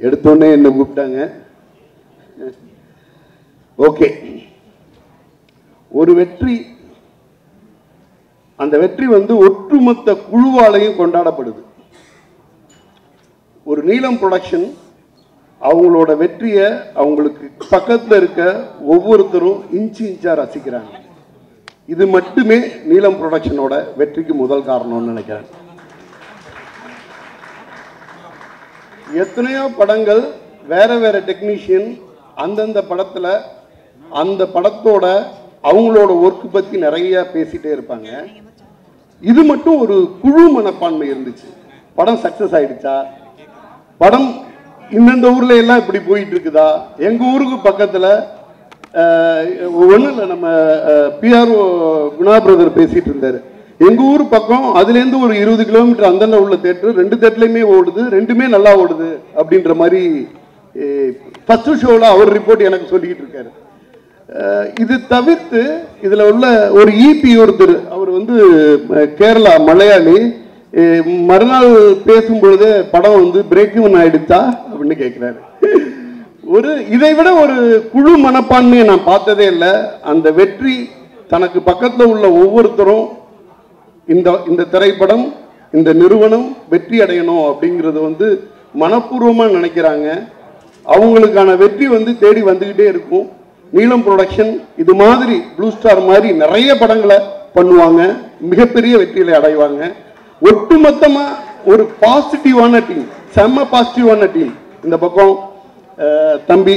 எடுத்தோடனே என்ன கூப்பிட்டாங்க. ஓகே, ஒரு வெற்றி, அந்த வெற்றி வந்து ஒட்டுமொத்த குழுவாலையும் கொண்டாடப்படுது. ஒரு நீலம் ப்ரொடக்ஷன் அவங்களோட வெற்றியை அவங்களுக்கு பக்கத்தில் இருக்க ஒவ்வொருத்தரும் இன்ச்சு இன்ச்சா ரசிக்கிறாங்க. இது மட்டுமே நீலம் ப்ரொடக்ஷனோட வெற்றிக்கு முதல் காரணம்னு நினைக்கிறேன். எத்தனையோ படங்கள் வேற வேற டெக்னீஷியன் அந்தந்த படத்துல அந்த படத்தோட அவங்களோட ஒர்க் பத்தி நிறைய பேசிட்டே இருப்பாங்க. இது மட்டும் ஒரு குழு மனப்பான்மை இருந்துச்சு. படம் சக்சஸ் ஆயிடுச்சா, படம் இந்தந்த ஊர்ல எல்லாம் இப்படி போயிட்டு இருக்குதா, எங்க ஊருக்கு பக்கத்துல ஒன்றும் இல்லை, நம்ம பிஆர்ஓ குணா பிரதர் பேசிட்டு இருந்தாரு. எங்க ஊர் பக்கம் அதுலேருந்து ஒரு 20 கிலோமீட்டர் அந்தந்த உள்ள தேட்டர் 2 தேட்டர்லையுமே ஓடுது, 2மே நல்லா ஓடுது அப்படின்ற மாதிரி ஃபர்ஸ்ட் ஷோவில் அவர் ரிப்போர்ட் எனக்கு சொல்லிக்கிட்டு இருக்காரு. இது தவிர்த்து இதில் உள்ள ஒரு இபி ஒருத்தர், அவர் வந்து கேரளா மலையாளி, மறுநாள் பேசும்பொழுது படம் வந்து பிரேக் ஈவன் ஆயிடுச்சா அப்படின்னு கேட்குறாரு. இதை விட ஒரு குழு மனப்பான்மையை நான் பார்த்ததே இல்லை. அந்த வெற்றி தனக்கு பக்கத்தில் உள்ள ஒவ்வொருத்தரும் இந்த திரைப்படம், இந்த நிறுவனம் வெற்றி அடையணும் அப்படிங்கிறது வந்து மனப்பூர்வமாக நினைக்கிறாங்க. அவங்களுக்கான வெற்றி வந்து தேடி வந்துக்கிட்டே இருக்கும். நீலம் ப்ரொடக்ஷன் இது மாதிரி ப்ளூ ஸ்டார் மாதிரி நிறைய படங்களை பண்ணுவாங்க, மிகப்பெரிய வெற்றிகளை அடைவாங்க. ஒட்டுமொத்தமாக ஒரு பாசிட்டிவான டீம், செம்ம பாசிட்டிவான டீம். இந்த பக்கம் தம்பி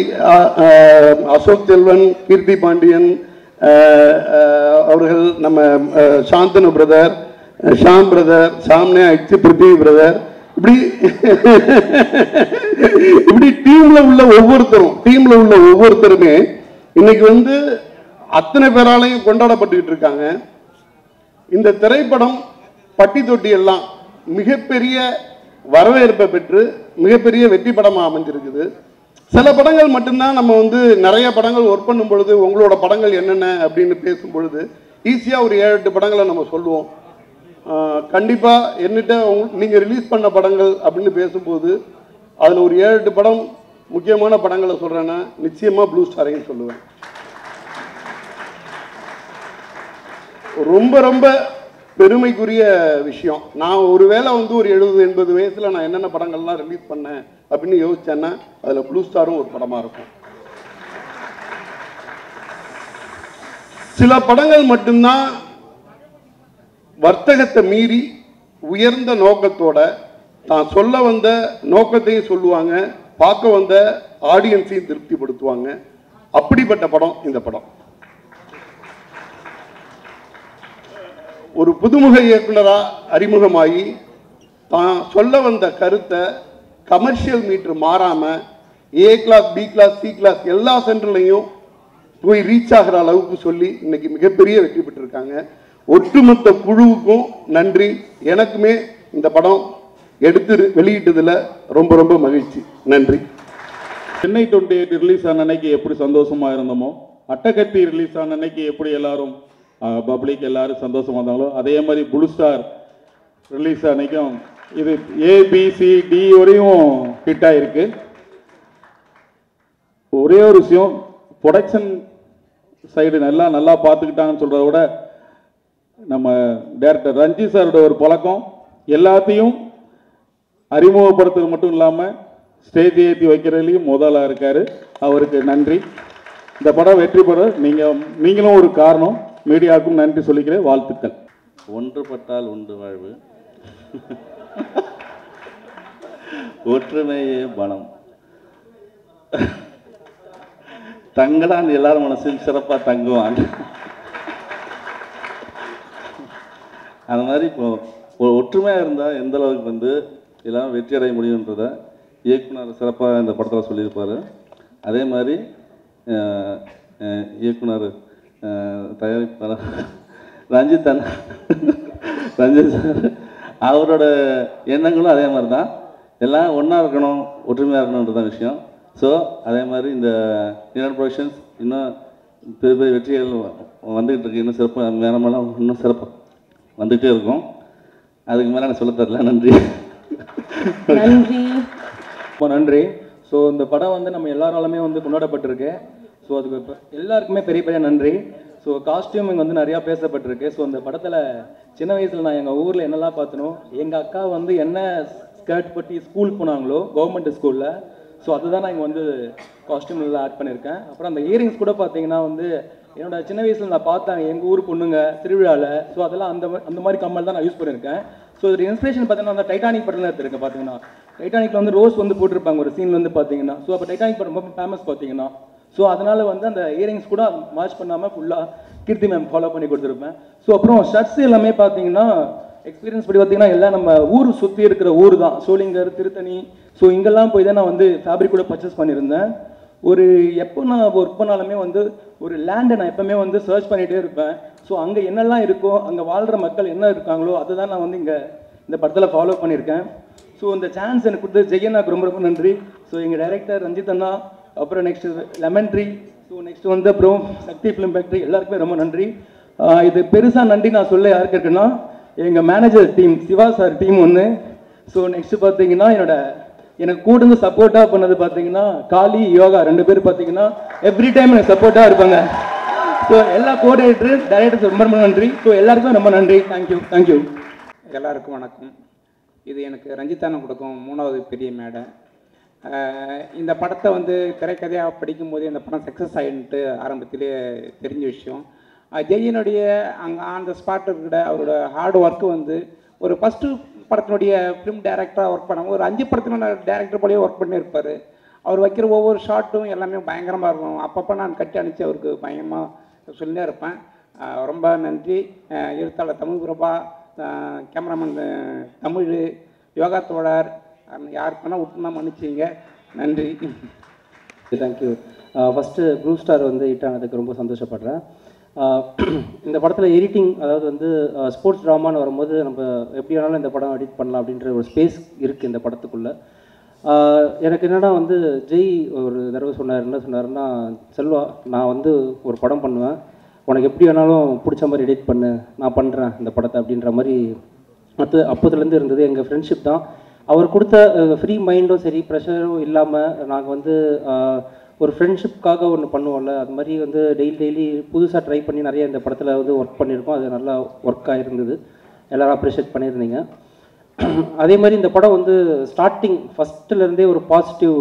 அசோக் செல்வன், கீர்த்தி பாண்டியன் அவர்கள், நம்ம சாந்தனு பிரதர், ஷாம் பிரதர், சாம்னே அச்சு, பிருத்திவி பிரதர், இப்படி டீம்ல உள்ள ஒவ்வொருத்தருமே இன்னைக்கு வந்து அத்தனை பேராலையும் கொண்டாடப்பட்டுக்கிட்டு இருக்காங்க. இந்த திரைப்படம் பட்டி தொட்டி எல்லாம் மிகப்பெரிய வரவேற்பை பெற்று மிகப்பெரிய வெற்றி படமாக அமைஞ்சிருக்குது. சில படங்கள் மட்டும்தான் நம்ம வந்து நிறைய படங்கள் ஒர்க் பண்ணும் பொழுது உங்களோட படங்கள் என்னென்ன அப்படின்னு பேசும் பொழுது ஈஸியாக ஒரு 7-8 படங்களை நம்ம சொல்லுவோம். கண்டிப்பாக என்னிட்ட நீங்கள் ரிலீஸ் பண்ண படங்கள் அப்படின்னு பேசும்போது அதில் ஒரு 7-8 படம் முக்கியமான படங்களை சொல்கிறேன்னா நிச்சயமாக ப்ளூ ஸ்டாரையும் சொல்லுவேன். ரொம்ப ரொம்ப பெருமைக்குரிய விஷயம். நான் ஒருவேளை வந்து ஒரு 70-80 வயசில் நான் என்னென்ன படங்கள்லாம் ரிலீஸ் பண்ணேன் அப்படின்னு யோசிச்சேன்னா அதில் ப்ளூ ஸ்டாரும் ஒரு படமாக இருக்கும். சில படங்கள் மட்டும்தான் வர்த்தகத்தை மீறி உயர்ந்த நோக்கத்தோட தான் சொல்ல வந்த நோக்கத்தையும் சொல்லுவாங்க, பார்க்க வந்த ஆடியன்ஸையும் திருப்திப்படுத்துவாங்க. அப்படிப்பட்ட படம் இந்த படம். ஒரு புதுமுக இயக்குனராக அறிமுகமாகி தான் சொல்ல வந்த கருத்தை கமர்ஷியல் மீட்டர் மாறாமல் A class, B class, C class எல்லா சென்டர்லையும் போய் ரீச் ஆகிற அளவுக்கு சொல்லி இன்னைக்கு மிகப்பெரிய வெற்றி பெற்றிருக்காங்க. ஒட்டுமொத்த குழுவுக்கும் நன்றி. எனக்குமே இந்த படம் எடுத்து வெளியிட்டதில் ரொம்ப ரொம்ப மகிழ்ச்சி. நன்றி. சென்னை 28 ரிலீஸ் ஆன அன்னைக்கு எப்படி சந்தோஷமா இருந்தோமோ, அட்டகத்தி ரிலீஸ் ஆன அன்னைக்கு எப்படி எல்லாரும் பப்ளிக் எல்லாரும் சந்தோஷமா இருந்தாங்களோ, அதே மாதிரி ப்ளூ ஸ்டார் ரிலீஸ் அன்னைக்கும் இது ABCD வரையும் ஹிட் ஆயிருக்கு. ஒரே ஒரு விஷயம், ப்ரொடக்ஷன் சைடு நல்லா பார்த்துக்கிட்டாங்கன்னு சொல்கிறத விட நம்ம டைரக்டர் ரஞ்சித் சாரோட ஒரு பழக்கம், எல்லாத்தையும் அறிமுகப்படுத்துறது மட்டும் இல்லாமல் ஸ்டேஜ் ஏற்றி வைக்கிறதுலையும் முதலாக இருக்கார். அவருக்கு நன்றி. இந்த படம் வெற்றி பெற நீங்களும் ஒரு காரணம். மீடியாவுக்கும் நன்றி சொல்லிக்கிறேன். வாழ்த்துக்கள். ஒன்றுபட்டால் உண்டு வாழ்வு, ஒற்றுமையே பலம். தங்கடான் எல்லாரும் மனசும் சிறப்பாக தங்குவான். அந்த மாதிரி இப்போ ஒற்றுமையாக இருந்தால் எந்த அளவுக்கு வந்து எல்லாம் வெற்றி அடைய முடியுன்றதை இயக்குனர் சிறப்பாக இந்த படத்தில் சொல்லியிருப்பார். அதே மாதிரி இயக்குனர் தயாரிப்பாளர் ரஞ்சித் சார் அவரோட எண்ணங்களும் அதே மாதிரி தான். எல்லாம் ஒன்றா இருக்கணும், ஒற்றுமையாக இருக்கணுன்றதான் விஷயம். ஸோ அதே மாதிரி இந்த நீலம் ப்ரொடக்ஷன்ஸ் இன்னும் பெரிய பெரிய வெற்றிகள் வந்துகிட்டு இருக்கு. இன்னும் சிறப்பாக மேலமெல்லாம் இன்னும் சிறப்பாக வந்துகிட்டே இருக்கும். அதுக்கு மேலே நான் சொல்ல தரல. நன்றி. நன்றி, ரொம்ப நன்றி. ஸோ இந்த படம் வந்து நம்ம எல்லாராலுமே வந்து கொண்டாடப்பட்டிருக்கு. ஸோ அதுக்கு இப்போ எல்லாருக்குமே பெரிய பெரிய நன்றி. ஸோ காஸ்டியூமிங் வந்து நிறையா பேசப்பட்டிருக்கு. ஸோ இந்த படத்தில் சின்ன வயசில் நான் எங்கள் ஊரில் என்னெல்லாம் பார்த்தனோ, எங்கள் அக்கா வந்து என்ன ஸ்கர்ட் பட்டி ஸ்கூல் போனாங்களோ கவர்மெண்ட் ஸ்கூலில், ஸோ அதுதான் நான் இங்கே வந்து காஸ்டியூமில் ஆட் பண்ணியிருக்கேன். அப்புறம் அந்த இயரிங்ஸ் கூட பார்த்தீங்கன்னா வந்து என்னோட சின்ன வயசில் நான் பார்த்தேன் எங்கள் ஊர் பொண்ணுங்க திருவிழாவில். ஸோ அதெல்லாம் அந்த மாதிரி கம்மல் தான் நான் யூஸ் பண்ணியிருக்கேன். ஸோ இது இன்ஸ்பிரேஷன் பார்த்தீங்கன்னா அந்த டைட்டானிக் படத்தில் எடுத்துருக்கேன். பார்த்தீங்கன்னா டைட்டானிக்கில் வந்து ரோஸ் வந்து போட்டிருப்பாங்க ஒரு சீன் வந்து பார்த்தீங்கன்னா. ஸோ அப்போ டைட்டானிக் படம் ரொம்ப ஃபேமஸ் பார்த்தீங்கன்னா. ஸோ அதனால் வந்து அந்த இயரிங்ஸ் கூட மேட்ச் பண்ணாமல் ஃபுல்லாக கீர்த்தி மேம் ஃபாலோ பண்ணி கொடுத்துருப்பேன். ஸோ அப்புறம் ஷர்ட்ஸ் எல்லாமே பார்த்தீங்கன்னா எக்ஸ்பீரியன்ஸ் படி பார்த்தீங்கன்னா எல்லாம் நம்ம ஊர் சுற்றி இருக்கிற ஊர் தான். சோளிங்கர், திருத்தணி, ஸோ இங்கெல்லாம் போய் தான் நான் வந்து ஃபேப்ரிக் கூட பர்ச்சேஸ் பண்ணியிருந்தேன். ஒரு எப்போ நான் ஒர்க் பண்ணாலுமே வந்து ஒரு லேண்டை நான் எப்போவுமே வந்து சர்ச் பண்ணிகிட்டே இருப்பேன். ஸோ அங்கே என்னெல்லாம் இருக்கோ, அங்கே வாழ்கிற மக்கள் என்ன இருக்காங்களோ அதை தான் நான் வந்து இங்கே இந்த படத்தில் ஃபாலோ பண்ணியிருக்கேன். ஸோ இந்த சான்ஸ் எனக்கு கொடுத்து ஜெயண்ணாக்கு ரொம்ப ரொம்ப நன்றி. ஸோ எங்கள் டைரக்டர் ரஞ்சித் அண்ணா, அப்புறம் next lemon tree, so next வந்து அப்புறம் சக்தி ஃபிலிம் ஃபேக்ட்ரி, எல்லாருக்குமே ரொம்ப நன்றி. இது பெருசாக நன்றி நான் சொல்ல யாருக்கு இருக்குன்னா எங்கள் manager team, Siva sir team ஒன்று. ஸோ நெக்ஸ்ட் பார்த்தீங்கன்னா எனக்கு கூட இருந்து சப்போர்ட்டாக பண்ணது பார்த்தீங்கன்னா காளி, யோகா 2 பேர் பார்த்தீங்கன்னா எவ்ரி டைம் எனக்கு சப்போர்ட்டாக இருப்பாங்க. ஸோ எல்லா கோஆர்டினேட்டர் டைரக்டர்ஸ் ரொம்ப ரொம்ப நன்றி. ஸோ எல்லாருக்கும் ரொம்ப நன்றி. தேங்க்யூ. எல்லாருக்கும் வணக்கம். இது எனக்கு ரஞ்சித்தானம் கொடுக்கும் 3வது பெரிய மேடை. இந்த படத்தை வந்து திரைக்கதையாக படிக்கும்போது இந்த படம் சக்ஸஸ் ஆகிட்டு ஆரம்பத்திலே தெரிஞ்ச விஷயம். ஜெயினுடைய அங்கே ஆன் த ஸ்பாட் இருக்கிற அவரோட ஹார்ட் ஒர்க்கு வந்து ஒரு ஃபஸ்ட்டு படத்தினுடைய ஃபிலிம் டைரக்டராக ஒர்க் பண்ணாமல் ஒரு 5 படத்தினோட டைரக்டர் போலேயே ஒர்க் பண்ணியிருப்பார். அவர் வைக்கிற ஒவ்வொரு ஷார்ட்டும் எல்லாமே பயங்கரமாக இருக்கும். அப்பப்போ நான் கட்டி அனுப்பிச்சு அவருக்கு பயங்கரமாக சொல்லினே இருப்பேன். ரொம்ப நன்றி. எழுத்தாளர் தமிழ் பிரபா, கேமராமேன் தமிழ், யோகா தோழர், யாருக்குன்னா விட்டுனா மன்னிச்சிங்க. நன்றி. தேங்க்யூ. ஃபஸ்ட்டு ப்ளூ ஸ்டார் வந்து ஹிட் ஆனதுக்கு ரொம்ப சந்தோஷப்படுறேன். இந்த படத்தில் எடிட்டிங், அதாவது வந்து ஸ்போர்ட்ஸ் ட்ராமான்னு வரும்போது நம்ம எப்படி வேணாலும் இந்த படம் எடிட் பண்ணலாம் அப்படின்ற ஒரு ஸ்பேஸ் இருக்குது இந்த படத்துக்குள்ளே. எனக்கு என்னென்னா வந்து ஜெய் ஒரு தடவை என்ன சொன்னாருன்னா, செல்வா நான் வந்து ஒரு படம் பண்ணுவேன், உனக்கு எப்படி வேணாலும் பிடிச்ச மாதிரி எடிட் பண்ணு, நான் பண்ணுறேன் இந்த படத்தை அப்படின்ற மாதிரி அப்போதுலேருந்து இருந்தது எங்கள் ஃப்ரெண்ட்ஷிப் தான். அவர் கொடுத்த ஃப்ரீ மைண்டும் சரி, ப்ரெஷரும் இல்லாமல் நாங்கள் வந்து ஒரு ஃப்ரெண்ட்ஷிப்காக ஒன்று பண்ணுவோம்ல, அது மாதிரி வந்து டெய்லி புதுசாக ட்ரை பண்ணி நிறைய இந்த படத்தில் வந்து ஒர்க் பண்ணியிருக்கோம். அது நல்லா ஒர்க்காக இருந்தது, எல்லோரும் அப்ரிஷியேட் பண்ணியிருந்தீங்க. அதே மாதிரி இந்த படம் வந்து ஸ்டார்டிங் ஃபஸ்ட்டுலேருந்தே ஒரு பாசிட்டிவ்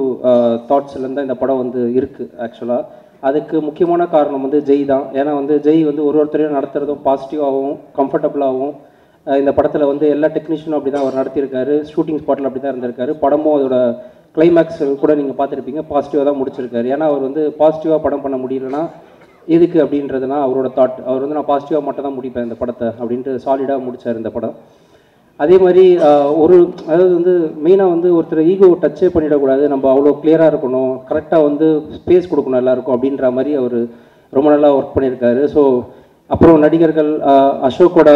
தாட்ஸ்லேருந்து இந்த படம் வந்து இருக்குது. ஆக்சுவலாக அதுக்கு முக்கியமான காரணம் வந்து ஜெய் தான். ஏன்னா வந்து ஜெய் வந்து ஒருத்தரையும் நடத்துகிறதும் பாசிட்டிவாகவும் கம்ஃபர்டபுளாகவும், இந்த படத்தில் வந்து எல்லா டெக்னீஷியனும் அப்படி தான் அவர் நடத்தியிருக்காரு. ஷூட்டிங் ஸ்பாட்டில் அப்படி தான் இருந்திருக்காரு. படமும் அதோட கிளைமேக்ஸ் கூட நீங்கள் பார்த்துருப்பீங்க, பாசிட்டிவாக தான் முடிச்சிருக்காரு. ஏன்னா அவர் வந்து பாசிட்டிவாக படம் பண்ண முடியலன்னா எதுக்கு அப்படின்றதுனா அவரோட தாட். அவர் வந்து நான் பாசிட்டிவாக மட்டும் தான் முடிப்பேன் இந்த படத்தை அப்படின்ட்டு சாலிடாக முடித்தார் இந்த படம். அதே மாதிரி அதாவது வந்து மெயினாக வந்து ஒருத்தர் ஈகோ டச்சே பண்ணிடக்கூடாது, நம்ம அவ்வளோ கிளியராக இருக்கணும், கரெக்டாக வந்து ஸ்பேஸ் கொடுக்கணும் எல்லாருக்கும் அப்படின்ற மாதிரி அவர் ரொம்ப நல்லா ஒர்க் பண்ணியிருக்காரு. ஸோ அப்புறம் நடிகர்கள் அசோக்கோட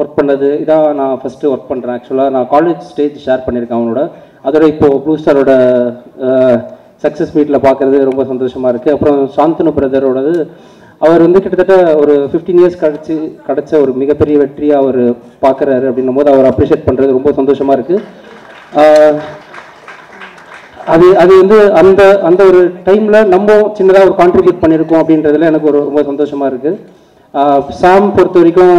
ஒர்க் பண்ணது இதான் நான் ஃபஸ்ட்டு ஒர்க் பண்ணுறேன். ஆக்சுவலாக நான் காலேஜ் ஸ்டேஜ் ஷேர் பண்ணியிருக்கேன் அவனோட. அதோட இப்போது ப்ளூ ஸ்டாரோட சக்ஸஸ் மீட்டில் பார்க்குறது ரொம்ப சந்தோஷமாக இருக்குது. அப்புறம் சாந்தனு பிரதரோடது, அவர் வந்து கிட்டத்தட்ட ஒரு 15 இயர்ஸ் கிடச்ச ஒரு மிகப்பெரிய வெற்றியாக அவர் பார்க்குறாரு அப்படின்னும் போது அவர் அப்ரிஷியேட் பண்ணுறது ரொம்ப சந்தோஷமாக இருக்குது. அது வந்து அந்த ஒரு டைமில் நம்ம சின்னதாக ஒரு கான்ட்ரிபியூட் பண்ணியிருக்கோம் அப்படின்றதுல எனக்கு ஒரு ரொம்ப சந்தோஷமாக இருக்குது. சாம் பொறுத்த வரைக்கும்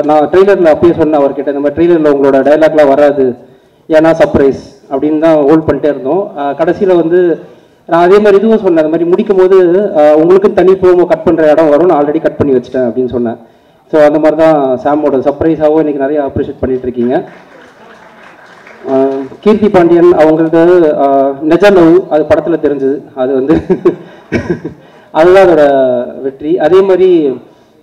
நான் ட்ரெய்லரில் அப்பயே சொன்னேன் அவர்கிட்ட, இந்த மாதிரி ட்ரெய்லரில் உங்களோட டைலாக்லாம் வராது, ஏன்னா சர்ப்ரைஸ் அப்படின்னு தான் ஹோல்ட் பண்ணிட்டே இருந்தோம். கடைசியில் வந்து நான் அதே மாதிரி இதுவும் சொன்னேன், அது மாதிரி முடிக்கும் போது உங்களுக்கும் தனி ப்ரோமோ கட் பண்ணுற இடம் வரும், நான் ஆல்ரெடி கட் பண்ணி வச்சிட்டேன் அப்படின்னு சொன்னேன். ஸோ அந்த மாதிரி தான் சாமோட சர்ப்ரைஸாகவும் இன்றைக்கி நிறைய அப்ரிஷியேட் பண்ணிகிட்ருக்கீங்க. கீர்த்தி பாண்டியன் அவங்களது நெஜ லவ் அது படத்தில் தெரிஞ்சுது, அது வந்து அதுதான் அதோட வெற்றி. அதே மாதிரி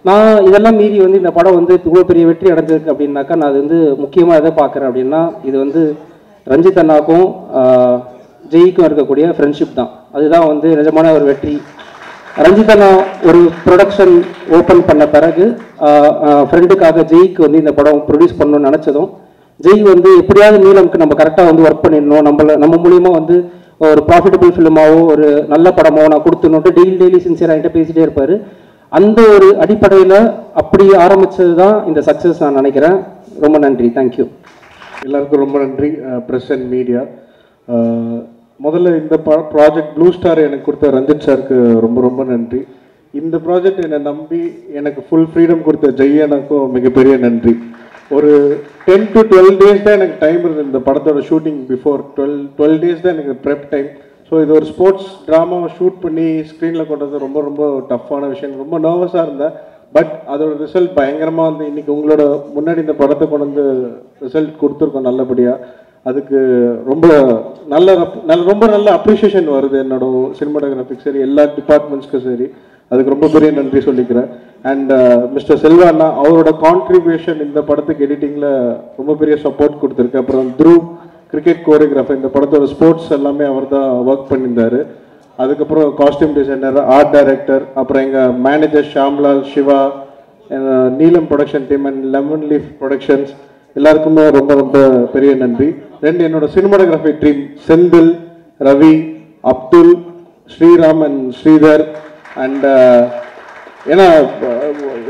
நான் இதெல்லாம் மீறி வந்து இந்த படம் வந்து இவ்வளோ பெரிய வெற்றி அடைஞ்சிருக்கு அப்படின்னாக்கா நான் அது வந்து முக்கியமாக எதை பார்க்குறேன் அப்படின்னா, இது வந்து ரஞ்சித் அண்ணாக்கும் ஜெய்க்கும் இருக்கக்கூடிய ஃப்ரெண்ட்ஷிப் தான். அதுதான் வந்து நிஜமான ஒரு வெற்றி. ரஞ்சித் அண்ணா ஒரு ப்ரொடக்ஷன் ஓப்பன் பண்ண பிறகு ஃப்ரெண்டுக்காக ஜெய்க்கு வந்து இந்த படம் ப்ரொடியூஸ் பண்ணணும்னு நினச்சதும், ஜெய் வந்து எப்படியாவது நீலம்க்கு நம்ம கரெக்டாக வந்து ஒர்க் பண்ணிடணும், நம்ம மூலியமாக வந்து ஒரு ப்ராஃபிட்டபிள் ஃபிலிமாவோ ஒரு நல்ல படமோ நான் கொடுத்துணுன்ட்டு டெய்லி சின்சியராக என்கிட்ட பேசிகிட்டே இருப்பார். அந்த ஒரு அடிப்படையில் அப்படி ஆரம்பித்தது தான் இந்த சக்ஸஸ் நான் நினைக்கிறேன். ரொம்ப நன்றி, தேங்க்யூ. எல்லாருக்கும் ரொம்ப நன்றி. ப்ரெஸ் அண்ட் மீடியா, முதல்ல இந்த ப்ராஜெக்ட் ப்ளூ ஸ்டார் எனக்கு கொடுத்த ரஞ்சித் சாருக்கு ரொம்ப ரொம்ப நன்றி. இந்த ப்ராஜெக்ட் என்னை நம்பி எனக்கு ஃபுல் ஃப்ரீடம் கொடுத்த ஜெய்யனுக்கும் மிகப்பெரிய நன்றி. ஒரு 10 to 12 days தான் எனக்கு டைம் இருந்தது இந்த படத்தோட ஷூட்டிங். பிஃபோர் 12 days தான் எனக்கு ப்ரெப் டைம். ஸோ இது ஒரு ஸ்போர்ட்ஸ் ட்ராமாவை ஷூட் பண்ணி ஸ்க்ரீனில் கொண்டது ரொம்ப ரொம்ப டஃப்பான விஷயம். ரொம்ப நர்வஸாக இருந்தேன். பட் அதோட ரிசல்ட் பயங்கரமாக வந்து இன்றைக்கி உங்களோட முன்னாடி இந்த படத்தை கொண்டு வந்து ரிசல்ட் கொடுத்துருக்கோம் நல்லபடியாக. அதுக்கு ரொம்ப ரொம்ப நல்ல அப்ரிஷியேஷன் வருது என்னோட சினிமாட்டோகிராஃபிக் சரி, எல்லா டிபார்ட்மெண்ட்ஸ்க்கும் சரி. அதுக்கு ரொம்ப பெரிய நன்றி சொல்லிக்கிறேன். அண்ட் மிஸ்டர் செல்வாண்ணா அவரோட கான்ட்ரிபியூஷன் இந்த படத்துக்கு எடிட்டிங்கில் ரொம்ப பெரிய சப்போர்ட் கொடுத்துருக்கு. அப்புறம் த்ரூவ் கிரிக்கெட் கோரியோகிராஃபர், இந்த படத்தோட ஸ்போர்ட்ஸ் எல்லாமே அவர் தான் ஒர்க் பண்ணியிருந்தார். அதுக்கப்புறம் காஸ்டியூம் டிசைனர், ஆர்ட் டைரக்டர், அப்புறம் எங்கள் manager Shamlal, Siva, Neelam production team and lemon leaf productions எல்லாருக்குமே ரொம்ப ரொம்ப பெரிய நன்றி. என்னோட cinematography team Senthil, Ravi, Abdul, Sriram and Sridhar. And ஏன்னா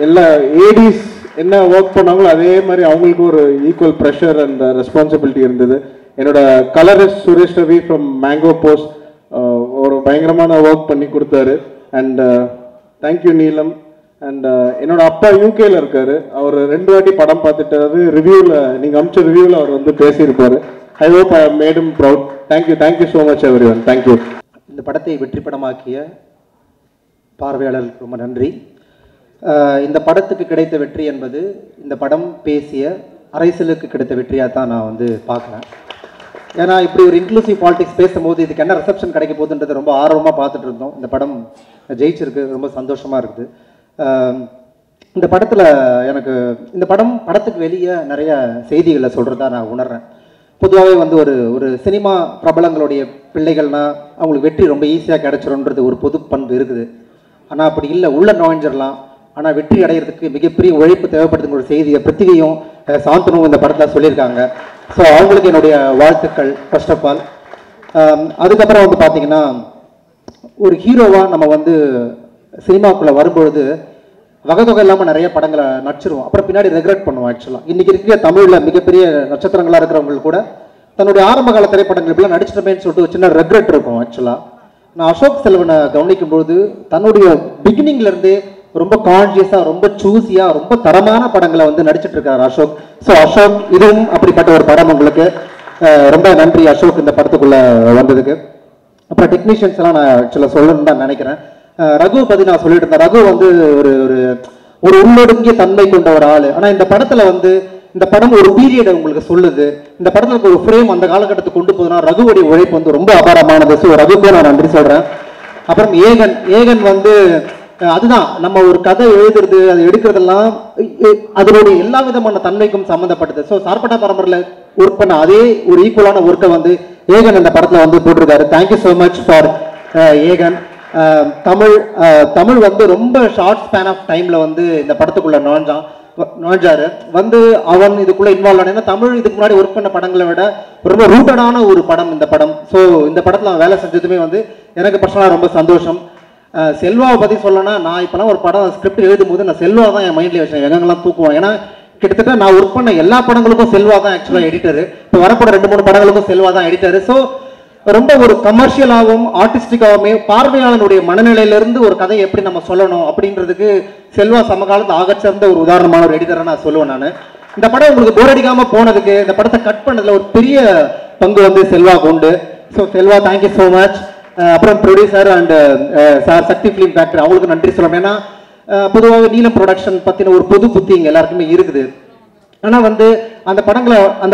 எல்லா ஏடிஸ் என்ன ஒர்க் பண்ணாங்களோ அதே மாதிரி அவங்களுக்கு ஒரு ஈக்குவல் ப்ரெஷர் அண்ட் ரெஸ்பான்சிபிலிட்டி இருந்தது. என்னோட colourist Suresh Ravi from mango post ஒரு பயங்கரமான ஒர்க் பண்ணி கொடுத்தாரு. அண்ட் தேங்க்யூ நீலம். அண்ட் என்னோட அப்பா யூகேல இருக்காரு. அவர் 2 வாட்டி படம் பார்த்துட்டாரு. ரிவ்யூவில் நீங்கள் அமிச்ச ரிவ்யூவில் அவர் வந்து பேசியிருப்பாரு. I hope I made him proud. Thank you so much everyone. Thank you. இந்த படத்தை வெற்றி படமாக்கிய பார்வையாளர்களுக்கு ரொம்ப நன்றி. இந்த படத்துக்கு கிடைத்த வெற்றி என்பது இந்த படம் பேசிய அரசியலுக்கு கிடைத்த வெற்றியாக தான் நான் வந்து பார்க்குறேன். ஏன்னா இப்படி ஒரு இன்க்ளூசிவ் பாலிடிக்ஸ் பேசும்போது இதுக்கு என்ன ரிசப்ஷன் கிடைக்க போகுதுன்றது ரொம்ப ஆர்வமாக பார்த்துட்டு இருந்தோம். இந்த படம் ஜெயிச்சிருக்கு, ரொம்ப சந்தோஷமாக இருக்குது. இந்த படத்தில் எனக்கு இந்த படத்துக்கு வெளியே நிறைய செய்திகளை சொல்கிறதா நான் உணர்றேன். பொதுவாகவே வந்து ஒரு சினிமா பிரபலங்களுடைய பிள்ளைகள்னா அவங்களுக்கு வெற்றி ரொம்ப ஈஸியாக கிடைச்சிரும்ன்றது ஒரு பொது பண்பு இருக்குது. ஆனால் அப்படி இல்லை, உள்ள நுழைஞ்சிடலாம். ஆனால் வெற்றி அடைகிறதுக்கு மிகப்பெரிய உழைப்பு தேவைப்படுதுங்கிற ஒரு செய்தியை பிருத்திவியும் சாந்தனும் இந்த படத்தில் சொல்லியிருக்காங்க. ஸோ அவங்களுக்கு என்னுடைய வாழ்த்துக்கள் ஃபர்ஸ்ட் ஆஃப் ஆல். அதுக்கப்புறம் வந்து பார்த்தீங்கன்னா ஒரு ஹீரோவாக நம்ம வந்து சினிமாக்குள்ளே வரும்பொழுது வகைத்தொகை இல்லாமல் நிறைய படங்களை நடிச்சிருவோம். அப்புறம் பின்னாடி ரெக்ரெட் பண்ணுவோம். ஆக்சுவலாக இன்றைக்கி இருக்கிற தமிழில் மிகப்பெரிய நட்சத்திரங்களாக இருக்கிறவங்க கூட தன்னுடைய ஆரம்பகால திரைப்படங்கள் இப்படிலாம் நடிச்சிட்டமேன்னு சொல்லிட்டு ஒரு சின்ன ரெக்ரெட் இருக்கும். ஆக்சுவலாக நான் அசோக் செல்வனை கவனிக்கும் பொழுது தன்னுடைய பிகினிங்லேருந்தே ரொம்ப கான்ஷியஸாக, ரொம்ப சூஸியாக, ரொம்ப தரமான படங்களை வந்து நடிச்சிட்டு இருக்காரு அசோக். ஸோ அசோக், இதுவும் அப்படிப்பட்ட ஒரு படம். உங்களுக்கு ரொம்ப நன்றி அசோக் இந்த படத்துக்குள்ளே வந்ததுக்கு. அப்புறம் டெக்னீஷியன்ஸ் எல்லாம் நான் ஆக்சுவலாக சொல்லணும்னு தான் நினைக்கிறேன். ரகு பற்றி நான் சொல்லிட்டு இருந்தேன். ரகு வந்து ஒரு ஒரு உள்ளொடுங்கிய தன்மை கொண்ட ஒரு ஆள். ஆனால் இந்த படத்தில் வந்து இந்த படம் ஒரு பீரியடை உங்களுக்கு சொல்லுது. இந்த படத்துக்கு ஒரு ஃப்ரேம் அந்த காலகட்டத்துக்கு கொண்டு போதுனா ரகுவுடைய உழைப்பு வந்து ரொம்ப அபாரமானது. ஸோ ரகுக்கும் நான் நன்றி சொல்கிறேன். அப்புறம் ஏகன் வந்து அதுதான் நம்ம ஒரு கதை எழுதுறது, அது எடுக்கிறதெல்லாம் அதனுடைய எல்லா விதமான தன்மைக்கும் சம்மந்தப்பட்டது. ஸோ சார்பட்டா பரம்பரையில் ஒர்க் பண்ண அதே ஒரு ஈக்குவலான ஒர்க்கை வந்து ஏகன் இந்த படத்தில் வந்து போட்டிருக்காரு. தேங்க்யூ ஸோ மச் ஃபார் ஏகன். தமிழ் வந்து ரொம்ப ஷார்ட் ஸ்பேன் ஆஃப் டைமில் வந்து இந்த படத்துக்குள்ளே நுழைஞ்சாரு. வந்து அவன் இதுக்குள்ளே இன்வால்வ் ஆனா தமிழ் இதுக்கு முன்னாடி ஒர்க் பண்ண படங்களை விட ரொம்ப ரூட்டடான ஒரு படம் இந்த படம். ஸோ இந்த படத்தில் அவன் வேலை செஞ்சதுமே வந்து எனக்கு பர்சனலாக ரொம்ப சந்தோஷம். செல்வாவை பற்றி சொல்லணும்னா நான் இப்போலாம் ஒரு படம் ஸ்கிரிப்ட் எழுதும் போது நான் செல்வா தான் என் மைண்ட்லேயே வச்சேன். எங்கெங்கெல்லாம் தூக்குவோம். ஏன்னா கிட்டத்தட்ட நான் ஒர்க் பண்ண எல்லா படங்களுக்கும் செல்வா தான் ஆக்சுவலாக எடிட்டரு. இப்போ வரப்போட 2-3 படங்களுக்கும் செல்வா தான் எடிட்டரு. ஸோ ரொம்ப ஒரு கமர்ஷியலாகவும் ஆர்டிஸ்டிக்காகவுமே பார்வையாளனுடைய மனநிலையிலிருந்து ஒரு கதையை எப்படி நம்ம சொல்லணும் அப்படின்றதுக்கு செல்வா சமகாலத்தில் ஆகச்சிறந்த ஒரு உதாரணமான ஒரு எடிட்டரை நான் சொல்லுவேன். நான் இந்த படம் உங்களுக்கு போர் அடிக்காமல் போனதுக்கு, இந்த படத்தை கட் பண்ணதில் ஒரு பெரிய பங்கு வந்து செல்வாக்கு உண்டு. So Selva, thank you so much. அப்புறம் producer and sir Sakthi film factory அவங்களுக்கு நன்றி சொல்லணும். ஏன்னா பொதுவாக நீலம் ப்ரொடக்ஷன் பற்றின ஒரு பொது புத்தி இங்கே எல்லாருக்குமே இருக்குது. ஆனால் வந்து அந்த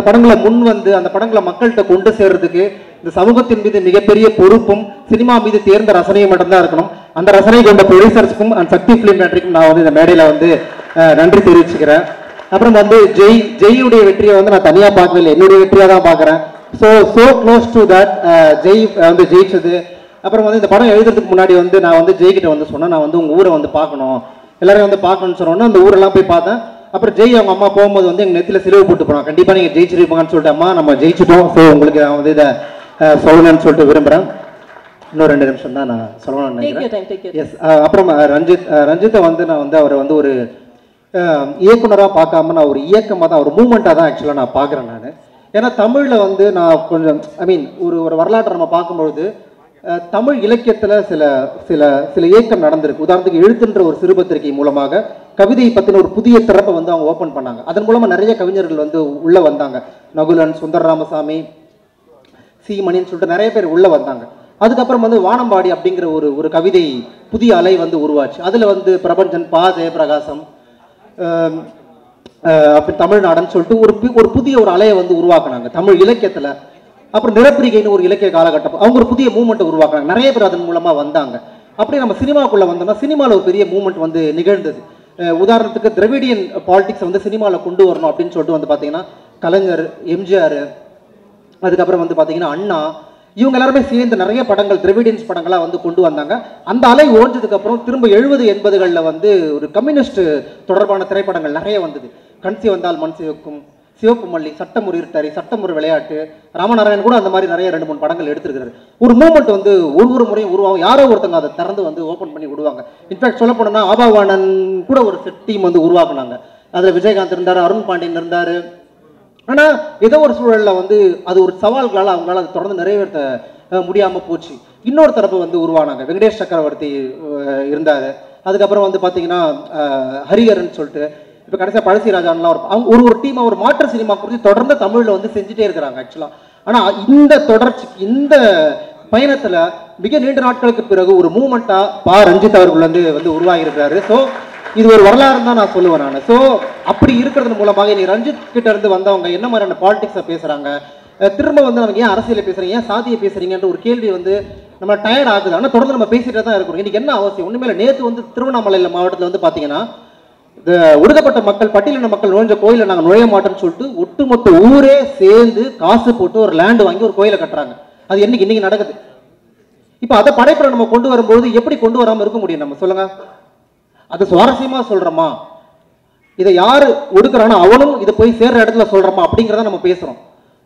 படங்களை முன் வந்து அந்த படங்களை மக்கள்கிட்ட கொண்டு சேர்றதுக்கு இந்த சமூகத்தின் மீது மிகப்பெரிய பொறுப்பும் சினிமா மீது தேர்ந்த ரசனையும் மட்டும்தான் இருக்கணும். அந்த ரசனை கொண்ட ப்ரொடியூசர்ஸுக்கும் அண்ட் சக்தி ஃபிலிம் ஃபேக்டரிக்கும் நான் வந்து இந்த மேடையில் வந்து நன்றி தெரிவிச்சுக்கிறேன். அப்புறம் வந்து ஜெய்யுடைய வெற்றியை வந்து நான் தனியாக பார்க்கவில்லை, என்னுடைய வெற்றியாக தான் பார்க்குறேன். So close to that Jai வந்து ஜெயிச்சது. அப்புறம் வந்து இந்த படம் எழுதுறதுக்கு முன்னாடி வந்து நான் வந்து ஜெய்கிட்ட வந்து சொன்னேன், நான் வந்து உங்கள் ஊரை வந்து பார்க்கணும், எல்லாரையும் வந்து பார்க்கணும்னு சொன்னோன்னா அந்த ஊரெல்லாம் போய் பார்த்தேன். அப்புறம் ஜெய் அவங்க அம்மா போகும்போது வந்து எங்கள் நெத்தியில் சிலுவை போட்டு போனோம். கண்டிப்பாக நீங்கள் ஜெயிச்சிருப்பாங்கன்னு சொல்லிட்டு, அம்மா நம்ம ஜெயிச்சிட்டோம், ஸோ உங்களுக்கு நான் வந்து இதை சொல்லணும்னு சொல்லிட்டு விரும்புகிறேன். இன்னும் 2 நிமிஷம் தான் நான் சொல்லணும்னு நினைக்கிறேன். எஸ். அப்புறம் ரஞ்சித்தை வந்து நான் வந்து அவரை வந்து ஒரு இயக்குனராக பார்க்காம நான் ஒரு இயக்கமாக தான், ஒரு மூமெண்ட்டாக தான் ஆக்சுவலாக நான் பார்க்குறேன். நான் ஏன்னா தமிழில் வந்து நான் கொஞ்சம் ஒரு வரலாற்றை நம்ம பார்க்கும்பொழுது தமிழ் இலக்கியத்தில் சில சில சில இயக்கம் நடந்திருக்கு. உதாரணத்துக்கு எழுத்துன்ற ஒரு சிறுபத்திரிகை மூலமாக கவிதை பற்றின ஒரு புதிய திறப்பை வந்து அவங்க ஓப்பன் பண்ணாங்க. அதன் மூலமாக நிறைய கவிஞர்கள் வந்து உள்ளே வந்தாங்க. நகுலன், சுந்தர ராமசாமி, சீமணின்னு சொல்லிட்டு நிறைய பேர் உள்ளே வந்தாங்க. அதுக்கப்புறம் வந்து வானம்பாடி அப்படிங்கிற ஒரு கவிதை புதிய அலை வந்து உருவாச்சு. அதில் வந்து பிரபஞ்சன், பா ஜெயபிரகாசம், அப்படி தமிழ்நாடுன்னு சொல்லிட்டு ஒரு புதிய ஒரு அலையை வந்து உருவாக்குனாங்க தமிழ் இலக்கியத்தில். அப்புறம் நிறப்பிரிகைன்னு ஒரு இலக்கிய காலகட்டம், அவங்க ஒரு புதிய மூமெண்ட்டை உருவாக்குறாங்க. நிறைய பேர் அதன் மூலமாக வந்தாங்க. அப்படியே நம்ம சினிமாக்குள்ளே வந்தோம்னா சினிமாவில் ஒரு பெரிய மூமெண்ட் வந்து நிகழ்ந்தது. உதாரணத்துக்கு திராவிடியன் பாலிடிக்ஸை வந்து சினிமாவில் கொண்டு வரணும் அப்படின்னு சொல்லிட்டு வந்து பார்த்தீங்கன்னா கலைஞர், எம்ஜிஆர், அதுக்கப்புறம் வந்து பார்த்தீங்கன்னா அண்ணா, இவங்க எல்லாருமே சேர்ந்து நிறைய படங்கள் திராவிடியன்ஸ் படங்களாக வந்து கொண்டு வந்தாங்க. அந்த அலை ஓஞ்சதுக்கப்புறம் திரும்ப 70, 80களில் வந்து ஒரு கம்யூனிஸ்ட் தொடர்பான திரைப்படங்கள் நிறைய வந்தது. கண்சி வந்தால் மண் சிவக்கும், சிவப்பு மல்லி, சட்டமுறை இருட்டாரி, சட்டமுறை விளையாட்டு, ராமநாராயணன் கூட அந்த மாதிரி நிறைய 2-3 படங்கள் எடுத்துருக்காரு. ஒரு மூமெண்ட் வந்து ஒரு முறையும் உருவாகும். யாரோ ஒருத்தங்க அதை திறந்து வந்து ஓப்பன் பண்ணி விடுவாங்க. இன்ஃபேக்ட் சொல்ல போனோம்னா ஆபாவாணன் கூட ஒரு செட் டீம் வந்து உருவாக்குனாங்க. அதில் விஜயகாந்த் இருந்தார், அருண் பாண்டியன் இருந்தார். ஆனால் ஏதோ ஒரு சூழலில் வந்து அது ஒரு சவால்களால் அவங்களால அதை தொடர்ந்து நிறைவேற்ற முடியாமல் போச்சு. இன்னொரு தரப்பு வந்து உருவானாங்க. வெங்கடேஷ் சக்கரவர்த்தி இருந்தார். அதுக்கப்புறம் வந்து பார்த்தீங்கன்னா ஹரிஹரன் சொல்லிட்டு, இப்போ கடைசியாக பழசிராஜான்லாம் அவங்க ஒரு டீம் ஒரு மாற்று சினிமா குறித்து தொடர்ந்து தமிழில் வந்து செஞ்சுட்டே இருக்கிறாங்க ஆக்சுவலாக. ஆனால் இந்த தொடர்ச்சிக்கு இந்த பயணத்தில் மிக நீண்ட நாட்களுக்கு பிறகு ஒரு மூமெண்ட்டாக பா ரஞ்சித் அவர்கள் வந்து உருவாகியிருக்கிறாரு. ஸோ இது ஒரு வரலாறு தான் நான் சொல்லுவேன் நான். ஸோ அப்படி இருக்கிறது மூலமாக நீ ரஞ்சித் கிட்ட இருந்து வந்தவங்க என்ன மாதிரியான பாலிடிக்ஸை பேசுகிறாங்க, திரும்ப வந்து நமக்கு ஏன் அரசியலை பேசுகிறீங்க, ஏன் சாதியை பேசுகிறீங்கன்ற ஒரு கேள்வி வந்து நம்ம டயர்ட் ஆகுது. ஆனால் தொடர்ந்து நம்ம பேசிகிட்டே தான் இருக்கிறோம். இன்றைக்கி என்ன அவசியம் ஒன்றுமே இல்லை. நேற்று வந்து திருவண்ணாமலை மாவட்டத்தில் வந்து பார்த்தீங்கன்னா இந்த ஒடுக்கப்பட்ட மக்கள், பட்டியலின மக்கள் நுழைஞ்ச கோயிலை நாங்கள் நுழைய மாட்டோம்னு சொல்லிட்டு ஒட்டுமொத்த ஊரே சேர்ந்து காசு போட்டு ஒரு லேண்டு வாங்கி ஒரு கோயிலை கட்டுறாங்க. அது இன்னைக்கு நடக்குது. இப்போ அதை படைப்புற நம்ம கொண்டு வரும்போது எப்படி கொண்டு வராமல் இருக்க முடியும் நம்ம சொல்லுங்க? அது சுவாரஸ்யமா சொல்றோமா, இதை யாரு ஒடுக்குறானோ அவனும் இதை போய் சேர்ற இடத்துல சொல்றோமா அப்படிங்கிறத நம்ம பேசுறோம்.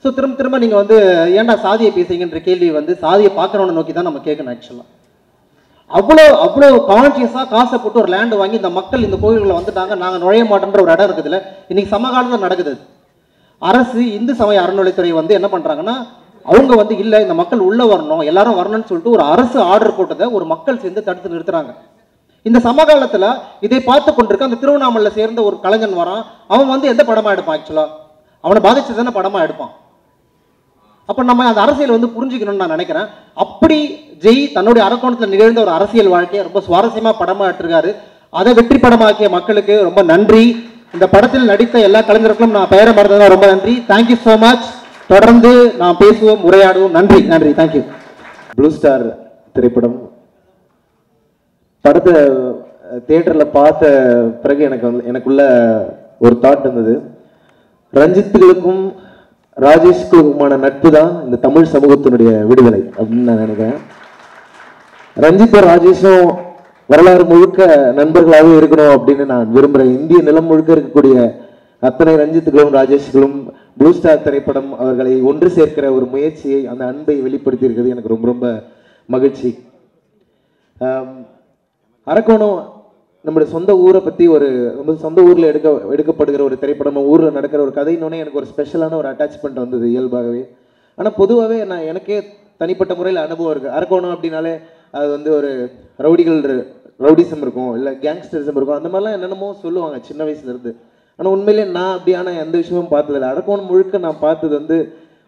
ஸோ திரும்ப நீங்க வந்து ஏன்டா சாதியை பேசுறீங்கன்ற கேள்வி வந்து சாதியை பார்க்கறவனை நோக்கி தான் நம்ம கேட்கணும். ஆக்சுவலா அவ்வளோ கான்சியஸா காசை போட்டு ஒரு லேண்டு வாங்கி இந்த மக்கள் இந்த கோயில்களை வந்துட்டாங்க, நாங்கள் நுழைய மாட்டோன்ற ஒரு இடம் இருக்குதுல்ல, இன்னைக்கு சமகாலத்தில் நடக்குது. அரசு இந்து சமய அறநிலைத்துறை வந்து என்ன பண்றாங்கன்னா அவங்க வந்து இல்லை இந்த மக்கள் உள்ள வரணும், எல்லாரும் வரணும்னு சொல்லிட்டு ஒரு அரசு ஆர்டர் போட்டதை ஒரு மக்கள் சேர்ந்து தடுத்து நிறுத்துறாங்க. இந்த சமகாலத்துல இதை பார்த்து கொண்டிருக்க அந்த திருவண்ணாமலை சேர்ந்த ஒரு கலைஞன் வரான். அவன் வந்து எந்த படமா எடுப்பான்? ஆக்சுவலா அவனை பாதிச்சு தானே படமா எடுப்பான். அப்ப நம்ம அந்த அரசியல் வந்து புரிஞ்சுக்கணும்னு நான் நினைக்கிறேன். அப்படி ஜெய் தன்னுடைய அரக்கோணத்தில் நிகழ்ந்த ஒரு அரசியல் வாழ்க்கையை ரொம்ப சுவாரஸ்யமா படமா எடுத்திருக்காரு. அதை வெற்றி படமாக்கிய மக்களுக்கு ரொம்ப நன்றி. இந்த படத்தில் நடித்த எல்லா கலைஞர்களுக்கும் நான் பெயரை மறந்ததா ரொம்ப நன்றி. Thank you so much. தொடர்ந்து நாம் பேசுவோம், உரையாடுவோம். நன்றி. தேங்க்யூ. ப்ளூ ஸ்டார் திரைப்படம் படத்தை தியேட்டரில் பார்த்த பிறகு எனக்குள்ள ஒரு தாட் இருந்தது. ரஞ்சித்துகளுக்கும் ராஜேஷ்களுக்குமான நட்பு தான் இந்த தமிழ் சமூகத்தினுடைய விடுதலை அப்படின்னு நான் நினைக்கிறேன். ரஞ்சித்தும் ராஜேஷும் வரலாறு முழுக்க நண்பர்களாகவே இருக்கணும் அப்படின்னு நான் விரும்புகிறேன். இந்திய நிலம் முழுக்க இருக்கக்கூடிய அத்தனை ரஞ்சித்துகளும் ராஜேஷ்களும் ப்ளூ ஸ்டார் திரைப்படம் அவர்களை ஒன்று சேர்க்கிற ஒரு முயற்சியை, அந்த அன்பை வெளிப்படுத்தி இருக்கிறது எனக்கு ரொம்ப ரொம்ப மகிழ்ச்சி. அரக்கோணம் நம்முடைய சொந்த ஊரை பற்றி நம்ம சொந்த ஊரில் எடுக்கப்படுகிற ஒரு திரைப்படம், ஊரில் நடக்கிற ஒரு கதைன்னொன்னே எனக்கு ஒரு ஸ்பெஷலான ஒரு அட்டாச்மெண்ட் வந்தது இயல்பாகவே. ஆனால் பொதுவாகவே எனக்கே தனிப்பட்ட முறையில் அனுபவம் இருக்குது. அரக்கோணம் அப்படின்னாலே அது வந்து ஒரு ரவுடிசம் இருக்கும், இல்லை கேங்ஸ்டரிசம் இருக்கும், அந்த மாதிரிலாம் என்னென்னமோ சொல்லுவாங்க சின்ன வயசுலேருந்து. ஆனால் உண்மையிலே நான் அப்படியான எந்த விஷயமும் பார்த்ததில்லை. அரக்கோணம் முழுக்க நான் பார்த்தது வந்து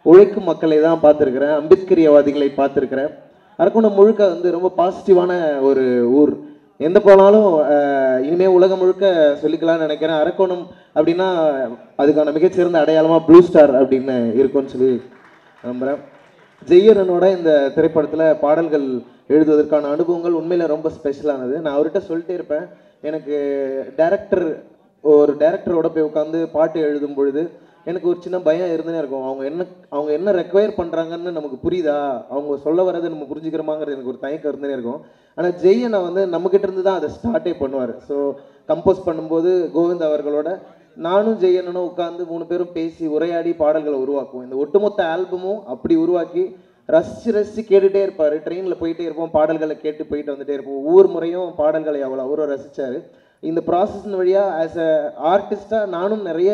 உழைக்கும் மக்களை தான் பார்த்துருக்கிறேன், அம்பேத்கரியவாதிகளை பார்த்துருக்கிறேன். அரக்கோணம் முழுக்க வந்து ரொம்ப பாசிட்டிவான ஒரு ஊர். எந்த போனாலும் இனிமேல் உலகம் முழுக்க சொல்லிக்கலாம்னு நினைக்கிறேன். அரக்கோணம் அப்படின்னா அதுக்கான மிகச்சிறந்த அடையாளமாக ப்ளூ ஸ்டார் அப்படின்னு இருக்கும்னு சொல்லி நம்புகிறேன். ஜெய்யரனோட இந்த திரைப்படத்தில் பாடல்கள் எழுதுவதற்கான அனுபவங்கள் உண்மையில் ரொம்ப ஸ்பெஷலானது. நான் அவர்கிட்ட சொல்லிட்டே இருப்பேன், எனக்கு ஒரு டைரக்டரோட போய் உட்காந்து பாட்டு எழுதும் பொழுது எனக்கு ஒரு சின்ன பயம் இருந்துனே இருக்கும். அவங்க என்ன ரெக்வயர் பண்ணுறாங்கன்னு நமக்கு புரியுதா, அவங்க சொல்ல வர்றதை நம்ம புரிஞ்சுக்கிறோமாங்கிறது எனக்கு ஒரு தயக்கம் இருந்துனே இருக்கும். ஆனால் ஜெய்யனை வந்து நம்மக்கிட்ட இருந்து தான் அதை ஸ்டார்ட்டே பண்ணுவார். ஸோ கம்போஸ் பண்ணும்போது கோவிந்த் அவர்களோட நானும் ஜெய்யனும் உட்காந்து 3 பேரும் பேசி உரையாடி பாடல்களை உருவாக்குவோம். இந்த ஒட்டுமொத்த ஆல்பமும் அப்படி உருவாக்கி ரசித்து கேட்டுகிட்டே இருப்பார். ட்ரெயினில் போயிட்டே இருப்போம், பாடல்களை கேட்டு போயிட்டு வந்துட்டே இருப்போம். ஒவ்வொரு முறையும் பாடல்களை அவ்வளோ ரசித்தார். இந்த ப்ராசஸ் வழியாக ஆஸ் அ ஆர்டிஸ்டாக நானும் நிறைய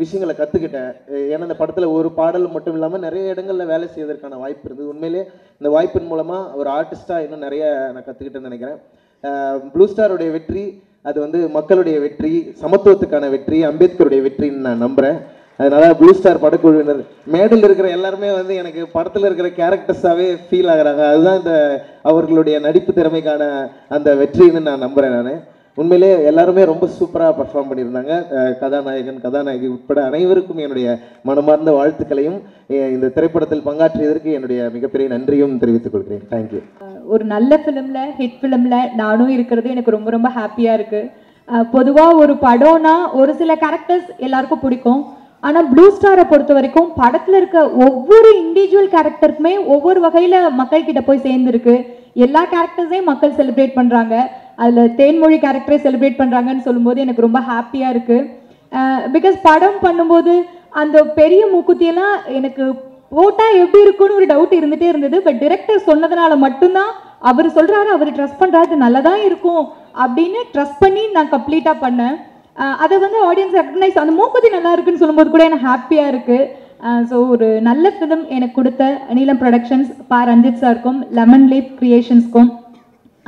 விஷயங்களை கற்றுக்கிட்டேன். ஏன்னா இந்த படத்தில் ஒரு பாடல் மட்டும் இல்லாமல் நிறைய இடங்களில் வேலை செய்வதற்கான வாய்ப்பு இருந்தது. உண்மையிலே இந்த வாய்ப்பின் மூலமாக ஒரு ஆர்டிஸ்ட்டாக இன்னும் நிறைய நான் கற்றுக்கிட்டேன்னு நினைக்கிறேன். ப்ளூ ஸ்டாருடைய வெற்றி அது வந்து மக்களுடைய வெற்றி, சமத்துவத்துக்கான வெற்றி, அம்பேத்கருடைய வெற்றின்னு நான் நம்புகிறேன். அதனால ப்ளூ ஸ்டார் படக்குழுவினர் மேடல் இருக்கிற எல்லாருமே வந்து எனக்கு படத்தில் இருக்கிற கேரக்டர்ஸாகவே ஃபீல் ஆகுறாங்க. அதுதான் இந்த அவர்களுடைய நடிப்பு திறமைக்கான அந்த வெற்றின்னு நான் நம்புகிறேன். நான் உண்மையிலே எல்லாருமே ரொம்ப சூப்பராக பர்ஃபார்ம் பண்ணியிருந்தாங்க. கதாநாயகன் கதாநாயகி உட்பட அனைவருக்கும் என்னுடைய மனமார்ந்த வாழ்த்துக்களையும் இந்த திரைப்படத்தில் பங்காற்றியதற்கு என்னுடைய மிகப்பெரிய நன்றியும் தெரிவித்துக் கொள்கிறேன். தேங்க்யூ. ஒரு நல்ல ஃபிலிமில் ஹிட் ஃபிலிமில் நானும் இருக்கிறது எனக்கு ரொம்ப ரொம்ப ஹாப்பியாக இருக்குது. பொதுவாக ஒரு படம்னா ஒரு சில கேரக்டர்ஸ் எல்லாருக்கும் பிடிக்கும். ஆனால் ப்ளூ ஸ்டாரை பொறுத்த வரைக்கும் படத்தில் இருக்க ஒவ்வொரு இண்டிவிஜுவல் கேரக்டருக்குமே ஒவ்வொரு வகையில் மக்கள்கிட்ட போய் சேர்ந்துருக்கு. எல்லா கேரக்டர்ஸையும் மக்கள் செலிப்ரேட் பண்ணுறாங்க. அதில் தேன்மொழி கேரக்டரை செலிப்ரேட் பண்ணுறாங்கன்னு சொல்லும்போது எனக்கு ரொம்ப ஹாப்பியாக இருக்குது. பிகாஸ் படம் பண்ணும்போது அந்த பெரிய மூக்குத்தியெல்லாம் எனக்கு போட்டால் எப்படி இருக்குன்னு ஒரு டவுட் இருந்துகிட்டே இருந்தது. பட் டிரெக்டர் சொன்னதுனால மட்டும்தான் அவர் சொல்கிறாரு, அவர் ட்ரஸ்ட் பண்ணுறாரு, நல்லா தான் இருக்கும் அப்படின்னு ட்ரஸ்ட் பண்ணி நான் கம்ப்ளீட்டாக பண்ணேன். அதை வந்து ஆடியன்ஸ் ரெக்கக்னைஸ், அந்த மூக்குத்தி நல்லா இருக்குன்னு சொல்லும்போது கூட எனக்கு ஹாப்பியாக இருக்குது. ஸோ ஒரு நல்ல ஃபிலிம் எனக்கு கொடுத்த நீலம் ப்ரொடக்ஷன்ஸ், ரஞ்சித் சாருக்கும், லெமன் லீஃப் கிரியேஷன்ஸ்க்கும்,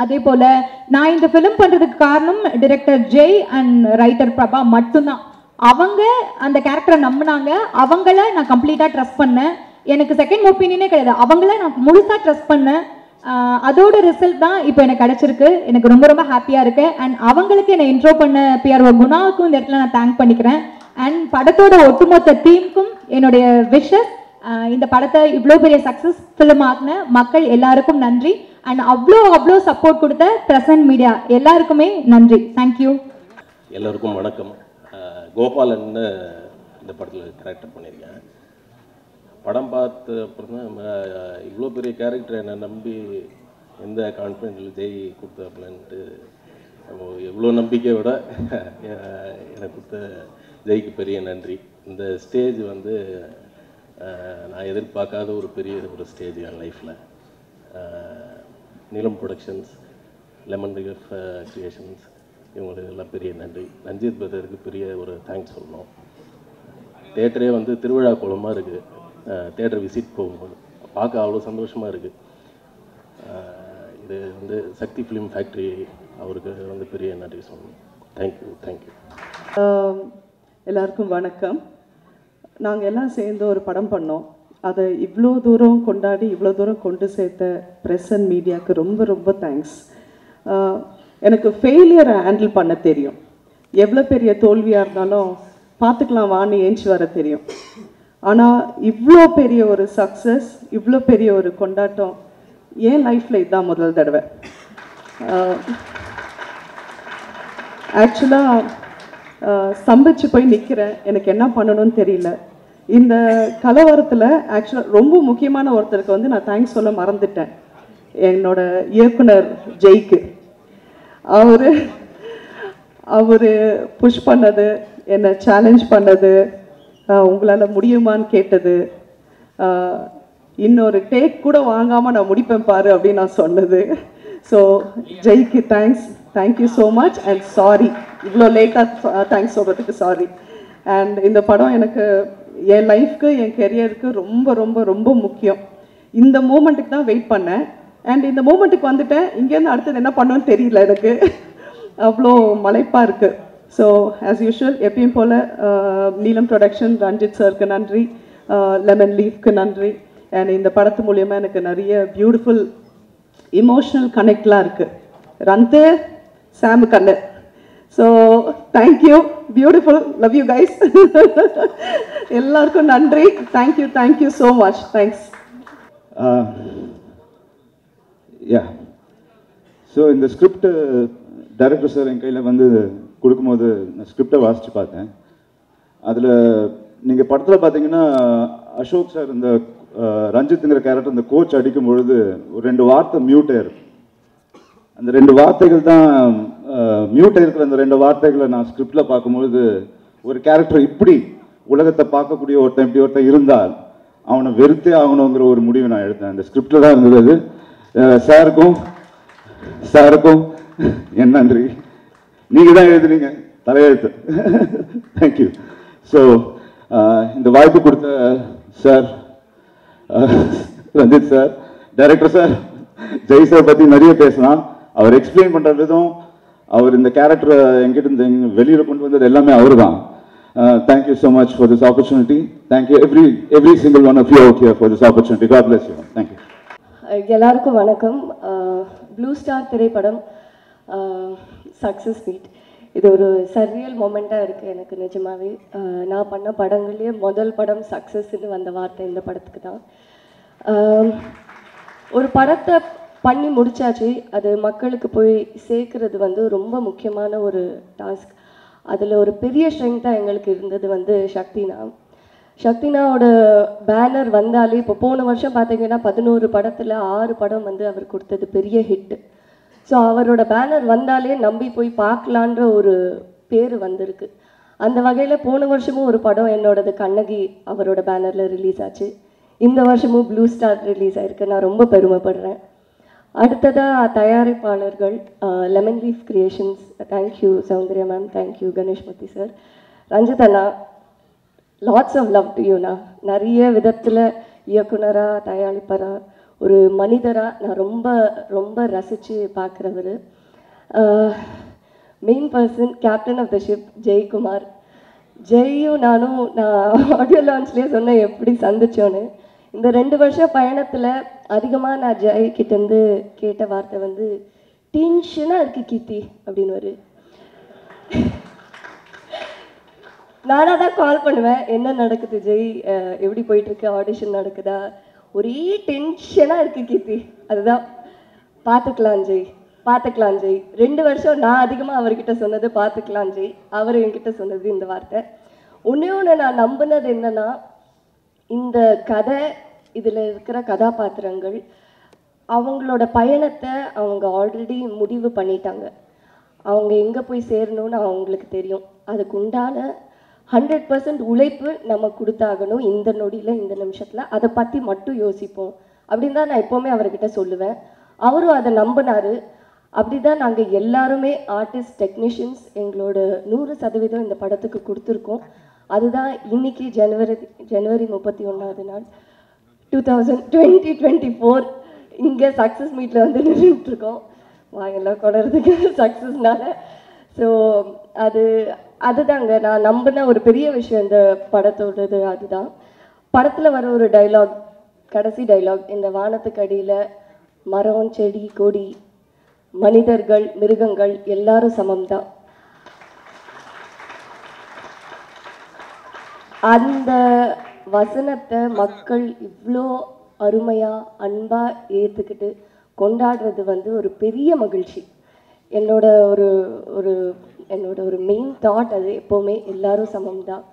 அதே போல் நான் இந்த ஃபிலிம் பண்ணுறதுக்கு காரணம் director Jai and writer Prabha மட்டும்தான். அவங்க அந்த கேரக்டரை நம்பினாங்க, அவங்கள நான் கம்ப்ளீட்டாக ட்ரஸ்ட் பண்ணேன். எனக்கு செகண்ட் ஒப்பீனியனே கிடையாது, அவங்கள நான் முழுசாக ட்ரஸ்ட் பண்ணேன். அதோட ரிசல்ட் தான் இப்போ எனக்கு கிடச்சிருக்கு. எனக்கு ரொம்ப ரொம்ப ஹாப்பியாக இருக்குது. அண்ட் அவங்களுக்கு என்னை இன்ட்ரோ பண்ண பிஆர்ஓ குணாவுக்கும் இந்த இடத்துல நான் தேங்க் பண்ணிக்கிறேன். அண்ட் படத்தோட ஒட்டுமொத்த டீமுக்கும் என்னுடைய விஷஸ். இந்த படத்தை இவ்வளோ பெரிய சக்ஸஸ் ஃபிலிம் ஆகின மக்கள் எல்லாருக்கும் நன்றி. அண்ட் அவ்வளோ சப்போர்ட் கொடுத்த பிரசன்ட் மீடியா எல்லாருக்குமே நன்றி. தேங்க்யூ. எல்லோருக்கும் வணக்கம். கோபாலன்னு இந்த படத்தில் கேரக்டர் பண்ணியிருக்கேன். படம் பார்த்த அப்புறம் தான் இவ்வளோ பெரிய கேரக்டர் என்னை நம்பி எந்த கான்ஃபிடென்ட்டில் ஜெய் கொடுத்தாப்புலன்ட்டு எவ்வளோ நம்பிக்கையை விட எனக்கு கொடுத்த ஜெய்க்கு பெரிய நன்றி. இந்த ஸ்டேஜ் வந்து நான் எதிர்பார்க்காத ஒரு பெரிய ஒரு ஸ்டேஜ் என் லைஃப்பில். நீலம் ப்ரொடக்ஷன்ஸ், லெமன் லீஃப் கிரியேஷன்ஸ், இவங்களுக்கு எல்லாம் பெரிய நன்றி. ரஞ்சித் பிரதருக்கு பெரிய ஒரு தேங்க்ஸ் சொல்லணும். தேட்டரே வந்து திருவிழா கோலமாக இருக்குது. தேட்டர் விசிட் போகும்போது பார்க்க அவ்வளோ சந்தோஷமாக இருக்குது. இது வந்து சக்தி ஃபிலிம் ஃபேக்ட்ரி அவருக்கு வந்து பெரிய நன்றி சொல்லணும். தேங்க்யூ. எல்லாருக்கும் வணக்கம். நாங்கள் எல்லாம் சேர்ந்து ஒரு படம் பண்ணோம். அதை இவ்வளோ தூரம் கொண்டாடி இவ்வளோ தூரம் கொண்டு சேர்த்த ப்ரெஸ் அண்ட் மீடியாவுக்கு ரொம்ப ரொம்ப தேங்க்ஸ். எனக்கு ஃபெயிலியரை ஹேண்டில் பண்ண தெரியும். எவ்வளோ பெரிய தோல்வியாக இருந்தாலும் பார்த்துக்கலாம் வான்னு ஏஞ்சி வர தெரியும். ஆனால் இவ்வளோ பெரிய ஒரு சக்ஸஸ், இவ்வளோ பெரிய ஒரு கொண்டாட்டம் என் லைஃப்பில் இதுதான் முதல் தடவை. ஆக்சுவலாக ஸ்தம்பிச்சு போய் நிற்கிறேன். எனக்கு என்ன பண்ணணும்னு தெரியல. இந்த கலவரத்தில் ஆக்சுவலாக ரொம்ப முக்கியமான ஒருத்தருக்கு வந்து நான் தேங்க்ஸ் சொல்ல மறந்துட்டேன். என்னோட இயக்குனர் ஜெய்க்கு. அவர் புஷ் பண்ணது, என்னை சேலஞ்ச் பண்ணது, உங்களால் முடியுமான்னு கேட்டது, இன்னொரு டேக் கூட வாங்காமல் நான் முடிப்பேன் பாரு அப்படின்னு நான் சொன்னது. ஸோ ஜெய்க்கு thank you so much and sorry, இவ்வளோ லேட்டாக தேங்க்ஸ் சொல்கிறதுக்கு சாரி. அண்ட் இந்த படம் எனக்கு என் லைஃப்க்கு என் கெரியருக்கு ரொம்ப ரொம்ப ரொம்ப முக்கியம். இந்த மூமெண்ட்டுக்கு தான் வெயிட் பண்ணேன். அண்ட் இந்த மூமெண்ட்டுக்கு வந்துட்டேன். இங்கேருந்து அடுத்தது என்ன பண்ணணும்னு தெரியல எனக்கு, அவ்வளோ மலைப்பாக இருக்குது. ஸோ ஆஸ் யூஷுவல் எப்பயும் போல் நீலம் ப்ரொடக்ஷன், ரஞ்சித் சாருக்கு நன்றி, லெமன் லீஃப்க்கு நன்றி. அண்ட் இந்த படத்து மூலியமாக எனக்கு நிறைய பியூட்டிஃபுல் இமோஷ்னல் கனெக்ட்லாம் இருக்குது. ரந்து சாமு கண்ணு. So thank you, beautiful, love you guys. எல்லாருக்கும் நன்றி. Thank you so much. Thanks. So இந்த ஸ்கிரிப்ட் டைரக்டர் சார் என் கையில் வந்து கொடுக்கும்போது நான் ஸ்கிரிப்டை வாசித்து பார்த்தேன். அதில் நீங்கள் படத்தில் பார்த்தீங்கன்னா அசோக் சார் இந்த ரஞ்சித்துங்கிற கேரக்டர் இந்த கோச் அடிக்கும் பொழுது ஒரு 2 வார்த்தை மியூட்டே இருக்கும். அந்த 2 வார்த்தைகள் தான் மியூட்டே இருக்கிற அந்த 2 வார்த்தைகளை நான் ஸ்கிரிப்டில் பார்க்கும்பொழுது ஒரு கேரக்டர் இப்படி உலகத்தை பார்க்கக்கூடிய ஒருத்தன் இப்படி ஒருத்தன் இருந்தால் அவனை வெறுத்தே ஆகணுங்கிற ஒரு முடிவை நான் எடுத்தேன். அந்த ஸ்கிரிப்டில் தான் இருந்தது. சாருக்கும் என் நன்றி. நீங்கள் தான் எழுதுறீங்க தலையெழுத்து. தேங்க்யூ. ஸோ இந்த வாய்ப்பு கொடுத்த sir, Ranjith sir, director sir, Jai sir பற்றி நிறைய பேசலாம். அவர் எக்ஸ்பிளைன் பண்ணுற விதம், அவர் இந்த கேரக்டரை எங்கிட்ட இருந்து வெளியில் கொண்டு வந்தது எல்லாமே அவர் தான். Thank you so much for this opportunity. Thank you every single one of you out here for this opportunity. God bless you. Thank you. எல்லாருக்கும் வணக்கம். ப்ளூ ஸ்டார் திரைப்படம் சக்ஸஸ் மீட், இது ஒரு சர்ரியல் மொமெண்ட்டாக இருக்குது எனக்கு நிஜமாவே. நான் பண்ண படங்கள்லேயே முதல் படம் சக்ஸஸ்ன்னு வந்த வார்த்தை இந்த படத்துக்கு தான். ஒரு படத்தை பண்ணி முடிச்சாச்சு, அது மக்களுக்கு போய் சேர்க்கறது வந்து ரொம்ப முக்கியமான ஒரு டாஸ்க். அதில் ஒரு பெரிய ஸ்ட்ரெங்க்த்தாக எங்களுக்கு இருந்தது சக்தினா. சக்தினாவோட பேனர் வந்தாலே, இப்போ போன வருஷம் பார்த்தீங்கன்னா 11 படத்தில் 6 படம் அவர் கொடுத்தது பெரிய ஹிட்டு. ஸோ அவரோட பேனர் வந்தாலே நம்பி போய் பார்க்கலான்ற ஒரு பேர் வந்திருக்கு. அந்த வகையில் போன வருஷமும் ஒரு படம் என்னோடது கண்ணகி அவரோட பேனரில் ரிலீஸ் ஆச்சு. இந்த வருஷமும் ப்ளூ ஸ்டார் ரிலீஸ் ஆயிருக்கு. நான் ரொம்ப பெருமைப்படுறேன். அடுத்ததாக தயாரிப்பாளர்கள் lemon leaf creations, thank you Soundarya ma'am, thank you Ganeshmoorthy sir, Ranjith அண்ணா, லாட்ஸ் ஆஃப் லவ் டு யூண்ணா. நிறைய விதத்தில் இயக்குனராக, தயாரிப்பராக, ஒரு மனிதராக நான் ரொம்ப ரொம்ப ரசித்து பார்க்குறவர். Main person, captain of the ship Jaikumar. ஜெய்யும் நானும் நான் ஆடியோ லான்ச்லேயே சொன்னேன் எப்படி சந்திச்சோன்னு. இந்த 2 வருஷம் பயணத்தில் அதிகமாக நான் ஜெய் கிட்டேருந்து கேட்ட வார்த்தை டென்ஷனாக இருக்குது கீர்த்தி அப்படின்னு. நானாக தான் கால் பண்ணுவேன், என்ன நடக்குது ஜெய், எப்படி போயிட்டுருக்கு, ஆடிஷன் நடக்குதா, ஒரே டென்ஷனாக இருக்குது கீர்த்தி. அதுதான் பார்த்துக்கலாம் ஜெய், பார்த்துக்கலாம் ஜெய். 2 வருஷம் நான் அதிகமாக அவர்கிட்ட சொன்னது பார்த்துக்கலாம் ஜெய், அவர் என்கிட்ட சொன்னது இந்த வார்த்தை. ஒன்று நான் நம்பினது என்னன்னா, இந்த கதை, இதில் இருக்கிற கதாபாத்திரங்கள் அவங்களோட பயணத்தை அவங்க ஆல்ரெடி முடிவு பண்ணிட்டாங்க. அவங்க எங்கே போய் சேரணும்னு அவங்களுக்கு தெரியும். அதுக்கு உண்டான 100% உழைப்பு நம்ம கொடுத்தாகணும் இந்த நொடியில், இந்த நிமிஷத்தில். அதை பற்றி மட்டும் யோசிப்போம் அப்படின்னு தான் நான் எப்போவுமே அவர்கிட்ட சொல்லுவேன். அவரும் அதை நம்பினார். அப்படி தான் நாங்கள் எல்லாருமே ஆர்டிஸ்ட், டெக்னீஷியன்ஸ் எங்களோட 100% இந்த படத்துக்கு கொடுத்துருக்கோம். அதுதான் இன்னைக்கு ஜனவரி 31ஆவது நாள் 2024 இங்கே சக்ஸஸ் மீட்டில் நின்றுட்டுருக்கோம். வாங்கெல்லாம் கொடறதுக்கு சக்ஸஸ்னால. ஸோ அதுதாங்க நான் நம்பின ஒரு பெரிய விஷயம் இந்த படத்தோடது. அதுதான் படத்தில் வர ஒரு டைலாக், கடைசி டைலாக், இந்த வானத்துக்கு அடியில் மரம், செடி, கொடி, மனிதர்கள், மிருகங்கள் எல்லாரும் சமம்தான். அந்த வசனத்தை மக்கள் இவ்வளோ அருமையாக அன்பாக ஏற்றுக்கிட்டு கொண்டாடுறது ஒரு பெரிய மகிழ்ச்சி. என்னோட ஒரு மெயின் தாட் அது எப்போவுமே எல்லாரும் சமம்தான்,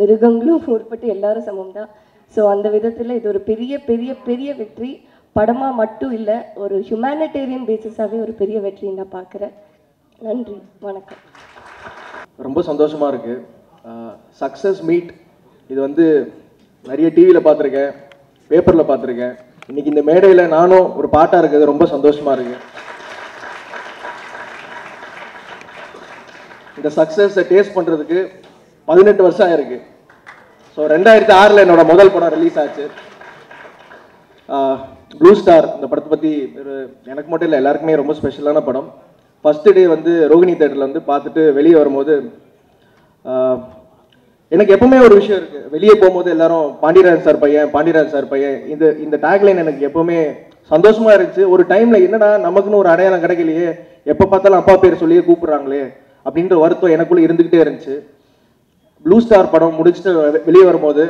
மிருகங்களும் உட்பட்டு எல்லாரும் சமம்தான். ஸோ அந்த விதத்தில் இது ஒரு பெரிய பெரிய பெரிய வெற்றி. படமாக மட்டும் இல்லை, ஒரு ஹியூமனிடேரியன் பேசிஸாகவே ஒரு பெரிய வெற்றி நான் பார்க்குறேன். நன்றி, வணக்கம். ரொம்ப சந்தோஷமாக இருக்குது. சக்ஸஸ் மீட் இது நிறைய டிவியில் பார்த்துருக்கேன், பேப்பரில் பார்த்துருக்கேன். இன்றைக்கி இந்த மேடையில் நானும் ஒரு பாட்டாக இருக்குது, ரொம்ப சந்தோஷமாக இருக்குது. இந்த சக்ஸஸை டேஸ்ட் பண்ணுறதுக்கு 18 வருஷம் ஆயிருக்கு. ஸோ 2006 என்னோட முதல் படம் ரிலீஸ் ஆச்சு, ப்ளூ ஸ்டார். இந்த படத்தை பற்றி எனக்கு மட்டும் இல்லை, எல்லாருக்குமே ரொம்ப ஸ்பெஷலான படம். ஃபஸ்ட்டு டே ரோகிணி தேட்டரில் பார்த்துட்டு வெளியே வரும்போது எனக்கு எப்பவுமே ஒரு விஷயம் இருக்குது. வெளியே போகும்போது எல்லாரும் பாண்டியராஜன் சார் பையன், பாண்டியராஜன் சார் பையன், இந்த டேக்லைன் எனக்கு எப்பவுமே சந்தோஷமாக இருந்துச்சு. ஒரு டைமில் என்னடா நமக்குன்னு ஒரு அடையாளம் கிடைக்கலையே, எப்போ பார்த்தாலும் அப்பா பேர் சொல்லியே கூப்பிட்றாங்களே அப்படின்ற வருத்தம் எனக்குள்ளே இருந்துக்கிட்டே இருந்துச்சு. ப்ளூ ஸ்டார் படம் முடிச்சுட்டு வெளியே வரும்போது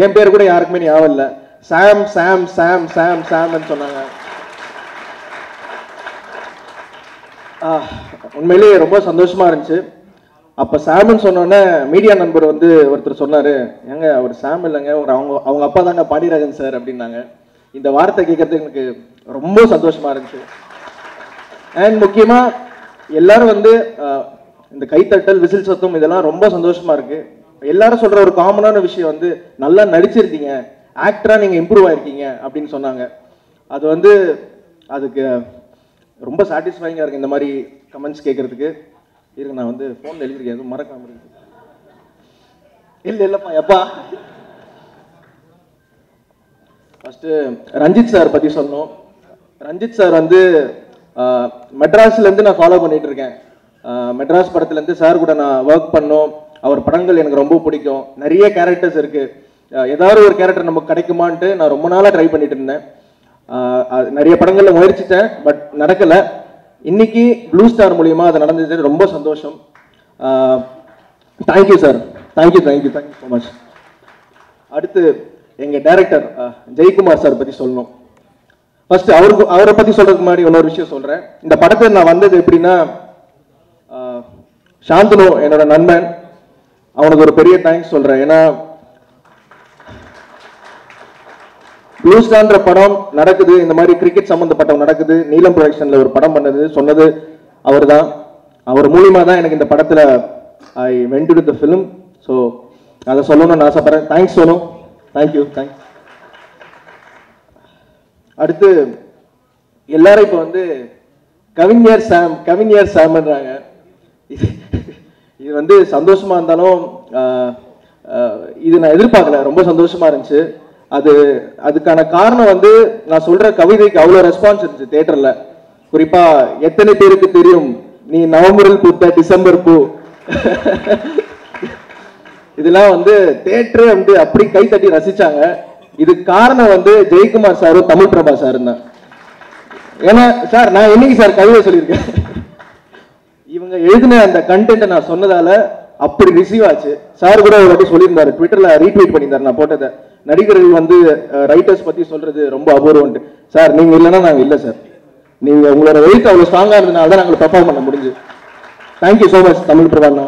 என் பேர் கூட யாருக்குமே ஞாபகம் இல்லை. சாம் சாம் சாம் சாம் சாம்னு சொன்னாங்க. உண்மையிலேயே ரொம்ப சந்தோஷமாக இருந்துச்சு. அப்போ சாம்னு சொன்னோன்னே மீடியா நண்பர் ஒருத்தர் சொன்னார், ஏங்க அவர் சாம் இல்லைங்க, அவங்க அப்பா தாங்க பாண்டியராஜன் சார் அப்படின்னாங்க. இந்த வார்த்தை கேட்கறதுக்கு எனக்கு ரொம்ப சந்தோஷமாக இருந்துச்சு. அண்ட் முக்கியமாக எல்லாரும் இந்த கைத்தட்டல், விசில் சத்தம், இதெல்லாம் ரொம்ப சந்தோஷமாக இருக்குது. எல்லாரும் சொல்கிற ஒரு காமனான விஷயம் நல்லா நடிச்சிருக்கீங்க, ஆக்டராக நீங்கள் இம்ப்ரூவ் ஆயிருக்கீங்க அப்படின்னு சொன்னாங்க. அது அதுக்கு ரொம்ப சாட்டிஸ்ஃபைங்காக இருக்குது இந்த மாதிரி கமெண்ட்ஸ் கேட்குறதுக்கு. இருங்க, நான் வந்து ஃபோன் எழுதிருக்கேன், எதுவும் மறக்காம இருக்கு. இல்லப்பா எப்பா. ஃபர்ஸ்ட் ரஞ்சித் சார் பத்தி சொன்னோம். ரஞ்சித் சார் வந்து மெட்ராஸ்ல இருந்து நான் ஃபாலோ பண்ணிட்டு இருக்கேன். மெட்ராஸ் படத்துல இருந்து சார் கூட நான் ஒர்க் பண்ணோம். அவர் படங்கள் எனக்கு ரொம்ப பிடிக்கும். நிறைய கேரக்டர்ஸ் இருக்கு. ஏதாவது ஒரு கேரக்டர் நமக்கு கிடைக்குமான்ட்டு நான் ரொம்ப நாளாக ட்ரை பண்ணிட்டு இருந்தேன். நிறைய படங்கள்ல முயற்சித்தேன், பட் நடக்கல. இன்னைக்கு ப்ளூ ஸ்டார் மூலியமா அது நடந்தது, ரொம்ப சந்தோஷம். Thank you sir, thank you thank you thank you so much. அடுத்து எங்க டைரக்டர் ஜெயக்குமார் சார் பத்தி சொல்லணும். ஃபர்ஸ்ட் அவரை பத்தி சொல்றதுக்கு முன்னாடி இன்னொரு விஷயம் சொல்றேன். இந்த படத்தை நான் வந்தது எப்படின்னா, சாந்தனு என்னோட நண்பன், அவனுக்கு ஒரு பெரிய தேங்க்ஸ் சொல்றேன். ஏன்னா ப்ளூ ஸ்டார்ன்ற படம் நடக்குது, இந்த மாதிரி கிரிக்கெட் சம்பந்தப்பட்ட நடக்குது, நீலம் ப்ரொடக்ஷன்ல ஒரு படம் பண்ணது சொன்னது அவர் தான். அவர் மூலியமா தான் எனக்கு இந்த படத்துல I went to the film. So அதை சொல்லணும்னு ஆசைப்படுறேன். Thanks Sonu, thank you thanks. அடுத்து எல்லாரும் இப்போ வந்து கவிஞர் சாம்ன்றாங்க. இது வந்து சந்தோஷமா இருந்தாலும் இது நான் எதிர்பார்க்கல, ரொம்ப சந்தோஷமா இருந்துச்சு. அதுக்கான காரணம் வந்து நான் சொல்ற கவிதைக்கு அவ்வளோ ரெஸ்பான்ஸ் இருந்துச்சு தியேட்டர்ல. குறிப்பா எத்தனை பேருக்கு தெரியும் நீ நவம்பரில் பூத்த டிசம்பர் பூ, இதெல்லாம் வந்து தியேட்டர் வந்து அப்படி கை தட்டி ரசிச்சாங்க. இதுக்கு காரணம் வந்து ஜெயக்குமார் சாரும் தமிழ் பிரபா சாரும் தான். ஏன்னா சார் நான் என்னைக்கு சார் கவிதை சொல்லியிருக்கேன், இவங்க எழுதின அந்த கண்டென்ட்டை நான் சொன்னதால அப்படி ரிசீவ் ஆச்சு. சார் கூட ஒரு வாட்டி சொல்லியிருந்தாரு, ட்விட்டர்ல ரீட்வீட் பண்ணியிருந்தாரு நான் போட்டதை. நடிகர்கள் வந்து ரைட்டர்ஸ் பத்தி சொல்றது ரொம்ப அபூர்வம். சார் நீங்க இல்லைன்னா நாங்கள் இல்லை சார். நீங்க உங்களோட எழுத்து அவ்வளோ ஸ்ட்ராங்கா இருந்ததுனால தான் நாங்கள் பெர்ஃபார்ம் பண்ண முடிஞ்சு. தேங்க்யூ ஸோ மச் தமிழ் பிரபாண்ணா.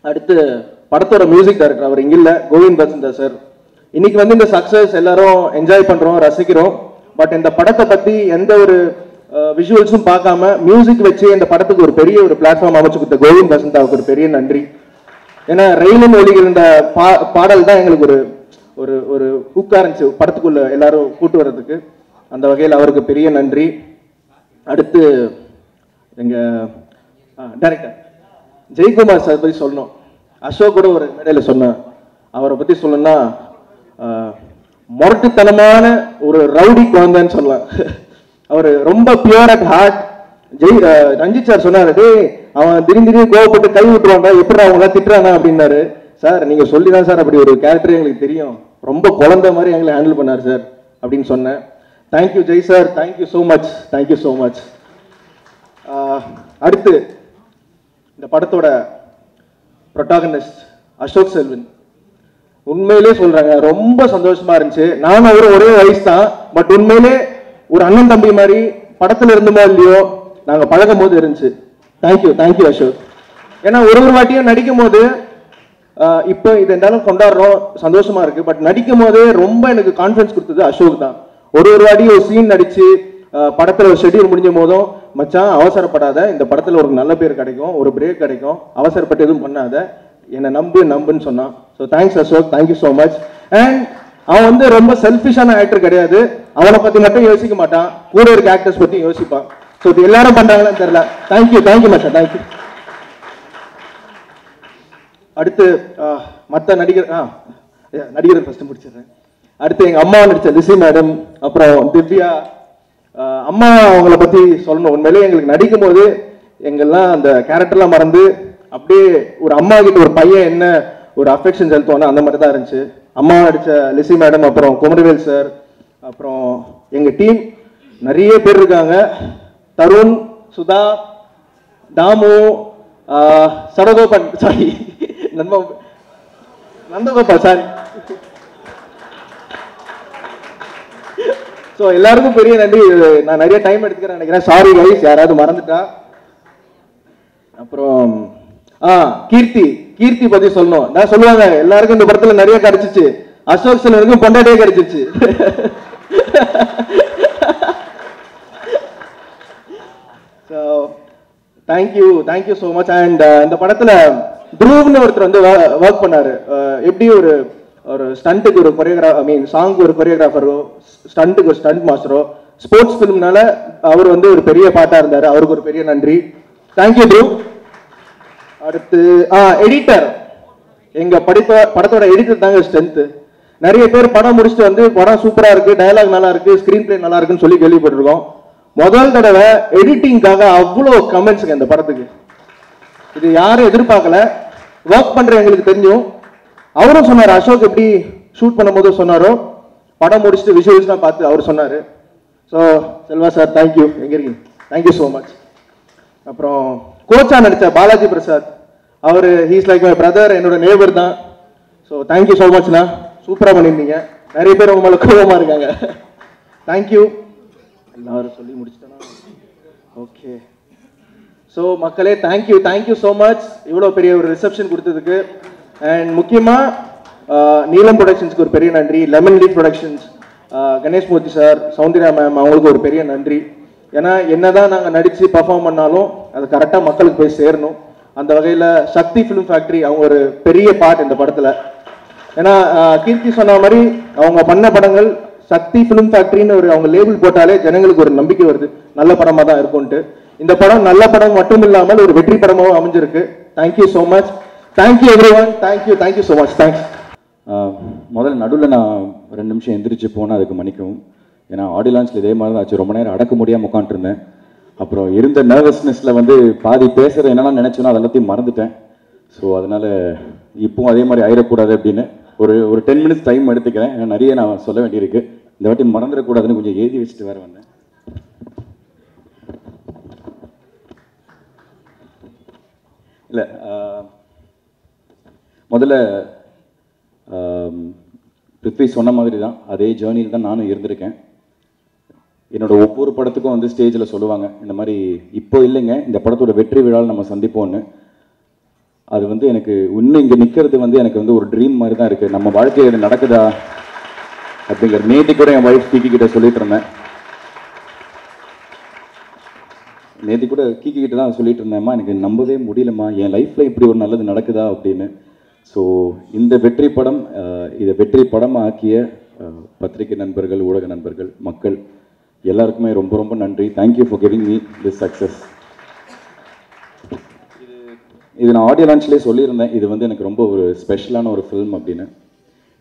அடுத்து படத்தோட மியூசிக் டைரக்டர், அவர் இங்க இல்ல, கோவிந்த் பசந்தா சார். இன்னைக்கு வந்து இந்த சக்சஸ் எல்லாரும் என்ஜாய் பண்றோம், ரசிக்கிறோம். பட் இந்த படத்தை பத்தி எந்த ஒரு விஷுவல்ஸும் பார்க்காம மியூசிக் வச்சு இந்த படத்துக்கு ஒரு பெரிய ஒரு பிளாட்ஃபார்ம் அமைச்சு கொடுத்த கோவிந்த் பசந்தாவுக்கு ஒரு பெரிய நன்றி. ஏன்னா ரயிலின் ஒலிகள் இந்த பாடல் தான் எங்களுக்கு ஒரு ஒரு ஒரு ஹூக்கா இருந்துச்சு படத்துக்குள்ள எல்லாரும் கூட்டு வர்றதுக்கு. அந்த வகையில் அவருக்கு பெரிய நன்றி. அடுத்து எங்க டைரக்டர் ஜெயக்குமார் சார் பத்தி சொல்லணும். அசோக் கூட ஒரு மேடையில் சொன்னேன், அவரை பத்தி சொல்லணும்னா முரட்டுத்தனமான ஒரு ரவுடி குழந்தைன்னு சொல்லலாம். அவர் ரொம்ப pure at heart. Ranjith sir சொன்னாரு, டே அவன் திடீர்னு கோவப்பட்டு கை விட்டுருவாங்க, எப்படி அவங்க திட்டுறாங்க அப்படின்னாரு. சார் நீங்க சொல்லிதான் சார் அப்படி ஒரு கேரக்டர் எங்களுக்கு தெரியும், ரொம்ப குழந்தை மாதிரி எங்களை ஹேண்டில் பண்ணார் சார் அப்படின்னு சொன்னேன். Thank you Jai sir, thank you so much, thank you so much. அடுத்து இந்த படத்தோட ப்ரொட்டாகனிஸ்ட் அசோக் செல்வன். உண்மையிலே சொல்றாங்க, ரொம்ப சந்தோஷமா இருந்துச்சு. நானும் அவரும் ஒரே வயசு தான், பட் உண்மையிலே ஒரு அண்ணன் தம்பி மாதிரி படத்துல இருந்தோமோ இல்லையோ நாங்க பழகும் போது இருந்துச்சு. Thank you thank you Ashok. ஏன்னா ஒரு வாட்டியும் நடிக்கும் போது இப்போ இது இருந்தாலும் கொண்டாடுறோம், சந்தோஷமா இருக்கு. பட் நடிக்கும் போது ரொம்ப எனக்கு கான்ஃபிடன்ஸ் கொடுத்தது அசோக் தான். ஒரு வாட்டி ஒரு சீன் நடிச்சு படத்துல ஒரு ஷெட்யூல் முடிஞ்ச போதும், மச்சான் அவசரப்படாத, இந்த படத்துல ஒரு நல்ல பேர் கிடைக்கும், ஒரு பிரேக் கிடைக்கும், அவசரப்பட்டு எதுவும் பண்ணாத, என்னை நம்புன்னு சொன்னான். So thanks Ashok, thank you so much. And அவன் வந்து ரொம்ப செல்ஃபிஷான ஆக்டர் கிடையாது, அவனை பத்தி மட்டும் யோசிக்க மாட்டான், கூட இருக்க ஆக்டர்ஸ் பத்தி யோசிப்பான். ஸோ இது எல்லாரும் பண்றாங்களான்னு தெரியல. தேங்க்யூ தேங்க்யூ மச்சான், தேங்க்யூ. அடுத்து மற்ற நடிகர் ஃபர்ஸ்ட் முடிச்சிடுறேன். அடுத்து எங்க அம்மா நடிச்ச லிசி மேடம், அப்புறம் திவ்யா. அம்மா அவங்கள பத்தி சொல்லணும். உண்மையிலே எங்களுக்கு நடிக்கும் போது எங்கெல்லாம் அந்த கேரக்டர்லாம் மறந்து அப்படியே ஒரு அம்மா கிட்ட ஒரு பையன் என்ன ஒரு அஃபெக்ஷன் செலுத்துவானோ அந்த மாதிரி தான் இருந்துச்சு. அம்மா நடிச்ச லிசி மேடம், அப்புறம் குமரவேல் சார், அப்புறம் எங்க டீம் நிறைய பேர் இருக்காங்க. Tarun, Sudha, Thamu, Sadagopan, sorry Nandagopal sorry. So எல்லாருக்கும் பெரிய நன்றி. நான் நிறைய டைம் எடுத்துக்கிறேன் நினைக்கிறேன், சாரி கைஸ் யாராவது மறந்துட்டா. அப்புறம் கீர்த்தி பத்தி சொல்லணும். நான் சொல்லுவாங்க எல்லாருக்கும் இந்த படத்துல நிறைய கிடைச்சிச்சு, அசோக் செல்வனுக்கும் பொண்டாட்டியே கிடைச்சிச்சு. So thank you so much. And இந்த படத்துல துருவ்னு ஒருத்தர் வந்து ஒர்க் பண்ணாரு. எப்படி ஒரு ஸ்டண்ட்டுக்கு ஒரு சாங்க்கு ஒரு கொரியோகிராஃபரோ, ஸ்டண்ட்டுக்கு ஒரு ஸ்டண்ட் மாஸ்டரோ, ஸ்போர்ட்ஸ் ஃபிலிம்னால அவர் வந்து ஒரு பெரிய பாட்டா இருந்தாரு. அவருக்கு ஒரு பெரிய நன்றி. தேங்க்யூ துருவ். அடுத்து எடிட்டர். எங்க படத்தோட எடிட்டர் தாங்க ஸ்ட்ரென்த். நிறைய பேர் படம் முடிச்சுட்டு வந்து படம் சூப்பரா இருக்கு, டயலாக் நல்லா இருக்கு, ஸ்கிரீன் பிளே நல்லா இருக்குன்னு சொல்லி கேள்விப்பட்டிருக்கோம். முதல் தடவை எடிட்டிங்காக அவ்வளோ கமெண்ட்ஸுங்க இந்த படத்துக்கு. இது யாரும் எதிர்பார்க்கல. ஒர்க் பண்ற எங்களுக்கு தெரியும். அவரும் சொன்னார், அசோக் எப்படி ஷூட் பண்ணும்போது சொன்னாரோ, படம் முடிச்சுட்டு விஷுவல்ஸ்லாம் பார்த்து அவர் சொன்னார். So Selva sir thank you. எங்கே இருக்கீங்க? Thank you so much. அப்புறம் கோச்சா நடித்த பாலாஜி பிரசாத், அவர் ஹீஸ் லைக் மை பிரதர், என்னோட நேபர் தான். ஸோ தேங்க்யூ ஸோ மச்ண்ணா, சூப்பராக பண்ணியிருந்தீங்க. நிறைய பேர் உங்க மேலே கோபமாக இருக்காங்க. தேங்க்யூ. எல்லாரும் சொல்லி முடிச்சிட்டேன்னா ஓகே. ஸோ மக்களே தேங்க்யூ ஸோ மச் இவ்வளோ பெரிய ஒரு ரிசப்ஷன் கொடுத்ததுக்கு. அண்ட் முக்கியமாக நீலம் ப்ரொடக்ஷன்ஸ்க்கு ஒரு பெரிய நன்றி, லெமன் லீஃப் ப்ரொடக்ஷன்ஸ், கணேஷ் மூர்த்தி சார், சௌந்தர்யா மேம், அவங்களுக்கு ஒரு பெரிய நன்றி. ஏன்னா என்னதான் நாங்கள் நடித்து பர்ஃபார்ம் பண்ணாலும் அது கரெக்டாக மக்களுக்கு போய் சேரணும். அந்த வகையில் சக்தி ஃபிலிம் ஃபேக்ட்ரி அவங்க ஒரு பெரிய பார்ட் இந்த படத்தில். ஏன்னா கீர்த்தி சொன்ன மாதிரி அவங்க பண்ண படங்கள் சக்தி ஃபிலிம் ஃபேக்ட்ரின்னு ஒரு அவங்க லேபிள் போட்டாலே ஜனங்களுக்கு ஒரு நம்பிக்கை வருது, நல்ல படமாக தான் இருக்கும்ட்டு. இந்த படம் நல்ல படம் மட்டும் இல்லாமல் ஒரு வெற்றி படமாகவும் அமைஞ்சிருக்கு. Thank you so much. Thank you every one. Thank you so much. Thanks. முதல்ல நடுவில் நான் 2 நிமிஷம் எந்திரிச்சு போனால் அதுக்கு மன்னிக்கவும். ஏன்னா ஆடியோ லான்ச்சில் இதே மாதிரி தான் ஆச்சு. ரொம்ப நேரம் அடக்க முடியாமல் உட்காந்துருந்தேன். அப்புறம் இருந்த நர்வஸ்னஸில் வந்து பாதி பேசுகிற என்னெல்லாம் நினச்சோன்னா அதெல்லாத்தையும் மறந்துட்டேன். ஸோ அதனால் இப்போவும் அதே மாதிரி ஆயிடக்கூடாது அப்படின்னு ஒரு 10 மினிட்ஸ் டைம் எடுத்துக்கிறேன். ஏன்னா நிறைய நான் சொல்ல வேண்டியிருக்கு. இந்த வாட்டி மறந்துடக்கூடாதுன்னு கொஞ்சம் எழுதி வச்சுட்டு வேறு வந்தேன். இல்லை முதல்ல பிருத்வி சொன்ன மாதிரி தான் அதே ஜேர்னியில் தான் நானும் இருந்திருக்கேன். என்னோட ஒவ்வொரு படத்துக்கும் வந்து ஸ்டேஜில் சொல்லுவாங்க இந்த மாதிரி இப்போ இல்லைங்க இந்த படத்தோட வெற்றி விழாவில் நம்ம சந்திப்போம்னு. அது வந்து எனக்கு இன்னும் இங்கே நிற்கிறது வந்து எனக்கு வந்து ஒரு ட்ரீம் மாதிரி தான் இருக்குது. நம்ம வாழ்க்கையில் இது நடக்குதா அப்படிங்கிற நேற்று கூட என் ஒய்ஃப் கீக்கி கிட்ட சொல்லிட்டு இருந்தேன். நேற்று கூட கீக்கி கிட்ட தான் சொல்லிட்டு இருந்தேன்மா, எனக்கு நம்பவே முடியலம்மா, என் லைஃப்பில் இப்படி ஒரு நல்லது நடக்குதா அப்படின்னு. ஸோ இந்த வெற்றி படம் இதை வெற்றி படமாக ஆக்கிய பத்திரிகை நண்பர்கள், ஊடக நண்பர்கள், மக்கள் எல்லாருக்குமே ரொம்ப ரொம்ப நன்றி. Thank you for giving me this success. இது நான் ஆடியோ லான்ச்லேயே சொல்லியிருந்தேன், இது வந்து எனக்கு ரொம்ப ஒரு ஸ்பெஷலான ஒரு ஃபில்ம் அப்படின்னு.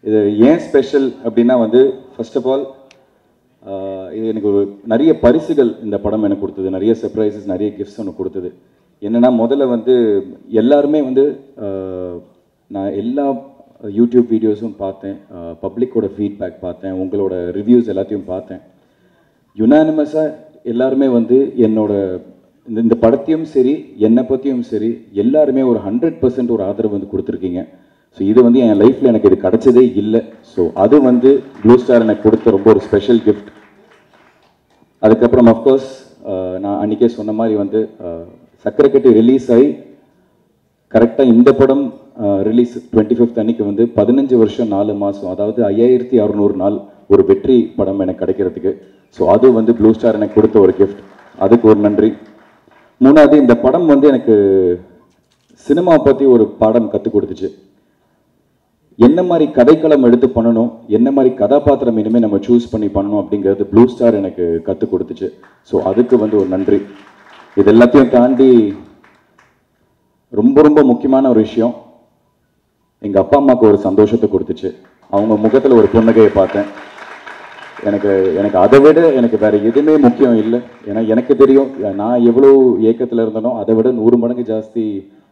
இது ஏன் ஸ்பெஷல் அப்படின்னா வந்து ஃபர்ஸ்ட் ஆஃப் ஆல் இது எனக்கு ஒரு நிறைய பரிசுகள் இந்த படம் எனக்கு கொடுத்தது, நிறைய சர்ப்ரைசஸ், நிறைய கிஃப்ட்ஸ் ஒன்று கொடுத்தது. என்னென்னா முதல்ல வந்து எல்லாருமே வந்து நான் எல்லா யூடியூப் வீடியோஸும் பார்த்தேன், பப்ளிக்கோட ஃபீட்பேக் பார்த்தேன், உங்களோட ரிவ்யூஸ் எல்லாத்தையும் பார்த்தேன். யுனானிமஸாக எல்லாருமே வந்து என்னோட இந்த படத்தையும் சரி என்னை பற்றியும் சரி எல்லாருமே ஒரு 100% ஒரு ஆதரவு வந்து கொடுத்துருக்கீங்க. ஸோ இது வந்து என் லைஃப்பில் எனக்கு இது கிடைச்சதே இல்லை. ஸோ அது வந்து ப்ளூ ஸ்டார் எனக்கு கொடுத்த ரொம்ப ஒரு ஸ்பெஷல் கிஃப்ட். அதுக்கப்புறம் அஃப்கோர்ஸ் நான் அன்றைக்கே சொன்ன மாதிரி வந்து சக்கரைக்கட்டி ரிலீஸ் ஆகி கரெக்டாக இந்த படம் ரிலீஸ் 25th அன்னைக்கு வந்து 15 வருஷம் 4 மாதம், அதாவது 5600 நாள் ஒரு வெற்றி படம் எனக்கு கிடைக்கிறதுக்கு. ஸோ அது வந்து ப்ளூ ஸ்டார் எனக்கு கொடுத்த ஒரு கிஃப்ட், அதுக்கு ஒரு நன்றி. மூணாவது இந்த படம் வந்து எனக்கு சினிமா பற்றி ஒரு பாடம் கற்றுக் கொடுத்துச்சு. என்ன மாதிரி கதைக்களம் எடுத்து பண்ணணும், என்ன மாதிரி கதாபாத்திரம் இனிமேல் நம்ம சூஸ் பண்ணி பண்ணணும் அப்படிங்கிறது ப்ளூ ஸ்டார் எனக்கு கற்றுக் கொடுத்துச்சு. ஸோ அதுக்கு வந்து ஒரு நன்றி. இது எல்லாத்தையும் தாண்டி ரொம்ப ரொம்ப முக்கியமான ஒரு விஷயம், எங்கள் அப்பா அம்மாவுக்கு ஒரு சந்தோஷத்தை கொடுத்துச்சு. அவங்க முகத்தில் ஒரு புன்னகையை பார்த்தேன். எனக்கு அதை விட எனக்கு வேறு எதுவுமே முக்கியம் இல்லை. ஏன்னா எனக்கு தெரியும் நான் எவ்வளோ ஏக்கத்தில் இருந்தனோ அதை விட 100 மடங்கு ஜாஸ்தி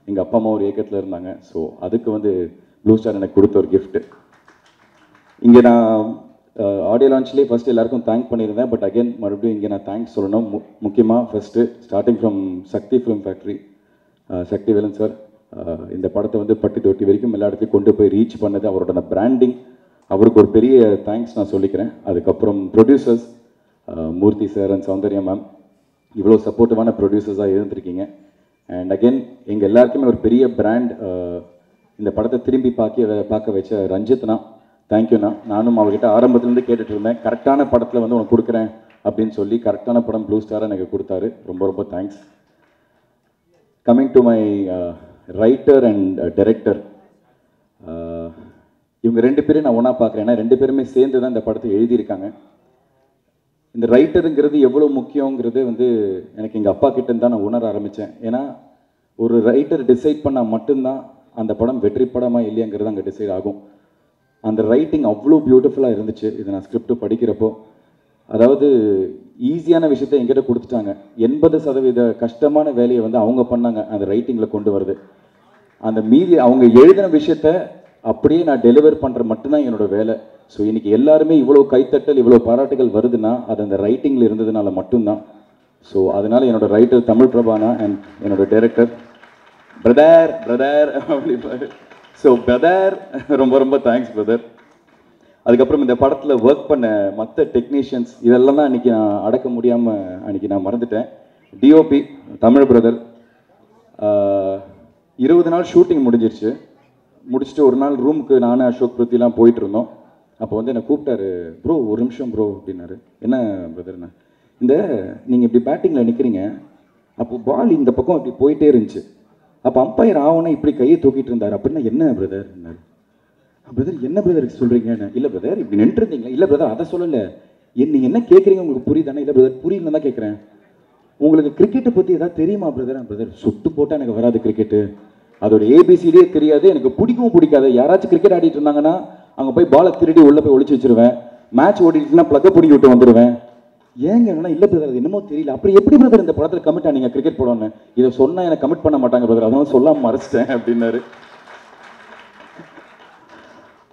எங்கள் அப்பா அம்மா ஒரு ஏக்கத்தில் இருந்தாங்க. ஸோ அதுக்கு வந்து ப்ளூ ஸ்டார் எனக்கு கொடுத்த ஒரு கிஃப்ட்டு. இங்கே நான் ஆடியோ லான்ச்லேயே ஃபஸ்ட்டு எல்லாருக்கும் தேங்க் பண்ணியிருந்தேன். பட் அகெயின் மறுபடியும் இங்கே நான் தேங்க்ஸ் சொல்லணும். முக்கியமாக first starting from Sakthi film factory, Sakthi Velan sir இந்த படத்தை வந்து பட்டி தொட்டி வரைக்கும் எல்லா இடத்தையும் கொண்டு போய் ரீச் பண்ணது, அவரோட பிராண்டிங், அவருக்கு ஒரு பெரிய தேங்க்ஸ் நான் சொல்லிக்கிறேன். அதுக்கப்புறம் producers Murthy sir and Soundarya ma'am, இவ்வளோ சப்போர்ட்டிவான ப்ரொடியூசர்ஸாக இருந்திருக்கீங்க. அண்ட் அகெயின் எங்கள் எல்லாருக்குமே ஒரு பெரிய பிராண்ட் இந்த படத்தை திரும்பி பார்க்க வச்ச ரஞ்சித்னா, தேங்க்யூண்ணா. நானும் அவர்கிட்ட ஆரம்பத்துலேருந்து கேட்டுட்டு இருந்தேன், கரெக்டான படத்தில் வந்து உனக்கு கொடுக்குறேன் அப்படின்னு சொல்லி கரெக்டான படம் ப்ளூ ஸ்டாரை எனக்கு கொடுத்தாரு. ரொம்ப ரொம்ப thanks. Coming to my writer and director, இவங்க 2 பேரும் நான் ஒன்றா பார்க்குறேன். ஏன்னா 2 பேருமே சேர்ந்து தான் இந்த படத்தை எழுதியிருக்காங்க. இந்த ரைட்டருங்கிறது எவ்வளோ முக்கியங்கிறது வந்து எனக்கு எங்கள் அப்பா கிட்டேருந்து தான் நான் உணர ஆரம்பித்தேன். ஏன்னா ஒரு ரைட்டர் டிசைட் பண்ணால் மட்டும்தான் அந்த படம் வெற்றி படமாக இல்லையாங்கிறது அங்கே டிசைட் ஆகும். அந்த ரைட்டிங் அவ்வளோ பியூட்டிஃபுல்லாக இருந்துச்சு. இது நான் ஸ்கிரிப்ட் படிக்கிறப்போ, அதாவது ஈஸியான விஷயத்தை என்கிட்ட கொடுத்துட்டாங்க. 80% கஷ்டமான வேலையை வந்து அவங்க பண்ணாங்க அந்த ரைட்டிங்கில் கொண்டு வருது. அந்த மீதி அவங்க எழுதின விஷயத்த அப்படியே நான் டெலிவர் பண்ணுற மட்டும்தான் என்னோட வேலை. ஸோ இன்னைக்கு எல்லாருமே இவ்வளோ கைத்தட்டல் இவ்வளோ பாராட்டுகள் வருதுன்னா அது அந்த ரைட்டிங்கில் இருந்ததுனால மட்டும்தான். ஸோ அதனால என்னோட ரைட்டர் தமிழ் பிரபானா அண்ட் என்னோட டைரக்டர் பிரதர் அப்படிப்பாரு. ஸோ பிரதர் ரொம்ப ரொம்ப தேங்க்ஸ் பிரதர். அதுக்கப்புறம் இந்த படத்தில் ஒர்க் பண்ண மற்ற டெக்னீஷியன்ஸ் இதெல்லாம் தான் அன்றைக்கி நான் அடக்க முடியாமல் அன்றைக்கி நான் மறந்துட்டேன். டிஓபி தமிழ் பிரதர் 20 நாள் ஷூட்டிங் முடிஞ்சிருச்சு. முடிச்சுட்டு ஒரு நாள் ரூமுக்கு நானும் அசோக் பிருத்திலாம் போயிட்டு இருந்தோம். அப்போ வந்து என்னை கூப்பிட்டாரு, ப்ரோ ஒரு நிமிஷம் ப்ரோ அப்படின்னாரு. என்ன பிரதர்ண்ணா, இந்த நீங்கள் இப்படி பேட்டிங்கில் நிற்கிறீங்க, அப்போ பால் இந்த பக்கம் இப்படி போயிட்டே இருந்துச்சு, அப்போ அம்பையர் ஆகணும் இப்படி கையை தூக்கிட்டு இருந்தார் அப்படின்னா என்ன பிரதர்னாரு. பிரதர் என்ன பிரதருக்கு சொல்கிறீங்க? இல்லை பிரதர் இப்படி நின்றுருந்தீங்களா? இல்லை பிரதர் அதை சொல்லலை, நீங்கள் என்ன கேட்குறீங்க உங்களுக்கு புரியுதானே? இல்லை பிரதர் புரியலன்னு தான் கேட்குறேன். உங்களுக்கு கிரிக்கெட்டை பற்றி ஏதாவது தெரியுமா பிரதர்? பிரதர் சுட்டு போட்டால் எனக்கு வராது கிரிக்கெட்டு, அதோட ஏபிசிடியே தெரியாது, எனக்கு பிடிக்கவும் பிடிக்காது. யாராச்சும் கிரிக்கெட் ஆடிட்டு இருந்தாங்கன்னா அங்கே போய் பாலை திருடி உள்ளே போய் ஒழிச்சு வச்சிருவேன், மேட்ச் ஓடிட்டுனா ப்ளக்கை பிடிக்கி விட்டு வந்துடுவேன். ஏங்க என்னன்னா இல்லை பிரதர் அது என்னமோ தெரியல. அப்படி எப்படி பிரதர் இந்த படத்தில் கமிட் ஆனீங்க கிரிக்கெட் போடணும்னு? இதை சொன்னால் எனக்கு கமிட் பண்ண மாட்டாங்க பிரதர், அதனால சொல்லாமல் மறைச்சிட்டேன் அப்படின்னாரு.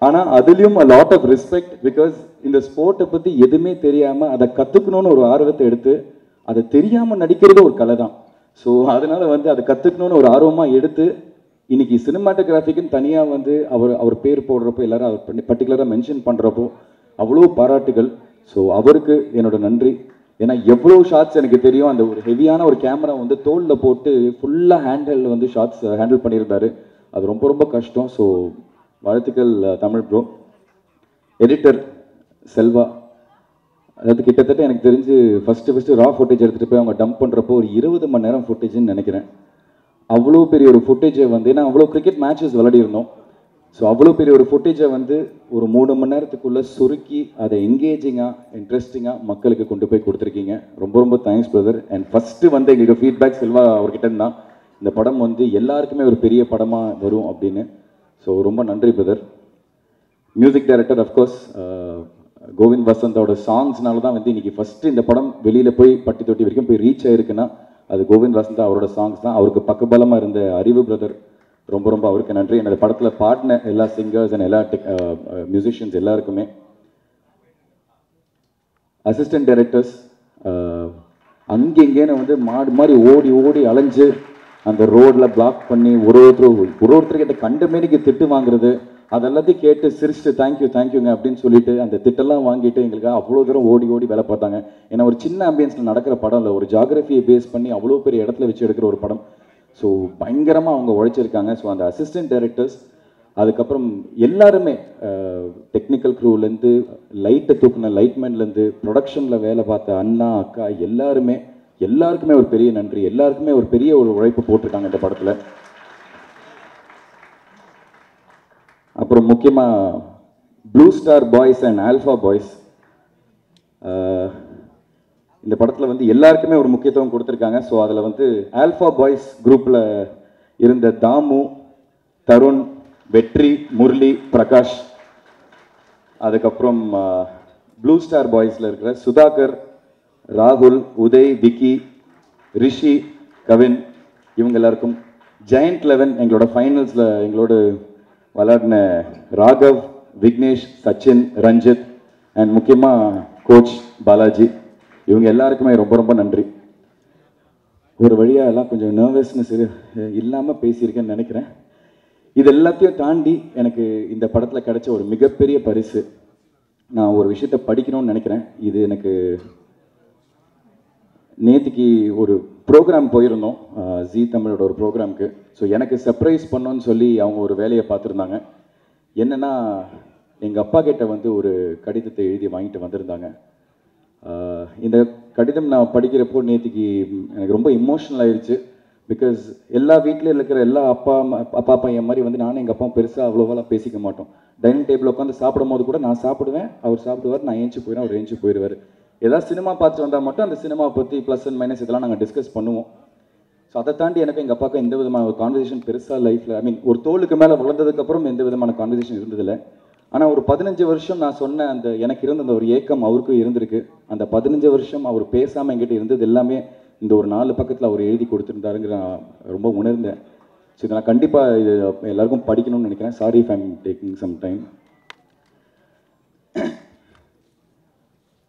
ஆனால் அதுலேயும் a lot of respect, because இந்த ஸ்போர்ட்டை பற்றி எதுவுமே தெரியாமல் அதை கற்றுக்கணும்னு ஒரு ஆர்வத்தை எடுத்து அதை தெரியாமல் நடிக்கிறது ஒரு கலை தான். ஸோ அதனால வந்து அதை கற்றுக்கணும்னு ஒரு ஆர்வமாக எடுத்து இன்னைக்கு சினிமாட்டோகிராஃபிக்குன்னு தனியாக வந்து அவர் பேர் போடுறப்போ எல்லாரும் அவர் பர்டிகுலராக மென்ஷன் பண்ணுறப்போ அவ்வளோ பாராட்டுகள். ஸோ அவருக்கு என்னோட நன்றி. ஏன்னா எவ்வளோ ஷார்ட்ஸ் எனக்கு தெரியும், அந்த ஒரு ஹெவியான ஒரு கேமரா வந்து தோளில் போட்டு ஃபுல்லாக ஹேண்டில் வந்து ஷார்ட்ஸ் ஹேண்டில் பண்ணியிருந்தாரு. அது ரொம்ப ரொம்ப கஷ்டம். ஸோ வாழ்த்துக்கள் தமிழ் ப்ரோ. எடிட்டர் செல்வா, அதாவது கிட்டத்தட்ட எனக்கு தெரிஞ்சு ஃபஸ்ட்டு ரா ஃபுட்டேஜ் எடுத்துகிட்டு போய் அவங்க டம்ப் பண்ணுறப்போ ஒரு 20 மணி நேரம் ஃபுட்டேஜ்னு நினைக்கிறேன். அவ்வளோ பெரிய ஒரு ஃபுட்டேஜை வந்து, ஏன்னா அவ்வளோ கிரிக்கெட் மேட்சஸ் விளையாடிருந்தோம். ஸோ அவ்வளோ பெரிய ஒரு ஃபுட்டேஜை வந்து ஒரு 3 மணி நேரத்துக்குள்ளே சுருக்கி அதை என்கேஜிங்காக இன்ட்ரெஸ்டிங்காக மக்களுக்கு கொண்டு போய் கொடுத்துருக்கீங்க. ரொம்ப ரொம்ப தேங்க்ஸ் பிரதர். அண்ட் ஃபஸ்ட்டு வந்து எங்களுக்கு ஃபீட்பேக் செல்வா அவர்கிட்ட இருந்தால் இந்த படம் வந்து எல்லாருக்குமே ஒரு பெரிய படமாக வரும் அப்படின்னு. ஸோ ரொம்ப நன்றி brother. Music director of course Govind வசந்தோட சாங்ஸ்னால தான் வந்து இன்னைக்கு ஃபஸ்ட்டு இந்த படம் வெளியில் போய் பட்டி தொட்டி வரைக்கும் போய் ரீச் ஆயிருக்குன்னா அது கோவிந்த் வசந்தா அவரோட சாங்ஸ் தான். அவருக்கு பக்கபலமாக இருந்த அறிவு பிரதர் ரொம்ப ரொம்ப அவருக்கு நன்றி. என்னோட படத்தில் பாடின எல்லா சிங்கர்ஸ் அண்ட் எல்லா மியூசிஷியன்ஸ் எல்லாருக்குமே. அசிஸ்டன்ட் டைரக்டர்ஸ் அங்கேங்கேன்னு வந்து மாடு மாதிரி ஓடி ஓடி அலைஞ்சு அந்த ரோடில் பிளாக் பண்ணி ஒருத்தர்கிட்ட கண்ட மேனிக்கு திட்டு வாங்குறது, அதெல்லாத்தையும் கேட்டு சிரிச்சுட்டு தேங்க்யூங்க அப்படின்னு சொல்லிட்டு அந்த திட்டெல்லாம் வாங்கிட்டு எங்களுக்கு அவ்வளோ தூரம் ஓடி ஓடி வேலை பார்த்தாங்க. ஏன்னா ஒரு சின்ன ஆம்பியன்ஸில் நடக்கிற படம் இல்லை, ஒரு ஜாகிரபியை பேஸ் பண்ணி அவ்வளோ பெரிய இடத்துல வச்சு எடுக்கிற ஒரு படம். ஸோ பயங்கரமாக அவங்க உழைச்சிருக்காங்க. ஸோ அந்த அசிஸ்டன்ட் டைரக்டர்ஸ், அதுக்கப்புறம் எல்லாருமே டெக்னிக்கல் க்ரூலேருந்து லைட்டை தூக்குன லைட்மேன்லேருந்து ப்ரொடக்ஷனில் வேலை பார்த்த அண்ணா அக்கா எல்லாருக்குமே ஒரு பெரிய நன்றி. எல்லாருக்குமே ஒரு பெரிய ஒரு உழைப்பு போட்டிருக்காங்க இந்த படத்தில். அப்புறம் முக்கியமாக blue star boys and alpha boys, இந்த படத்தில் வந்து எல்லாருக்குமே ஒரு முக்கியத்துவம் கொடுத்துருக்காங்க. ஸோ அதில் வந்து ஆல்ஃபா பாய்ஸ் குரூப்பில் இருந்த தாமு, தருண், வெற்றி, முரளி, பிரகாஷ், அதுக்கப்புறம் ப்ளூ ஸ்டார் பாய்ஸில் இருக்கிற சுதாகர், ராகுல், உதய், விக்கி, ரிஷி, கவின், இவங்க எல்லாருக்கும், ஜெயண்ட் 11 எங்களோட ஃபைனல்ஸில் எங்களோட விளையாடின ராகவ், விக்னேஷ், சச்சின், ரஞ்சித் அண்ட் முக்கியமாக கோச் பாலாஜி, இவங்க எல்லாருக்குமே ரொம்ப ரொம்ப நன்றி. ஒரு வழியாக எல்லாம் கொஞ்சம் நர்வஸ்னஸ் இல்லாமல் பேசியிருக்கேன்னு நினைக்கிறேன். இது எல்லாத்தையும் தாண்டி எனக்கு இந்த படத்தில் கிடைச்ச ஒரு மிகப்பெரிய பரிசு, நான் ஒரு விஷயத்தை படிக்கணும்னு நினைக்கிறேன். இது எனக்கு நேற்றுக்கு ஒரு ப்ரோக்ராம் போயிருந்தோம், ஜி தமிழோட ஒரு ப்ரோக்ராமுக்கு. ஸோ எனக்கு சர்ப்ரைஸ் பண்ணோன்னு சொல்லி அவங்க ஒரு வேலையை பார்த்துருந்தாங்க. என்னென்னா எங்கள் அப்பா கிட்ட வந்து ஒரு கடிதத்தை எழுதி வாங்கிட்டு வந்திருந்தாங்க. இந்த கடிதம் நான் படிக்கிறப்போ நேற்றுக்கு எனக்கு ரொம்ப இமோஷனல் ஆயிடுச்சு. பிகாஸ் எல்லா வீட்டில் இருக்கிற எல்லா அப்பா பையன் மாதிரி வந்து நானும் எங்கள் அப்பாவும் பெருசாக அவ்வளோவெல்லாம் பேசிக்க மாட்டோம். டைனிங் டேபிள் உட்காந்து சாப்பிடும் போது கூட நான் சாப்பிடுவேன், அவர் சாப்பிடுவார், நான் ஏஞ்சி போயிடுவேன், அவர் ஏஞ்சி போயிடுவார். ஏதாவது சினிமா பார்த்து வந்தால் மட்டும் அந்த சினிமா பற்றி ப்ளஸ் அண்ட் மைனஸ் இதெல்லாம் நாங்கள் டிஸ்கஸ் பண்ணுவோம். ஸோ அதை தாண்டி எனக்கு எங்கள் அப்பாவுக்கும் எந்த விதமான ஒரு கான்வர்சேஷன் பெருசாக லைஃப்பில் ஐ மீன் ஒரு தோளுக்கு மேலே வளர்ந்ததுக்கப்புறம் எந்த விதமான கான்வர்சேஷன் இருந்ததில்லை. ஆனால் ஒரு 15 வருஷம் நான் சொன்ன அந்த எனக்கு இருந்த அந்த ஒரு ஏக்கம் அவருக்கும் இருந்திருக்கு. அந்த 15 வருஷம் அவர் பேசாமல் என்கிட்ட இருந்தது எல்லாமே இந்த ஒரு 4 பக்கத்தில் அவர் எழுதி கொடுத்துருந்தாருங்கிற நான் ரொம்ப உணர்ந்தேன். ஸோ இதை நான் கண்டிப்பாக இது எல்லாருக்கும் படிக்கணும்னு நினைக்கிறேன். Sorry if I'm taking some time.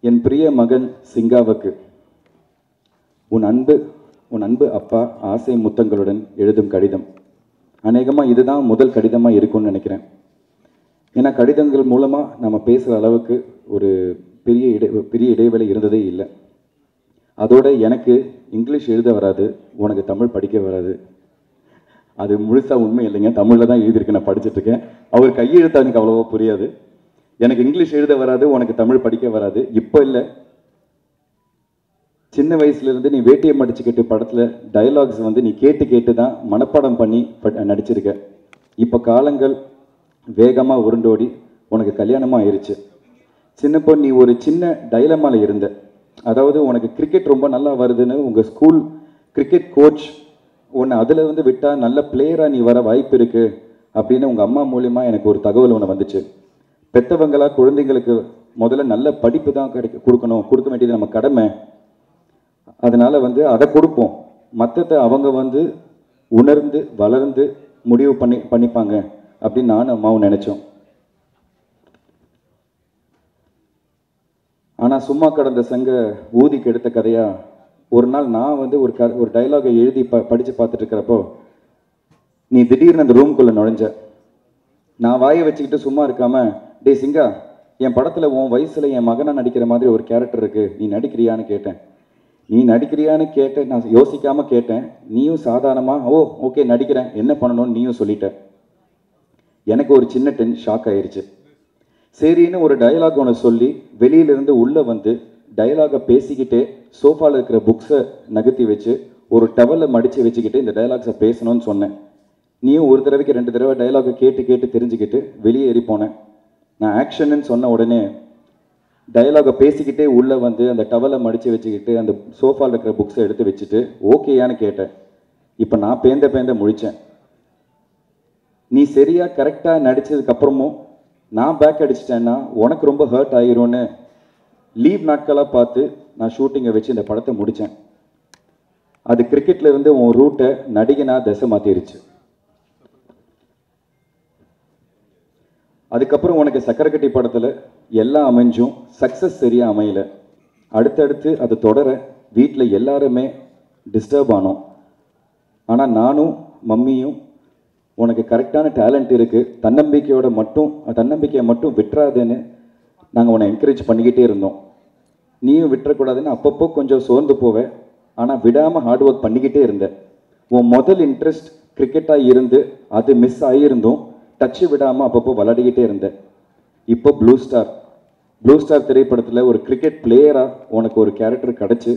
என் பிரிய மகன் சிங்காவுக்கு உன் அன்பு அப்பா ஆசை முத்தங்களுடன் எழுதும் கடிதம். அநேகமாக இதுதான் முதல் கடிதமாக இருக்கும்னு நினைக்கிறேன். ஏன்னா கடிதங்கள் மூலமாக நம்ம பேசுகிற அளவுக்கு ஒரு பெரிய இடைவேளை இருந்ததே இல்லை. அதோட எனக்கு இங்கிலீஷ் எழுத வராது, உனக்கு தமிழ் படிக்க வராது. அது முழுசாக உண்மை இல்லைங்க, தமிழில் தான் எழுதியிருக்கேன், நான் படிச்சுட்ருக்கேன். அவர் கையெழுத்தா எனக்கு அவ்வளோவா புரியாது. எனக்கு இங்கிலீஷ் எழுத வராது, உனக்கு தமிழ் படிக்க வராது. இப்போ இல்லை, சின்ன வயசுலேருந்து நீ வேட்டியை மடிச்சுக்கிட்டு படத்தில் டயலாக்ஸ் வந்து நீ கேட்டு தான் மனப்பாடம் பண்ணி நடிச்சிருக்க. இப்போ காலங்கள் வேகமாக உருண்டோடி உனக்கு கல்யாணமாக ஆயிடுச்சு. சின்னப்போ நீ ஒரு சின்ன டைலமாவில் இருந்த. அதாவது உனக்கு கிரிக்கெட் ரொம்ப நல்லா வருதுன்னு உங்கள் ஸ்கூல் கிரிக்கெட் கோச் உன்னை அதில் வந்து விட்டால் நல்ல பிளேயராக நீ வர வாய்ப்பு இருக்குது அப்படின்னு உங்கள் அம்மா மூலியமாக எனக்கு ஒரு தகவல் ஒன்று வந்துச்சு. பெற்றவங்களா குழந்தைங்களுக்கு முதல்ல நல்ல படிப்பு தான் கொடுக்க வேண்டியது நம்ம கடமை. அதனால வந்து அதை கொடுப்போம், மற்றத்தை அவங்க வந்து உணர்ந்து வளர்ந்து முடிவு பண்ணிப்பாங்க அப்படின்னு நானும் அம்மாவும் நினைச்சோம். ஆனால் சும்மா கடந்த சங்க ஊதிக்கு எடுத்த கதையா ஒரு நாள் நான் வந்து ஒரு டைலாகை எழுதி படித்து பார்த்துட்டு இருக்கிறப்போ நீ திடீர்னு அந்த ரூம்குள்ளே நுழைஞ்ச. நான் வாயை வச்சுக்கிட்டு சும்மா இருக்காம, டே சிங்கா, என் படத்தில் உன் வயசில் என் மகனாக நடிக்கிற மாதிரி ஒரு கேரக்டர் இருக்குது, நீ நடிக்கிறியான்னு கேட்டேன். நீ நடிக்கிறியான்னு கேட்டேன், நான் யோசிக்காமல் கேட்டேன். நீயும் சாதாரணமாக ஓகே நடிக்கிறேன், என்ன பண்ணணும்னு நீயும் சொல்லிட்ட. எனக்கு ஒரு சின்ன ஷாக் ஆயிடுச்சு. சரின்னு ஒரு டயலாக் ஒன்று சொல்லி வெளியிலிருந்து உள்ளே வந்து டயலாகை பேசிக்கிட்டே சோஃபாவில் இருக்கிற புக்ஸை நகர்த்தி வச்சு ஒரு டவலில் மடித்து வச்சுக்கிட்டு இந்த டயலாக்ஸை பேசணும்னு சொன்னேன். நீயும் ஒரு தடவைக்கு 2 தடவை டயலாகை கேட்டு தெரிஞ்சுக்கிட்டு வெளியே ஏறி போனேன். நான் ஆக்ஷன்னு சொன்ன உடனே டயலாகை பேசிக்கிட்டே உள்ளே வந்து அந்த டவலை மடித்து வச்சுக்கிட்டு அந்த சோஃபாவில் இருக்கிற புக்ஸை எடுத்து வச்சுட்டு ஓகேயான்னு கேட்டேன். இப்போ நான் பேந்த முழித்தேன். நீ சரியாக கரெக்டாக நடித்ததுக்கப்புறமும் நான் பேக் அடிச்சிட்டேன்னா உனக்கு ரொம்ப ஹர்ட் ஆகிரும்னு லீவ் நாட்களாக பார்த்து நான் ஷூட்டிங்கை வச்சு இந்த படத்தை முடித்தேன். அது கிரிக்கெட்டில் இருந்து உன் ரூட்டை நடிகனா திசை மாற்றிருச்சு. அதுக்கப்புறம் உனக்கு சக்கரக்கட்டி படத்தில் எல்லாம் அமைஞ்சும் சக்ஸஸ் சரியாக அமையல. அடுத்தடுத்து அது தொடர வீட்டில் எல்லாருமே டிஸ்டர்ப் ஆனோம். ஆனால் நானும் மம்மியும் உனக்கு கரெக்டான டேலண்ட் இருக்குது, தன்னம்பிக்கையை மட்டும் விட்டுறாதுன்னு நாங்கள் உன்னை என்கரேஜ் பண்ணிக்கிட்டே இருந்தோம். நீயும் விட்டுறக்கூடாதுன்னு அப்பப்போ கொஞ்சம் சோர்ந்து போவேன், ஆனால் விடாமல் ஹார்ட் ஒர்க் பண்ணிக்கிட்டே இருந்தேன். உன் முதல் இன்ட்ரெஸ்ட் கிரிக்கெட்டாக இருந்து அது மிஸ் ஆகியிருந்தும் டச்சு விடாமல் அப்பப்போ விளையாடிக்கிட்டே இருந்தேன். இப்போ ப்ளூ ஸ்டார் திரைப்படத்தில் ஒரு கிரிக்கெட் பிளேயராக உனக்கு ஒரு கேரக்டர் கிடச்சி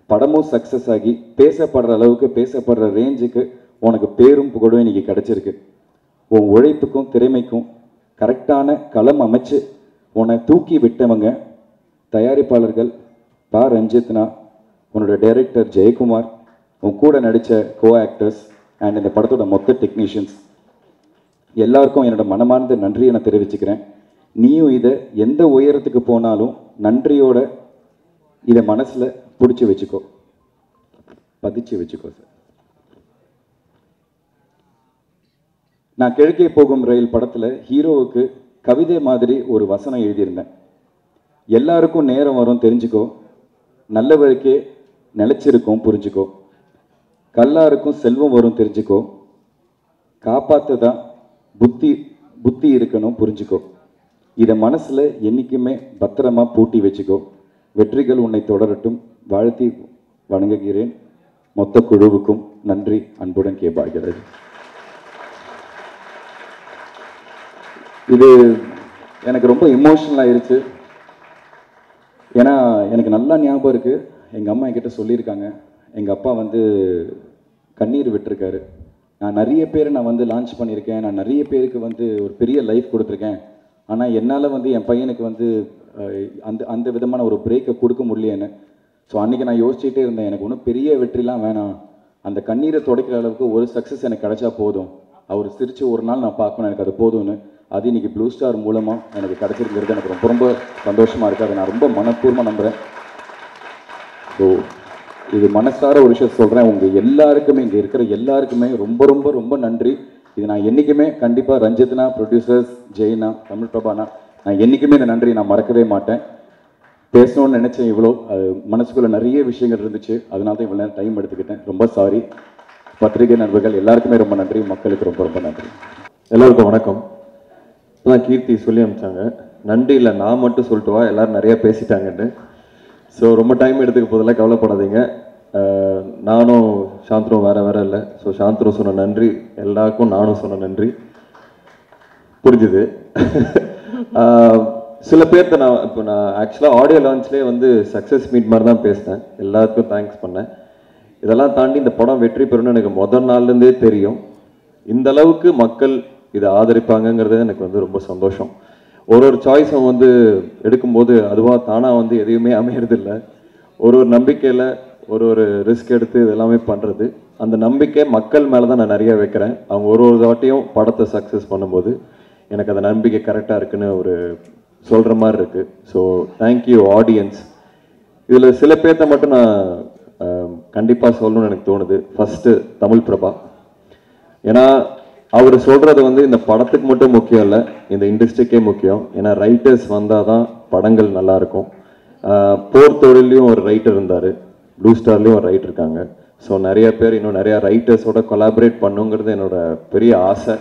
படமும் சக்ஸஸ் ஆகி பேசப்படுற அளவுக்கு பேசப்படுற ரேஞ்சுக்கு உனக்கு பேரும் புகழும் இன்னைக்கு கிடச்சிருக்கு. உன் உழைப்புக்கும் திறமைக்கும் கரெக்டான களம் அமைச்சு உன்னை தூக்கி விட்டவங்க தயாரிப்பாளர்கள் பா ரஞ்சித்னா, உன்னோட டைரக்டர் ஜெயக்குமார், உன் கூட நடித்த கோ ஆக்டர்ஸ் அண்ட் இந்த படத்தோட மொத்த டெக்னீஷியன்ஸ் எல்லாருக்கும் என்னோட மனமார்ந்த நன்றியை நான் தெரிவிச்சுக்கிறேன். நீயும் இதை எந்த உயரத்துக்கு போனாலும் நன்றியோட இதை மனசில் பிடிச்சி வச்சுக்கோ, பதிச்சு வச்சுக்கோ சார். நான் கிழக்கே போகும் ரயில் படத்தில் ஹீரோவுக்கு கவிதை மாதிரி ஒரு வசனம் எழுதியிருந்தேன். எல்லாருக்கும் நேரம் வரும் தெரிஞ்சுக்கோ, நல்லவருக்கே நிலைச்சிருக்கும் புரிஞ்சுக்கோ, கல்லாருக்கும் செல்வம் வரும் தெரிஞ்சுக்கோ, காப்பாற்றதான் புத்தி இருக்கணும் புரிஞ்சுக்கோ, இதை மனசில் என்றைக்குமே பத்திரமா பூட்டி வச்சுக்கோ, வெற்றிகள் உன்னை தொடரட்டும், வாழ்த்தி வணங்குகிறேன். மொத்த குழுவுக்கும் நன்றி. அன்புடன் கே பாக்யராஜ். இது எனக்கு ரொம்ப இமோஷனல் ஆயிருச்சு. ஏன்னா எனக்கு நல்லா ஞாபகம் இருக்குது, எங்கள் அம்மா என்கிட்ட சொல்லியிருக்காங்க, எங்கள் அப்பா வந்து கண்ணீர் விட்டுருக்காரு. நான் நிறைய பேரை லான்ச் பண்ணியிருக்கேன், நான் நிறைய பேருக்கு ஒரு பெரிய லைஃப் கொடுத்துருக்கேன். ஆனால் என்னால் என் பையனுக்கு அந்த விதமான ஒரு பிரேக்கை கொடுக்க முடியலன்னு. ஸோ அன்றைக்கி நான் யோசிச்சுட்டே இருந்தேன், எனக்கு ஒன்றும் பெரிய வெற்றிலாம் வேணாம், அந்த கண்ணீரை துடைக்கிற அளவுக்கு ஒரு சக்ஸஸ் எனக்கு கிடைச்சா போதும், அவர் சிரித்து ஒரு நாள் நான் பார்க்கணும், எனக்கு அது போதும்னு அது இன்றைக்கி ப்ளூ ஸ்டார் மூலமாக எனக்கு கிடச்சிருக்கிறது எனக்கு ரொம்ப ரொம்ப சந்தோஷமாக இருக்குது. அதை நான் ரொம்ப மனப்பூர்வமாக நம்புகிறேன். ஸோ இது மனசார ஒரு விஷயம் சொல்கிறேன், உங்கள் எல்லாருக்குமே, இங்கே இருக்கிற எல்லாருக்குமே ரொம்ப ரொம்ப ரொம்ப நன்றி. இது நான் என்றைக்குமே கண்டிப்பாக ரஞ்சித்னா, ப்ரொடியூசர்ஸ், ஜெயினா, தமிழ் பிரபானா, நான் என்றைக்குமே இந்த நன்றி நான் மறக்கவே மாட்டேன். பேசணும்னு நினச்சேன், இவ்வளோ அது மனசுக்குள்ளே நிறைய விஷயங்கள் இருந்துச்சு, அதனால தான் இவ்வளோ நேரம் டைம் எடுத்துக்கிட்டேன். ரொம்ப சாரி. பத்திரிகை நண்பர்கள் எல்லாருக்குமே ரொம்ப நன்றி, மக்களுக்கு ரொம்ப ரொம்ப நன்றி. எல்லோருக்கும் வணக்கம். இப்போதான் கீர்த்தி சொல்லி அனுப்பிச்சாங்க, நன்றி இல்லை நான் மட்டும் சொல்லிட்டு வா, எல்லோரும் நிறையா பேசிட்டாங்கன்னு. ஸோ ரொம்ப டைம் எடுத்துக்க போதெல்லாம் கவலைப்படாதீங்க. நானும் சாந்தரும் வேறு இல்லை. ஸோ சாந்தரும் சொன்ன நன்றி, எல்லாருக்கும் நானும் சொன்ன நன்றி புரிஞ்சுது. சில பேர்த்த நான் ஆக்சுவலாக ஆடியோ லான்ச்லேயே வந்து சக்ஸஸ் மீட் மாதிரி தான் பேசினேன், எல்லாத்துக்கும் தேங்க்ஸ் பண்ணேன். இதெல்லாம் தாண்டி இந்த படம் வெற்றி பெறணும்னு எனக்கு முதல் நாள்லேருந்தே தெரியும். இந்த அளவுக்கு மக்கள் இதை ஆதரிப்பாங்கங்கிறது எனக்கு வந்து ரொம்ப சந்தோஷம். ஒரு சாய்ஸும் வந்து எடுக்கும்போது அதுவாக தானாக வந்து எதையுமே அமையறதில்லை. ஒரு நம்பிக்கையில் ஒரு ரிஸ்க் எடுத்து இதெல்லாமே பண்ணுறது, அந்த நம்பிக்கை மக்கள் மேலே தான் நான் நிறைய வைக்கிறேன். அவங்க ஒரு தாட்டியும் படத்தை சக்ஸஸ் பண்ணும்போது எனக்கு அந்த நம்பிக்கை கரெக்டாக இருக்குன்னு சொல்கிற மாதிரி இருக்குது. So thank you audience. இதில் சில பேர்த்த மட்டும் நான் கண்டிப்பாக சொல்லணும்னு எனக்கு தோணுது. ஃபஸ்ட்டு தமிழ் பிரபா. ஏன்னா அவர் சொல்கிறது வந்து இந்த படத்துக்கு மட்டும் முக்கியம் இல்லை, இந்த இண்டஸ்ட்ரிக்கே முக்கியம். ஏன்னா ரைட்டர்ஸ் வந்தால் தான் படங்கள் நல்லாயிருக்கும். போர் தொழிலையும் ஒரு ரைட்டர் இருந்தார், ப்ளூ ஸ்டார்லேயும் ஒரு ரைட்டர் இருக்காங்க. ஸோ நிறைய பேர் இன்னும் நிறையா ரைட்டர்ஸோட கொலாபரேட் பண்ணுங்கிறது என்னோட பெரிய ஆசை.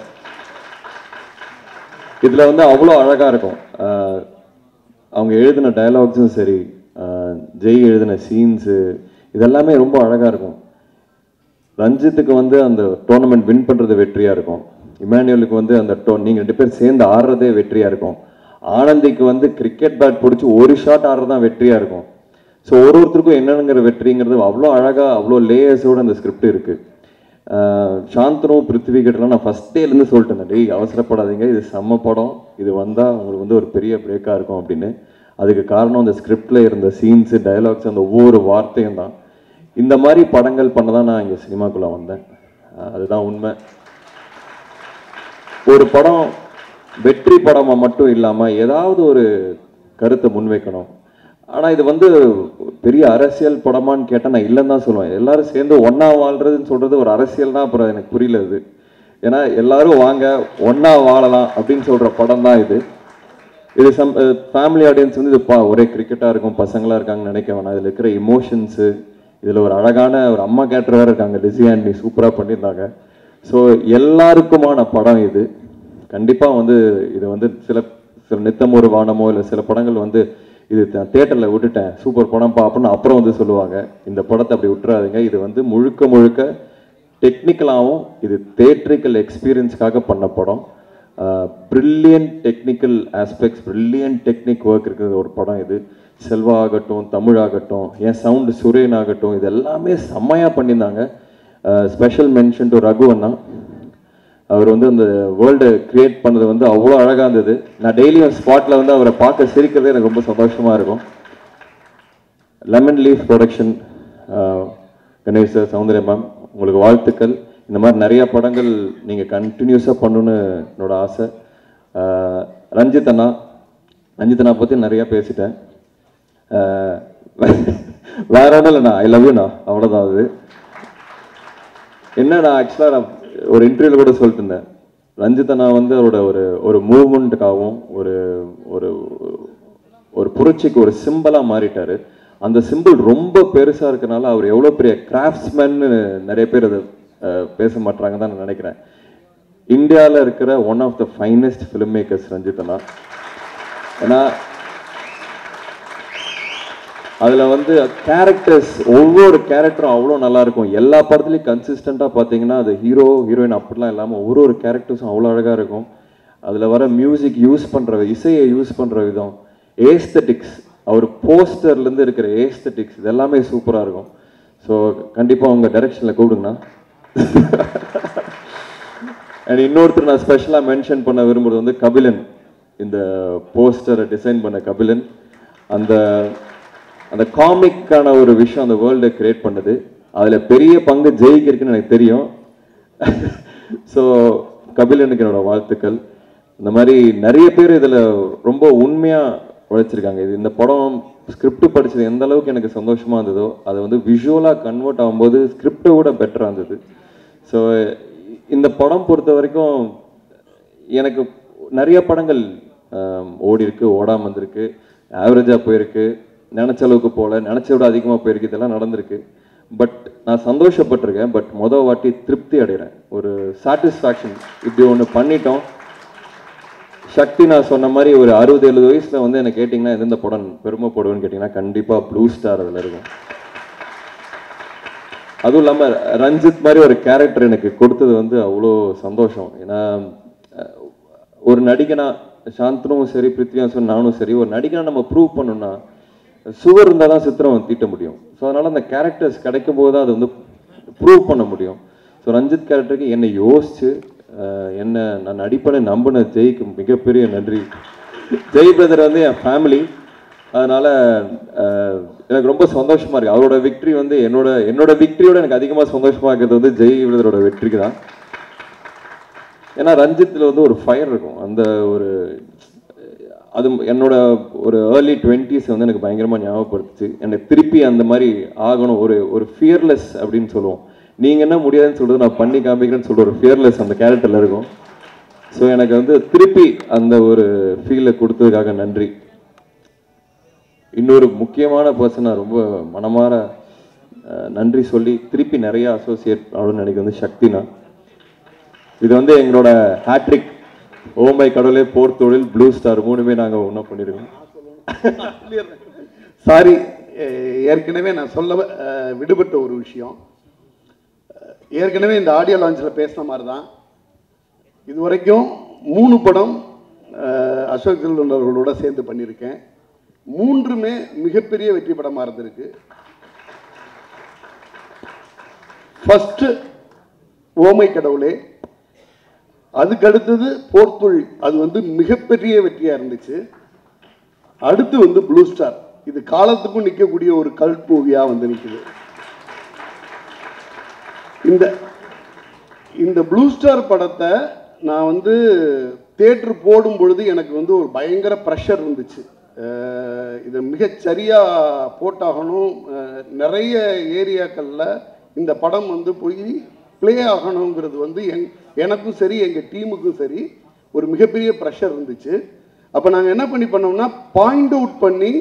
இதில் வந்து அவ்வளோ அழகாக இருக்கும். அவங்க எழுதின டயலாக்ஸும் சரி, ஜெய் எழுதின சீன்ஸு, இதெல்லாமே ரொம்ப அழகாக இருக்கும். ரஞ்சித்துக்கு வந்து அந்த டோர்னமெண்ட் வின் பண்ணுறது வெற்றியாக இருக்கும். இமானுவேலுக்கு வந்து அந்த நீங்கள் 2 பேர் சேர்ந்து ஆடுறதே வெற்றியாக இருக்கும். ஆனந்திக்கு வந்து கிரிக்கெட் பேட் பிடிச்சி ஒரு ஷாட் ஆடுறது தான் வெற்றியாக இருக்கும். ஸோ ஒருத்தருக்கும் என்னங்கிற வெற்றிங்கிறது அவ்வளோ அழகாக, அவ்வளோ லேயர்ஸோடு அந்த ஸ்கிரிப்ட் இருக்குது. சாந்தனும் பிருத்திவி கிட்டலாம் நான் ஃபஸ்ட் டேலேருந்து சொல்லிட்டு இருந்தேன், டேய் அவசரப்படாதீங்க, இது செம்ம படம், இது வந்தால் உங்களுக்கு வந்து ஒரு பெரிய பிரேக்காக இருக்கும் அப்படின்னு. அதுக்கு காரணம் அந்த ஸ்கிரிப்டில் இருந்த சீன்ஸு, டைலாக்ஸ், அந்த ஒவ்வொரு வார்த்தையும் தான். இந்த மாதிரி படங்கள் பண்ண தான் நான் இங்கே சினிமாக்குள்ளே வந்தேன். அதுதான் உண்மை. ஒரு படம் வெற்றி படமாக மட்டும் இல்லாமல் ஏதாவது ஒரு கருத்தை முன்வைக்கணும். ஆனால் இது வந்து பெரிய அரசியல் படமான்னு கேட்டால் நான் இல்லைன்னு தான் சொல்லுவேன். எல்லாரும் சேர்ந்து ஒன்றா வாழ்கிறதுன்னு சொல்கிறது ஒரு அரசியல் தான். அப்புறம் எனக்கு புரியல இது. ஏன்னா எல்லாரும் வாங்க ஒன்றா வாழலாம் அப்படின்னு சொல்கிற படம் தான் இது. இது ஃபேமிலி ஆடியன்ஸ் வந்து இது ஒரே கிரிக்கெட்டாக இருக்கும், பசங்களாக இருக்காங்கன்னு நினைக்க வேணாம். இதில் இருக்கிற இமோஷன்ஸு, இதில் ஒரு அழகான ஒரு அம்மா கேரக்டர் வேறு இருக்காங்க, லிஸி ஆண்டி, சூப்பராக பண்ணியிருந்தாங்க. ஸோ எல்லாருக்குமான படம் இது. கண்டிப்பாக வந்து இது வந்து சில நித்தம் ஒரு வானமோ இல்லை சில படங்கள் வந்து இது தியேட்டரில் விட்டுட்டேன், சூப்பர் படம் அப்படின்னு அப்புறம் வந்து சொல்லுவாங்க. இந்த படத்தை அப்படி விட்டுறாதீங்க. இது வந்து முழுக்க முழுக்க டெக்னிக்கலாகவும் இது தியேட்ரிக்கல் எக்ஸ்பீரியன்ஸ்க்காக பண்ண படம். Brilliant technical aspects, brilliant technique work இருக்கிற ஒரு படம் இது. செல்வா ஆகட்டும், தமிழ் ஆகட்டும், என் சவுண்டு சுரேன் ஆகட்டும், இது எல்லாமே செம்மையாக பண்ணியிருந்தாங்க. ஸ்பெஷல் மென்ஷன் டு ரகு அண்ணா. அவர் வந்து அந்த வேர்ல்டை கிரியேட் பண்ணது வந்து அவ்வளோ அழகாக இருந்தது. நான் டெய்லியும் ஸ்பாட்டில் வந்து அவரை பார்க்க சிரிக்கிறதே எனக்கு ரொம்ப சந்தோஷமாக இருக்கும். Lemon leaf production, Ganesh sir, Soundarya ma'am, உங்களுக்கு வாழ்த்துக்கள். இந்த மாதிரி நிறையா படங்கள் நீங்கள் கண்டினியூஸாக பண்ணணுன்னு என்னோட ஆசை. ரஞ்சித் அண்ணா பற்றி நிறையா பேசிட்டேன். வேற ஒன்றும் இல்லைண்ணா, ஐ லவ் யூண்ணா, அவ்வளோதான். அது என்னண்ணா, ஆக்சுவலாக நான் ஒரு இன்டர்வியூவில் கூட சொல்லிட்டு இருந்தேன், ரஞ்சித் அண்ணா வந்து அவரோட ஒரு மூவ்மெண்ட்டுக்காகவும் ஒரு புரட்சிக்கு ஒரு சிம்பிளாக மாறிட்டார். அந்த சிம்பிள் ரொம்ப பெருசாக இருக்கனால அவர் எவ்வளோ பெரிய கிராஃப்ட்ஸ்மேன்னு நிறைய பேர் அதை பேச மாட்டாங்க தான் நான் நினைக்கிறேன். இந்தியாவில் இருக்கிற one of the finest film makers Ranjith அண்ணா. ஏன்னா அதில் வந்து கேரக்டர்ஸ், ஒவ்வொரு கேரக்டரும் அவ்வளோ நல்லாயிருக்கும். எல்லா படத்துலையும் கன்சிஸ்டண்ட்டாக பார்த்தீங்கன்னா அது ஹீரோ ஹீரோயின் அப்படிலாம் இல்லாமல் ஒரு கேரக்டர்ஸும் அவ்வளோ அழகாக இருக்கும். அதில் வர மியூசிக் யூஸ் பண்ணுற, இசையை யூஸ் பண்ணுற விதம், ஏஸ்தட்டிக்ஸ், அவர் போஸ்டர்லேருந்து இருக்கிற ஏஸ்தட்டிக்ஸ், இது எல்லாமே சூப்பராக இருக்கும். ஸோ கண்டிப்பாக உங்கள் டைரக்ஷனில் கூப்பிடுங்கண்ணா. அண்ட் இன்னொருத்தர் நான் ஸ்பெஷலாக மென்ஷன் பண்ண விரும்புகிறது வந்து கபிலன். இந்த போஸ்டரை டிசைன் பண்ண கபிலன் அந்த காமிக்கான ஒரு விஷயம் அந்த வேர்ல்டை கிரியேட் பண்ணது. அதில் பெரிய பங்கு ஜெய்க்கு இருக்குன்னு எனக்கு தெரியும். ஸோ கபிலனுக்கு என்னோட வாழ்த்துக்கள். இந்த மாதிரி நிறைய பேர் இதில் ரொம்ப உண்மையாக உழைச்சிருக்காங்க. இது இந்த படம் ஸ்கிரிப்ட் படித்தது எந்த அளவுக்கு எனக்கு சந்தோஷமாக இருந்ததோ அது வந்து விஷுவலாக கன்வெர்ட் ஆகும்போது ஸ்கிரிப்டை விட பெட்டராக இருந்தது. ஸோ இந்த படம் பொறுத்த வரைக்கும் எனக்கு நிறைய படங்கள் ஓடி இருக்கு, ஓடாமல் வந்திருக்கு, ஆவரேஜாக போயிருக்கு, நினச்ச அளவுக்கு போகல, நினச்ச விட அதிகமாக போயிருக்கு, இதெல்லாம் நடந்திருக்கு. பட் நான் சந்தோஷப்பட்டிருக்கேன். பட் மொதல் வாட்டி திருப்தி அடைகிறேன், ஒரு சாட்டிஸ்ஃபேக்ஷன். இப்படி ஒன்று பண்ணிட்டோம். சக்தி நான் சொன்ன மாதிரி ஒரு 60-70 வயசில் வந்து என்ன கேட்டிங்கன்னா எந்தெந்த படம் பெருமைப்படுவேன்னு கேட்டிங்கன்னா கண்டிப்பாக ப்ளூ ஸ்டார் அதில் இருக்கும். அதுவும் இல்லாமல் ரஞ்சித் மாதிரி ஒரு கேரக்டர் எனக்கு கொடுத்தது வந்து அவ்வளோ சந்தோஷம். ஏன்னா ஒரு நடிகனா சாந்தனும் சரி, பிருத்திவியாசும் நானும் சரி, ஒரு நடிகனா நம்ம ப்ரூவ் பண்ணணும்னா சுவர் இருந்தால் தான் சித்திரம் தீட்ட முடியும். ஸோ அதனால் அந்த கேரக்டர்ஸ் கிடைக்கும் போது தான் அது வந்து ப்ரூவ் பண்ண முடியும். ஸோ ரஞ்சித் கேரக்டருக்கு என்னை யோசிச்சு என்ன நான் நடிப்பனை நம்பின ஜெய்க்கு மிகப்பெரிய நன்றி. ஜெய் பிரதர் வந்து என் ஃபேமிலி, அதனால் எனக்கு ரொம்ப சந்தோஷமாக இருக்குது. அவரோட விக்ட்ரி வந்து என்னோட விக்ட்ரியோட எனக்கு அதிகமாக சந்தோஷமாக இருக்கிறது வந்து ஜெய் பிரதரோட வெற்றிக்கு தான். ஏன்னா ரஞ்சித்தில் வந்து ஒரு ஃபயர் இருக்கும். அந்த ஒரு அது என்னோட ஒரு ஏர்லி 20s வந்து எனக்கு பயங்கரமாக ஞாபகப்படுத்துச்சு. எனக்கு திருப்பி அந்த மாதிரி ஆகணும், ஒரு ஃபியர்லெஸ் அப்படின்னு சொல்லுவோம். நீங்கள் என்ன முடியாதுன்னு சொல்கிறது நான் பண்ணி காமிக்கிறேன்னு சொல்கிற ஒரு ஃபியர்லெஸ் அந்த கேரக்டரில் இருக்கும். ஸோ எனக்கு வந்து திருப்பி அந்த ஒரு ஃபீலை கொடுத்ததுக்காக நன்றி. இன்னொரு முக்கியமான பர்சன் நான் ரொம்ப மனமார நன்றி சொல்லி திருப்பி நிறைய அசோசியேட் அப்படின்னு நினைக்க வந்து சக்தினா. இது வந்து எங்களோட ஹேட்ரிக். ஓமை கடவுளே, போர் தொழில், ப்ளூ ஸ்டார் 3மே நாங்கள் ஒன்றா பண்ணியிருக்கோம். சாரி, ஏற்கனவே நான் சொல்ல விடுபட்ட ஒரு விஷயம். ஏற்கனவே இந்த ஆடியோ லான்ச்சில் பேசின மாதிரி தான் இது வரைக்கும் 3 படம் அசோக் செல்வன் அவர்களோட சேர்ந்து பண்ணியிருக்கேன். 3மே மிகப்பெரிய வெற்றி படமாக இருந்திருக்கு. ஃபர்ஸ்ட் ஓமை கடவுளே, அதுக்கு அடுத்தது போர்த்தொழில், அது வந்து மிகப்பெரிய வெற்றியாக இருந்துச்சு. அடுத்து வந்து ப்ளூ ஸ்டார், இது காலத்துக்கும் நிற்கக்கூடிய ஒரு கல்ட் மூவியாக வந்து நிற்குது. இந்த ப்ளூ ஸ்டார் படத்தை நான் வந்து தியேட்டர் போடும் பொழுது எனக்கு வந்து ஒரு பயங்கர ப்ரெஷர் இருந்துச்சு. இதை மிகச்சரியாக போட்டாகணும், நிறைய ஏரியாக்களில் இந்த படம் வந்து போய் ப்ளே ஆகணுங்கிறது வந்து எனக்கும் சரி எங்கள் டீமுக்கும் சரி ஒரு மிகப்பெரிய ப்ரெஷர் இருந்துச்சு. அப்போ நாங்கள் என்ன பண்ணோம்னா பாயிண்ட் அவுட் பண்ணி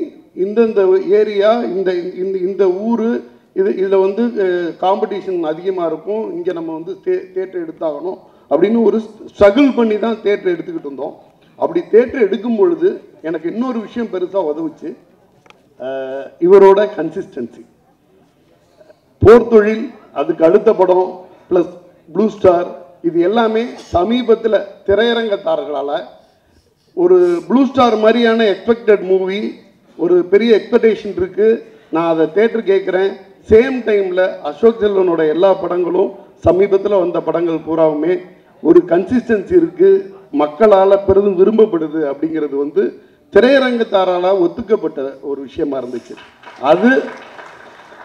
இந்தந்த ஏரியா, இந்த ஊர், இதில் வந்து காம்படிஷன் அதிகமாக இருக்கும், இங்கே நம்ம வந்து தேட்டர் எடுத்தாகணும் அப்படின்னு ஒரு ஸ்ட்ரகிள் பண்ணி தான் தேட்டர் எடுத்துக்கிட்டு இருந்தோம். அப்படி தேட்டர் எடுக்கும் பொழுது எனக்கு இன்னொரு விஷயம் பெருசாக உதவுச்சு, இவரோட கன்சிஸ்டன்சி. போர்த்தொழில், அதுக்கு அடுத்த படம் ப்ளஸ் ப்ளூ ஸ்டார், இது எல்லாமே சமீபத்தில் திரையரங்கத்தார்களால் ஒரு ப்ளூ ஸ்டார் மாதிரியான எக்ஸ்பெக்டட் மூவி, ஒரு பெரிய எக்ஸ்பெக்டேஷன் இருக்குது. நான் அதை தேட்டர் கேட்குறேன். சேம் டைமில் அசோக் செல்வனோட எல்லா படங்களும் சமீபத்தில் வந்த படங்கள் பூராவுமே ஒரு கன்சிஸ்டன்சி இருக்குது, மக்களால் பெரிதும் விரும்பப்படுது அப்படிங்கிறது வந்து திரையரங்கத்தாரால் ஒத்துக்கப்பட்ட ஒரு விஷயமா இருந்துச்சு. அது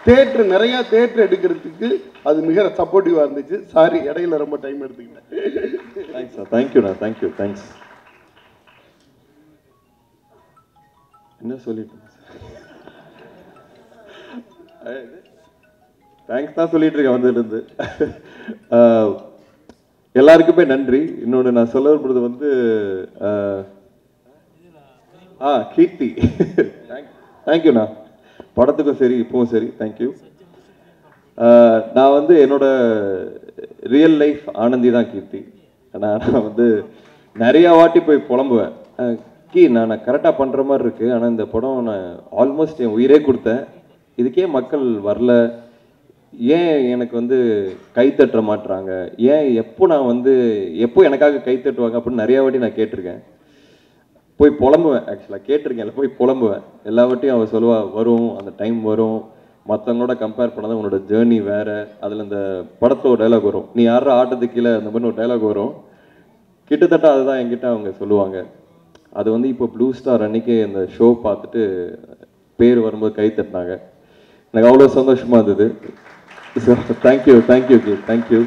தேட்டர், நிறையா தேட்டர் எடுக்கிறதுக்கு அது மிக சப்போர்ட்டிவாக இருந்துச்சு. சாரி, இடையில ரொம்ப டைம் எடுத்துக்கிட்டேன். தேங்க்ஸ் சார், தேங்க்யூண்ணா, தேங்க்யூ, தேங்க்ஸ். என்ன சொல்லிட்டு தேங்க்ஸ் தான் சொல்லிட்டு இருக்கேன் வந்ததுலேருந்து. எல்லாருக்குமே நன்றி. இன்னொன்று நான் சொல்ல விரும்புறது வந்து கீர்த்தி, தேங்க்யூண்ணா. படத்துக்கும் சரி இப்பவும் சரி தேங்க்யூ. நான் வந்து என்னோட ரியல் லைஃப் ஆனந்தி தான் கீர்த்தி. நான் வந்து நிறையா வாட்டி போய் புலம்புவேன், நான் கரெக்டாக பண்ணுற மாதிரி இருக்குது, ஆனால் இந்த படம் நான் ஆல்மோஸ்ட் என் உயிரே கொடுத்தேன், இதுக்கே மக்கள் வரல, ஏன் எனக்கு வந்து கைத்தட்ட மாட்டுறாங்க, ஏன் நான் வந்து எப்போ எனக்காக கைத்தட்டுவாங்க அப்படின்னு நிறையா வாட்டி நான் கேட்டிருக்கேன். போய் புலம்புவேன், ஆக்சுவலாக கேட்டிருக்கேன், இல்லை போய் புலம்புவேன். எல்லா வாட்டியும் அவள் சொல்லுவா, வரும் அந்த டைம் வரும், மற்றவங்களோட கம்பேர் பண்ணாதான் உன்னோட ஜேர்னி வேறு. அதில் இந்த படத்தில் ஒரு டைலாக் வரும், நீ யாரும் ஆட்டத்துக்கு கீழே, அந்த மாதிரி ஒரு டைலாக் வரும். கிட்டத்தட்ட அதுதான் என்கிட்ட அவங்க சொல்லுவாங்க. அது வந்து இப்போ ப்ளூ ஸ்டார் அன்னைக்கு அந்த ஷோ பார்த்துட்டு பேர் வரும்போது கை தட்டினாங்க. எனக்கு அவ்வளோ சந்தோஷமாக இருந்தது. So thank you Keith thank you.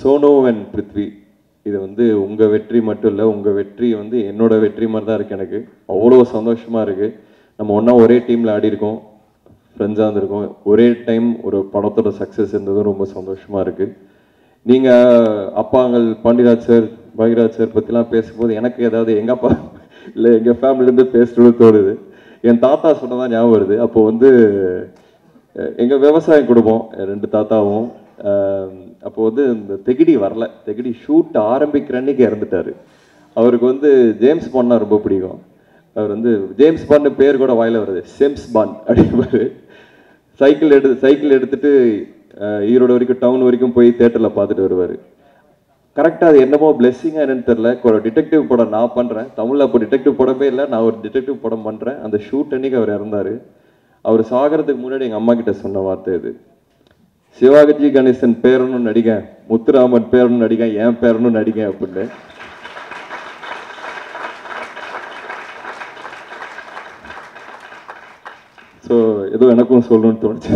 Sonu and Prithvi, இது வந்து உங்கள் வெற்றி மட்டும் இல்லை, உங்கள் வெற்றி வந்து என்னோட வெற்றி மாதிரி தான் இருக்குது. எனக்கு அவ்வளோ சந்தோஷமாக இருக்குது. நம்ம ஒன்றா ஒரே டீமில் ஆடி இருக்கோம், ஃப்ரெண்ட்ஸாக இருந்திருக்கோம். ஒரே டைம் ஒரு படத்தோட சக்ஸஸ் இருந்ததும் ரொம்ப சந்தோஷமாக இருக்குது. நீங்கள் அப்பாங்கள் பாண்டியராஜ் சார், பாக்யராஜ் சார் பற்றிலாம் பேசும்போது எனக்கு ஏதாவது எங்கள் அப்பா இல்லை எங்கள் ஃபேமிலியிலேருந்து பேசுகிறது தோணுது. என் தாத்தா சொன்னதான் ஞாபகம் வருது. அப்போது வந்து எங்கள் விவசாய குடும்பம், 2 தாத்தாவும். அப்போ வந்து இந்த தெகிடி வரல, தெகிடி ஷூட் ஆரம்பிக்கிற அன்னைக்கு இறந்துட்டார். அவருக்கு வந்து ஜேம்ஸ் பாண்ட்னா ரொம்ப பிடிக்கும். அவர் வந்து ஜேம்ஸ் பாண்ட் பேர் கூட வாயில வருது, சேம்ஸ் பாண்ட் அப்படின்பாரு. சைக்கிள் எடுத்துட்டு ஈரோடு வரைக்கும், டவுன் வரைக்கும் போய் தேட்டரில் பார்த்துட்டு வருவார். கரெக்டாக அது என்னமோ பிளெஸ்ஸிங்காக என்னன்னு தெரில, ஒரு டிடெக்டிவ் படம் நான் பண்ணுறேன். தமிழில் அப்போ டிடெக்டிவ் படமே இல்லை, நான் ஒரு டிடெக்டிவ் படம் பண்ணுறேன். அந்த ஷூட் அன்னைக்கு அவர் இறந்தார். அவர் சாகிறதுக்கு முன்னாடி எங்கள் அம்மா கிட்ட சொன்ன வார்த்தை இது, சிவாஜி கணேசன் பேரனும் நடிக, முத்துராமன் பேரனும் நடிக, என் பேரனும் நடிக அப்படின்னு. ஸோ ஏதோ எனக்கும் சொல்லணும்னு தோணுச்சு.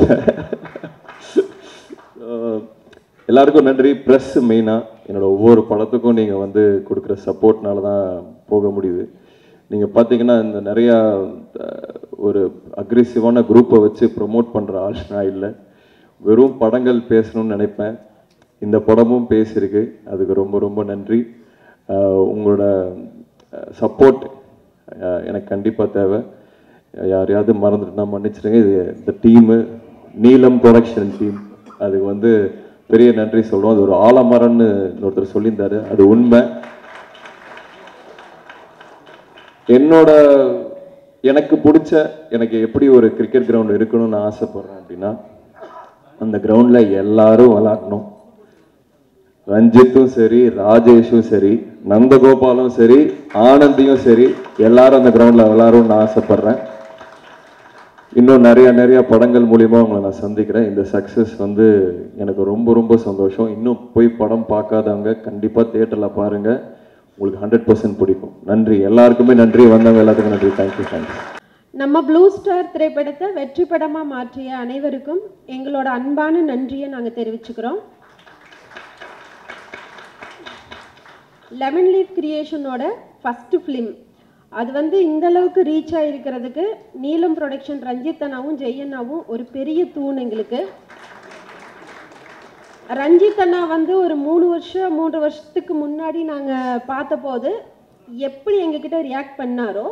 எல்லாருக்கும் நன்றி. ப்ரெஸ் மெயினாக என்னோட ஒவ்வொரு படத்துக்கும் நீங்கள் வந்து கொடுக்குற சப்போர்ட்னால தான் போக முடியுது. நீங்கள் பார்த்தீங்கன்னா இந்த நிறையா ஒரு அக்ரெசிவான குரூப்பை வச்சு ப்ரொமோட் பண்ணுற ஆள் நான் இல்லை. வெறும் படங்கள் பேசணும்னு நினைப்பேன். இந்த படமும் பேசியிருக்கு, அதுக்கு ரொம்ப ரொம்ப நன்றி. உங்களோட சப்போர்ட் எனக்கு கண்டிப்பாக தேவை. யாரையாவது மறந்துட்டுனா மன்னிச்சிடுங்க. இது இந்த டீமு, நீலம் ப்ரொடக்ஷன் டீம், அதுக்கு வந்து பெரிய நன்றி சொல்கிறோம். அது ஒரு ஆலமரம்னு ஒருத்தர் சொல்லியிருந்தாரு, அது உண்மை. எனக்கு பிடிச்ச, எனக்கு எப்படி ஒரு கிரிக்கெட் கிரவுண்ட் இருக்கணும்னு நான் ஆசைப்படுறேன் அப்படின்னா, அந்த கிரவுண்டில் எல்லாரும் விளாடணும். ரஞ்சித்தும் சரி, ராஜேஷும் சரி, நந்தகோபாலும் சரி, ஆனந்தியும் சரி, எல்லாரும் அந்த கிரவுண்டில் விளாடணும்னு ஆசைப்படுறேன். இன்னும் நிறைய படங்கள் மூலிமா உங்களை நான் சந்திக்கிறேன். இந்த சக்ஸஸ் வந்து எனக்கு ரொம்ப ரொம்ப சந்தோஷம். இன்னும் போய் படம் பார்க்காதவங்க கண்டிப்பாக தியேட்டரில் பாருங்கள், உங்களுக்கு 100% பிடிக்கும். நன்றி, எல்லாருக்குமே நன்றி. வந்தவங்க எல்லாத்துக்கும் நன்றி. தேங்க்யூ. நம்ம ப்ளூ ஸ்டார் திரைப்படத்தை வெற்றி படமாக மாற்றிய அனைவருக்கும் எங்களோட அன்பான நன்றியை நாங்கள் தெரிவிச்சுக்கிறோம். லெமன் லீஃப் கிரியேஷனோட ஃபஸ்ட்டு ஃபிலிம், அது வந்து இந்த அளவுக்கு ரீச் ஆகிருக்கிறதுக்கு நீலம் ப்ரொடக்ஷன் ரஞ்சித் அண்ணாவும் ஜெயண்ணாவும் ஒரு பெரிய தூண் எங்களுக்கு. ரஞ்சித் அண்ணா வந்து ஒரு 3 வருஷத்துக்கு முன்னாடி நாங்கள் பார்த்தபோது எப்படி எங்ககிட்ட ரியாக்ட் பண்ணாரோ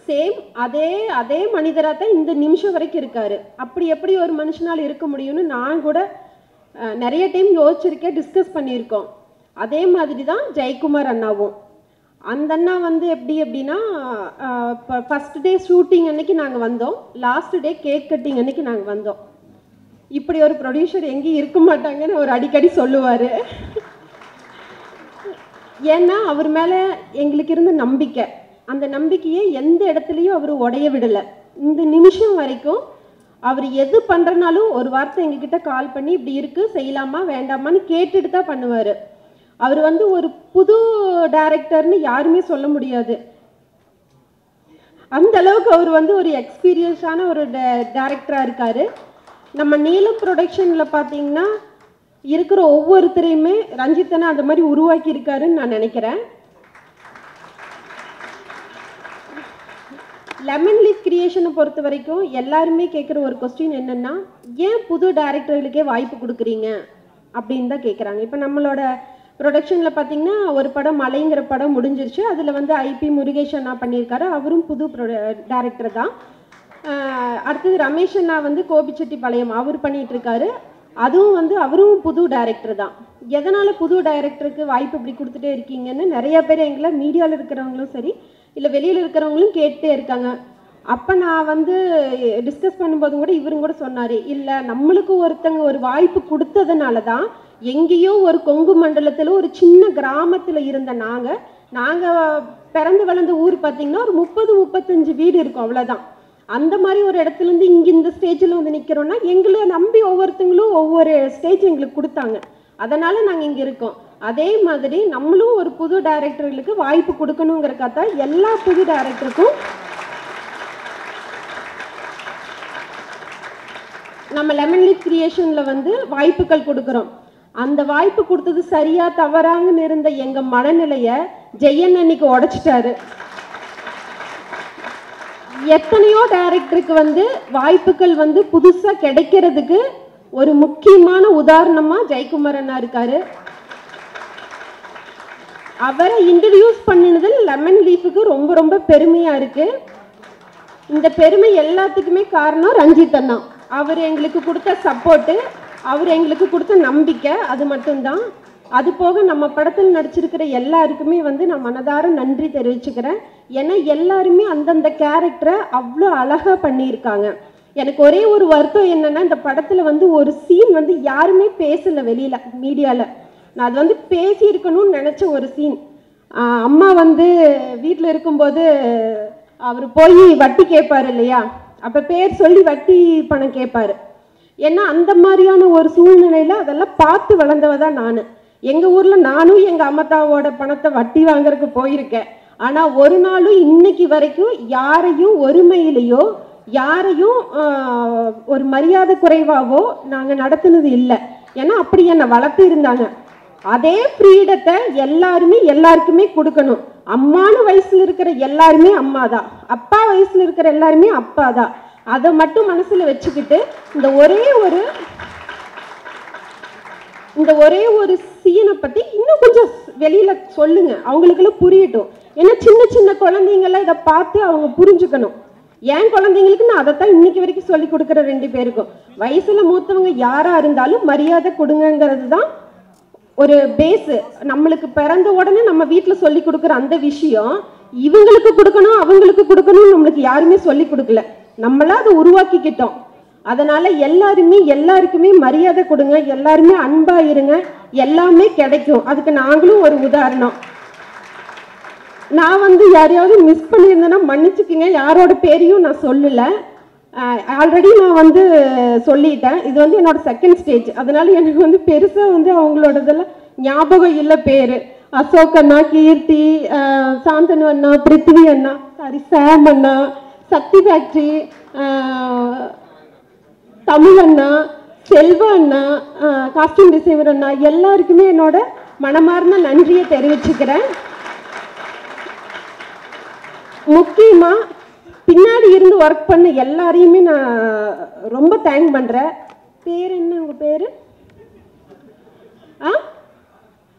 சேம் அதே மனிதராக தான் இந்த நிமிஷம் வரைக்கும் இருக்காரு. அப்படி எப்படி ஒரு மனுஷனால் இருக்க முடியும்னு நான் கூட நிறைய டைம் யோசிச்சிருக்கேன், டிஸ்கஸ் பண்ணியிருக்கோம். அதே மாதிரி தான் ஜெயக்குமார் அண்ணாவும். அந்த அண்ணா வந்து எப்படின்னா ஃபஸ்ட் டே ஷூட்டிங் அன்னைக்கு நாங்கள் வந்தோம், லாஸ்ட் டே கேக் கட்டிங் அன்னைக்கு நாங்கள் வந்தோம். இப்படி ஒரு ப்ரொடியூசர் எங்கேயும் இருக்க மாட்டாங்கன்னு அவர் அடிக்கடி சொல்லுவார். ஏன்னா அவர் மேலே எங்களுக்கு இருந்த நம்பிக்கை, அந்த நம்பிக்கையை எந்த இடத்துலையும் அவர் உடைய விடலை. இந்த நிமிஷம் வரைக்கும் அவர் எது பண்ணுறனாலும் ஒரு வார்த்தை எங்ககிட்ட கால் பண்ணி இப்படி இருக்குது செய்யலாமா வேண்டாமான்னு கேட்டுட்டு தான் பண்ணுவார். அவர் வந்து ஒரு புது டைரக்டர்னு யாருமே சொல்ல முடியாது. அந்த அளவுக்கு அவர் வந்து ஒரு எக்ஸ்பீரியன்ஸான ஒரு டைரக்டராக இருக்கார். நம்ம நீலம் ப்ரொடக்ஷனில் பார்த்தீங்கன்னா இருக்கிற ஒவ்வொருத்தரையுமே ரஞ்சித்தனை அந்த மாதிரி உருவாக்கி இருக்காருன்னு நான் நினைக்கிறேன். லெமன் லீஃப் கிரியேஷனை பொறுத்த வரைக்கும் எல்லாருமே கேட்குற ஒரு கொஸ்டின் என்னென்னா, ஏன் புது டைரக்டர்களுக்கே வாய்ப்பு கொடுக்குறீங்க அப்படின்னு தான் கேட்குறாங்க. இப்போ நம்மளோட ப்ரொடக்ஷனில் பார்த்தீங்கன்னா ஒரு படம் மலைங்கிற படம் முடிஞ்சிருச்சு, அதில் வந்து ஐபி முருகேஷ் அண்ணா பண்ணியிருக்காரு, அவரும் புது டைரக்டர் தான். அடுத்தது ரமேஷ் அண்ணா வந்து கோபிச்செட்டிப்பாளையம் அவர் பண்ணிகிட்ருக்காரு, அதுவும் வந்து அவரும் புது டைரக்டர் தான். எதனால் புது டைரக்டருக்கு வாய்ப்பு இப்படி கொடுத்துட்டே இருக்கீங்கன்னு நிறைய பேர் எங்களை மீடியாவில் இருக்கிறவங்களும் சரி இல்லை வெளியில் இருக்கிறவங்களும் கேட்டே இருக்காங்க. அப்போ நான் வந்து டிஸ்கஸ் பண்ணும்போது கூட இவரும் கூட சொன்னார், இல்லை நம்மளுக்கு ஒருத்தங்க ஒரு வாய்ப்பு கொடுத்ததுனால தான் எங்கேயோ ஒரு கொங்கு மண்டலத்தில் ஒரு சின்ன கிராமத்தில் இருந்த நாங்கள் பிறந்து வளர்ந்த ஊர் பார்த்திங்கன்னா ஒரு 30-35 வீடு இருக்கும், அவ்வளோதான். அந்த மாதிரி ஒரு இடத்துலேருந்து இங்கே இந்த ஸ்டேஜில் வந்து நிற்கிறோன்னா எங்களை நம்பி ஒவ்வொருத்தங்களும் ஒவ்வொரு ஸ்டேஜ் எங்களுக்கு கொடுத்தாங்க, அதனால் நாங்கள் இங்கே இருக்கோம். அதே மாதிரி நம்மளும் ஒரு புது டைரக்டர்களுக்கு வாய்ப்பு கொடுக்கணுங்கிறக்காக எல்லா புது டைரக்டருக்கும் நம்ம லெமன் லீஃப் கிரியேஷனில் வந்து வாய்ப்புகள் கொடுக்குறோம். அந்த வாய்ப்பு கொடுத்தது சரியா தவறாங்கன்னு இருந்த எங்க மனநிலையை ஜெயன் அன்னைக்கு உடைச்சிட்டாரு. எத்தனையோ டைரக்டருக்கு வந்து வாய்ப்புகள் வந்து புதுசா கிடைக்கிறதுக்கு ஒரு முக்கியமான உதாரணமா ஜெயக்குமார் அண்ணா இருக்காரு. அவரை இன்ட்ரடியூஸ் பண்ணினதில் லெமன் லீஃபுக்கு ரொம்ப ரொம்ப பெருமையா இருக்கு. இந்த பெருமை எல்லாத்துக்குமே காரணம் ரஞ்சித் அண்ணா. அவர் எங்களுக்கு கொடுத்த சப்போர்ட்டு, அவர் எங்களுக்கு கொடுத்த நம்பிக்கை, அது மட்டும்தான். அது போக நம்ம படத்தில் நடிச்சிருக்கிற எல்லாருக்குமே வந்து நான் மனதார நன்றி தெரிவிச்சுக்கிறேன். ஏன்னா எல்லாருமே அந்தந்த கேரக்டரை அவ்வளோ அழகாக பண்ணியிருக்காங்க. எனக்கு ஒரே ஒரு வருத்தம் என்னன்னா, இந்த படத்தில் வந்து ஒரு சீன் வந்து யாருமே பேசலை வெளியில் மீடியாவில். நான் அது வந்து பேசியிருக்கணும்னு நினச்ச ஒரு சீன். அம்மா வந்து வீட்டில் இருக்கும்போது அவர் போய் வட்டி கேட்பார் இல்லையா, அப்போ பேர் சொல்லி வட்டி பணம் கேட்பார். ஏன்னா அந்த மாதிரியான ஒரு சூழ்நிலையில் அதெல்லாம் பார்த்து வளர்ந்தவ தான் நான். எங்கள் ஊரில் நானும் எங்கள் அம்மத்தாவோட பணத்தை வட்டி வாங்குறதுக்கு போயிருக்கேன். ஆனால் ஒரு நாளும் இன்னைக்கு வரைக்கும் யாரையும் ஒருமையிலையோ யாரையும் ஒரு மரியாதை குறைவாவோ நாங்கள் நடத்துனது இல்லை. ஏன்னா அப்படி என்னை வளர்த்து இருந்தாங்க. அதே ஃப்ரீடத்தை எல்லாருக்குமே கொடுக்கணும். அம்மானு வயசுல இருக்கிற எல்லாருமே அம்மா தான், அப்பா வயசுல இருக்கிற எல்லாருமே அப்பா தான். அதை மட்டும் மனசுல வச்சுக்கிட்டு இந்த ஒரே ஒரு சீனை பத்தி இன்னும் கொஞ்சம் வெளியில சொல்லுங்க, அவங்களுக்கெல்லாம் புரியட்டும். ஏன்னா சின்ன சின்ன குழந்தைங்கெல்லாம் இதை பார்த்து அவங்க புரிஞ்சுக்கணும். என் குழந்தைங்களுக்கு நான் அதைத்தான் இன்னைக்கு வரைக்கும் சொல்லி கொடுக்குற 2 பேருக்கும். வயசுல மூத்தவங்க யாரா இருந்தாலும் மரியாதை கொடுங்கிறது தான் ஒரு பேஸு. நம்மளுக்கு பிறந்த உடனே நம்ம வீட்டில் சொல்லி கொடுக்குற அந்த விஷயம் இவங்களுக்கு கொடுக்கணும் அவங்களுக்கு கொடுக்கணும் நம்மளுக்கு யாருமே சொல்லி கொடுக்கல, நம்மளா அதை உருவாக்கிக்கிட்டோம். அதனால எல்லாருக்குமே மரியாதை கொடுங்க, எல்லாருமே அன்பா இருங்க, எல்லாமே கிடைக்கும். அதுக்கு நாங்களும் ஒரு உதாரணம். நான் வந்து யாரையாவது மிஸ் பண்ணியிருந்தேன்னா மன்னிச்சுக்குங்க, யாரோட பேரையும் நான் சொல்லலை. ஆல்ரெடி நான் வந்து சொல்லிட்டேன். இது வந்து என்னோட செகண்ட் ஸ்டேஜ், அதனால எனக்கு வந்து பெருசாக வந்து அவங்களோடதெல்லாம் ஞாபகம் இல்லை. பேர் அசோக் அண்ணா, கீர்த்தி, சாந்தனு அண்ணா, பிருத்திவி அண்ணா, சாம் அண்ணா, சக்தி ஃபேக்ட்ரி, தமிழ் அண்ணா, செல்வா அண்ணா, காஸ்டியூம் டிசைனர் அண்ணா, எல்லாருக்குமே என்னோட மனமார்ந்த நன்றியை தெரிவிச்சுக்கிறேன். முக்கியமா பின்னாடி இருந்து ஒர்க் பண்ண எல்லாரையுமே நான் ரொம்ப தேங்க் பண்றேன். பேர் என்ன உங்க பேரு?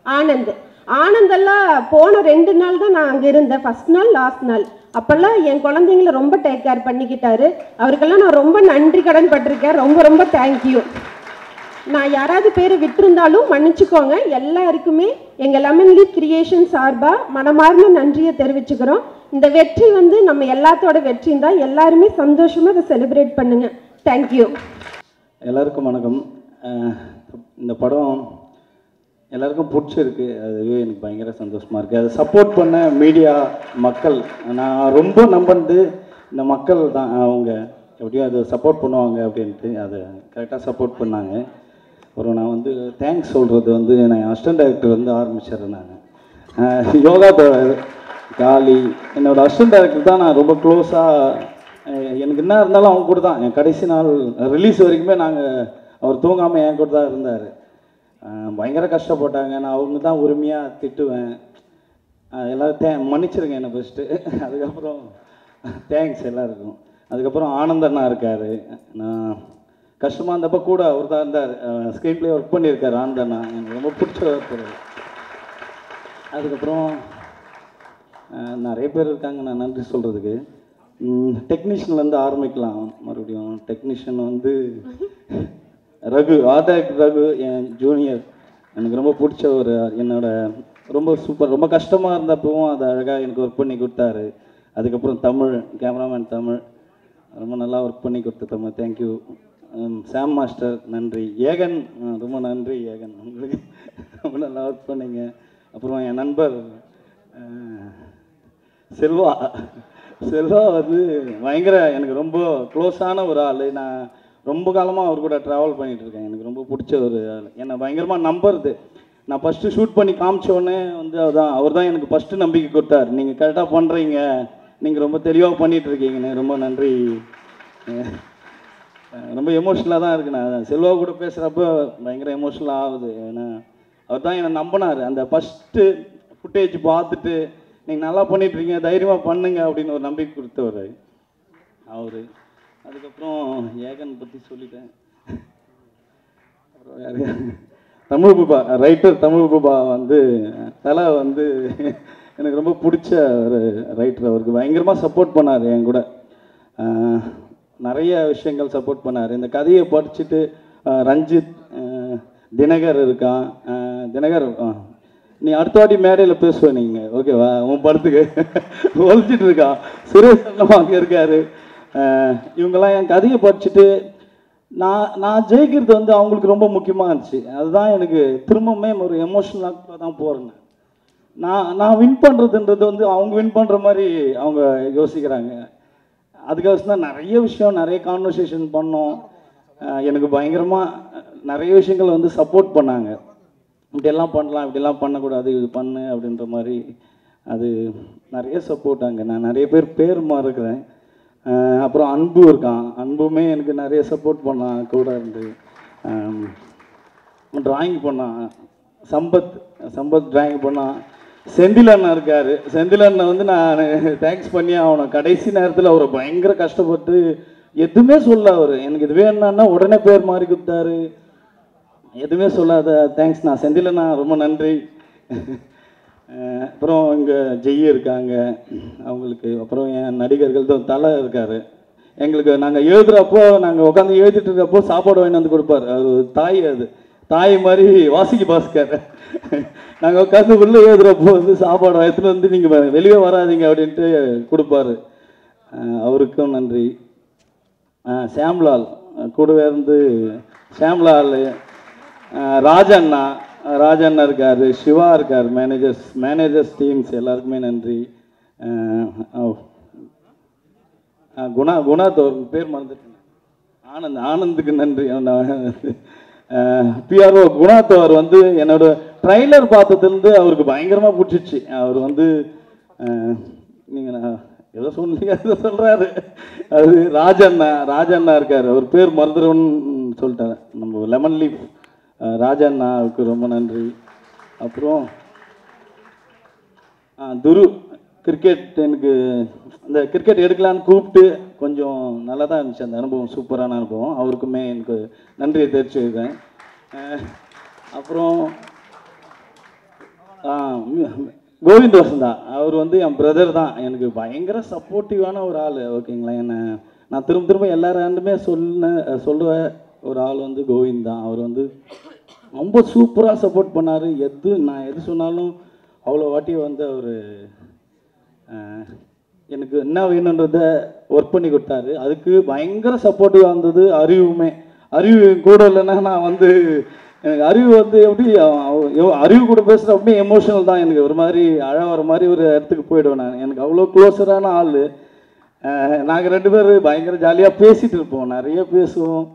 ஆனந்த். ஆனந்தெல்லாம் போன 2 நாள் தான் நான் அங்கே இருந்தேன், ஃபர்ஸ்ட் நாள் லாஸ்ட் நாள். அப்பெல்லாம் என் குழந்தைங்களை ரொம்ப டேக் கேர் பண்ணிக்கிட்டாரு. அவருக்கெல்லாம் நான் ரொம்ப நன்றி கடன் பட்டிருக்கேன். ரொம்ப ரொம்ப தேங்க்யூ. நான் யாராவது பேரை விட்டுருந்தாலும் மன்னிச்சுக்கோங்க. எல்லாருக்குமே எங்கள் லெமன் லீஃப் கிரியேஷன் சார்பாக மனமார்ந்த நன்றியை தெரிவிச்சுக்கிறோம். இந்த வெற்றி வந்து நம்ம எல்லாத்தோட வெற்றியும் தான். எல்லாருமே சந்தோஷமாக இதை செலிப்ரேட் பண்ணுங்க. தேங்க்யூ. எல்லாருக்கும் வணக்கம். இந்த படம் எல்லாருக்கும் பிடிச்சிருக்கு, அதுவே எனக்கு பயங்கர சந்தோஷமாக இருக்குது. அதை சப்போர்ட் பண்ண மீடியா மக்கள், நான் ரொம்ப நம்பினது இந்த மக்கள் தான். அவங்க எப்படியும் அதை சப்போர்ட் பண்ணுவாங்க அப்படின்ட்டு அதை கரெக்டாக சப்போர்ட் பண்ணாங்க. அப்புறம் நான் வந்து தேங்க்ஸ் சொல்கிறது வந்து நான் அசிஸ்டன்ட் டைரக்டர் வந்து ஆரம்பிச்சிடுறேன். நான் யோகா காளி என்னோடய அசிஸ்டன்ட் டைரக்டர் தான். நான் ரொம்ப க்ளோஸாக எனக்கு என்ன இருந்தாலும் அவங்க கூட தான். என் கடைசி நாள் ரிலீஸ் வரைக்குமே அவர் தூங்காமல் என் கூட தான் இருந்தார். பயங்கர கஷ்டப்பட்டாங்க. நான் அவங்க தான் உரிமையாக திட்டுவேன். எல்லோரும் மன்னிச்சிருங்க என்னை ஃபஸ்ட்டு. அதுக்கப்புறம் தேங்க்ஸ் எல்லாருக்கும். அதுக்கப்புறம் ஆனந்தண்ணா இருக்கார். நான் கஷ்டமாக இருந்தப்போ கூட அவர் தான் இருந்தார். ஸ்க்ரீன் ப்ளே ஒர்க் பண்ணியிருக்காரு ஆனந்தண்ணா, எனக்கு ரொம்ப பிடிச்ச ஒருத்தர். அதுக்கப்புறம் நிறைய பேர் இருக்காங்க நான் நன்றி சொல்கிறதுக்கு. டெக்னீஷியன்லேருந்து ஆரம்பிக்கலாம். மறுபடியும் டெக்னீஷியன் வந்து ரகு, ஆதாக் ரகு, என் ஜூனியர். எனக்கு ரொம்ப பிடிச்ச ஒரு என்னோட ரொம்ப சூப்பர். ரொம்ப கஷ்டமாக இருந்தப்பவும் அதை அழகாக எனக்கு ஒர்க் பண்ணி கொடுத்தாரு. அதுக்கப்புறம் தமிழ் கேமராமேன் தமிழ் ரொம்ப நல்லா ஒர்க் பண்ணி கொடுத்த தமிழ், தேங்க்யூ. சாம் மாஸ்டர் நன்றி. ஏகன் ரொம்ப நன்றி ஏகன், உங்களுக்கு ரொம்ப நல்லா ஒர்க் பண்ணிங்க. அப்புறம் என் நண்பர் செல்வா வந்து பயங்கர எனக்கு ரொம்ப க்ளோஸான ஒரு ஆள். நான் ரொம்ப காலமாக அவர் கூட ட்ராவல் பண்ணிகிட்ருக்கேன். எனக்கு ரொம்ப பிடிச்ச ஒரு ஆள். என்னை பயங்கரமாக நம்புறது. நான் ஃபஸ்ட்டு ஷூட் பண்ணி காமிச்சோடனே வந்து அவர் தான் எனக்கு ஃபஸ்ட்டு நம்பிக்கை கொடுத்தார். நீங்கள் கரெக்டாக பண்ணுறீங்க, நீங்கள் ரொம்ப தெளிவாக பண்ணிகிட்ருக்கீங்கன்னு. ரொம்ப நன்றி. ரொம்ப எமோஷ்னலாக தான் இருக்கு. நான் செல்வா கூட பேசுகிறப்ப பயங்கர எமோஷ்னலாக ஆகுது. ஏன்னா அவர் தான் என்னை நம்பினார். அந்த ஃபஸ்ட்டு ஃபுட்டேஜ் பார்த்துட்டு நீங்கள் நல்லா பண்ணிட்டுருக்கீங்க, தைரியமாக பண்ணுங்க அப்படின்னு ஒரு நம்பிக்கை கொடுத்தவர் அவர். அதுக்கப்புறம் ஏகன் பற்றி சொல்லிட்டேன். அப்புறம் யார், தமிழ் பாபா ரைட்டர். தமிழ் பாபா வந்து தலை வந்து எனக்கு ரொம்ப பிடிச்ச ஒரு ரைட்டர். அவருக்கு பயங்கரமாக சப்போர்ட் பண்ணார். என் கூட நிறைய விஷயங்கள் சப்போர்ட் பண்ணார். இந்த கதையை படிச்சுட்டு ரஞ்சித், தினகர் இருக்கான். தினகர் நீ அடுத்த வாட்டி மேடையில் பேசுவேன் நீங்கள், ஓகேவா? உன் படத்துக்கு ஒழிச்சிட்டு இருக்கான். சுரேஷ் அங்கே இருக்காரு. இவங்கெல்லாம் என் கதையை படிச்சுட்டு நான் ஜெயிக்கிறது வந்து அவங்களுக்கு ரொம்ப முக்கியமாக இருந்துச்சு. அதுதான் எனக்கு திரும்பவுமே ஒரு எமோஷனலாக தான் போகிறேன். நான் வின் பண்ணுறதுன்றது வந்து அவங்க வின் பண்ணுற மாதிரி அவங்க யோசிக்கிறாங்க. அதுக்காக தான் நிறைய விஷயம், நிறைய கான்வர்சேஷன் பண்ணோம். எனக்கு பயங்கரமாக நிறைய விஷயங்கள் வந்து சப்போர்ட் பண்ணாங்க. இப்படியெல்லாம் பண்ணலாம், இப்படியெல்லாம் பண்ணக்கூடாது, இது பண்ணு அப்படின்ற மாதிரி. அது நிறைய சப்போர்ட். அங்கே நான் நிறைய பேருமா இருக்கிறேன். அப்புறம் அன்பு இருக்கான். அன்புமே எனக்கு நிறைய சப்போர்ட் பண்ணான் கூட இருந்து. ட்ராயிங் பண்ணான். சம்பத் ட்ராயிங் பண்ணான். செந்தில் அண்ணா இருக்கார். செந்தில் அண்ணா வந்து நான் தேங்க்ஸ் பண்ணி ஆகணும். கடைசி நேரத்தில் அவர் பயங்கர கஷ்டப்பட்டு எதுவுமே சொல்ல, அவர் எனக்கு இது வேணும்னா உடனே பேர் மாறி கொடுத்தாரு. எதுவுமே சொல்லாத தேங்க்ஸ் நான் செந்தில் அண்ணா, ரொம்ப நன்றி. அப்புறம் இங்கே ஜெய் இருக்காங்க அவங்களுக்கு. அப்புறம் என் நடிகர்கள் தான் தலை இருக்கார். எங்களுக்கு நாங்கள் எழுதுகிறப்போ, நாங்கள் உட்காந்து எழுதிட்டு இருக்கப்போ சாப்பாடு வாங்கி வந்து கொடுப்பார். அவர் தாய், அது தாய் மாதிரி வாசிக்கு பாஸ்கர். நாங்கள் உட்காந்து உள்ளே எழுதுகிறப்போ வந்து சாப்பாடு எடுத்துகிட்டு வந்து நீங்கள் வெளியே வராதிங்க அப்படின்ட்டு கொடுப்பாரு. அவருக்கும் நன்றி. ஷாம்லால் கூடவே இருந்து, ஷாம்லால், ராஜண்ணா இருக்கார், சிவா இருக்கார், மேனேஜர்ஸ் டீம்ஸ் எல்லாருக்குமே நன்றி. குணாத்தோர் பேர் மறந்துட்டேன், ஆனந்துக்கு நன்றி. பிஆர்ஓ குணாத்தோர் வந்து என்னோட ட்ரைலர் பார்த்ததுலேருந்து அவருக்கு பயங்கரமாக பிடிச்சிச்சு. அவர் வந்து நீங்கள் நான் எதோ சொன்னீங்க அதை சொல்கிறாரு. அது ராஜண்ணா இருக்கார். அவர் பேர் மறந்துடுன்னு சொல்லிட்டார். நம்ம லெமன் லீஃப் ராஜண்ணாவுக்கு ரொம்ப நன்றி. அப்புறம் துரு கிரிக்கெட், எனக்கு அந்த கிரிக்கெட் எடுக்கலான்னு கூப்பிட்டு கொஞ்சம் நல்லா தான் இருந்துச்சு அந்த அனுபவம், சூப்பரான அனுபவம். அவருக்குமே எனக்கு நன்றியை தெரிவிச்சுக்கிறேன். அப்புறம் கோவிந்த் வசந்தா, அவர் வந்து என் பிரதர் தான். எனக்கு பயங்கர சப்போர்ட்டிவான ஒரு ஆள், ஓகேங்களா? நான் திரும்ப எல்லாருமே சொல்கிற ஒரு ஆள் வந்து கோவிந்த் தான். அவர் வந்து ரொம்ப சூப்பராக சப்போர்ட் பண்ணார். நான் எது சொன்னாலும் அவ்வளோ வாட்டி வந்து அவர் எனக்கு என்ன வேணுன்றத ஒர்க் பண்ணி கொடுத்தாரு. அதுக்கு பயங்கர சப்போர்ட்டிவாக இருந்தது. அறிவு கூட இல்லைன்னா நான் வந்து எனக்கு அறிவு வந்து எப்படி அறிவு கூட பேசுகிற அப்படியே எமோஷனல் தான். எனக்கு ஒரு மாதிரி வர மாதிரி ஒரு இடத்துக்கு போயிடுவேன் நான். எனக்கு அவ்வளோ க்ளோஸரான ஆள். நாங்கள் 2 பேர் பயங்கர ஜாலியாக பேசிகிட்டு இருப்போம், நிறைய பேசுவோம்.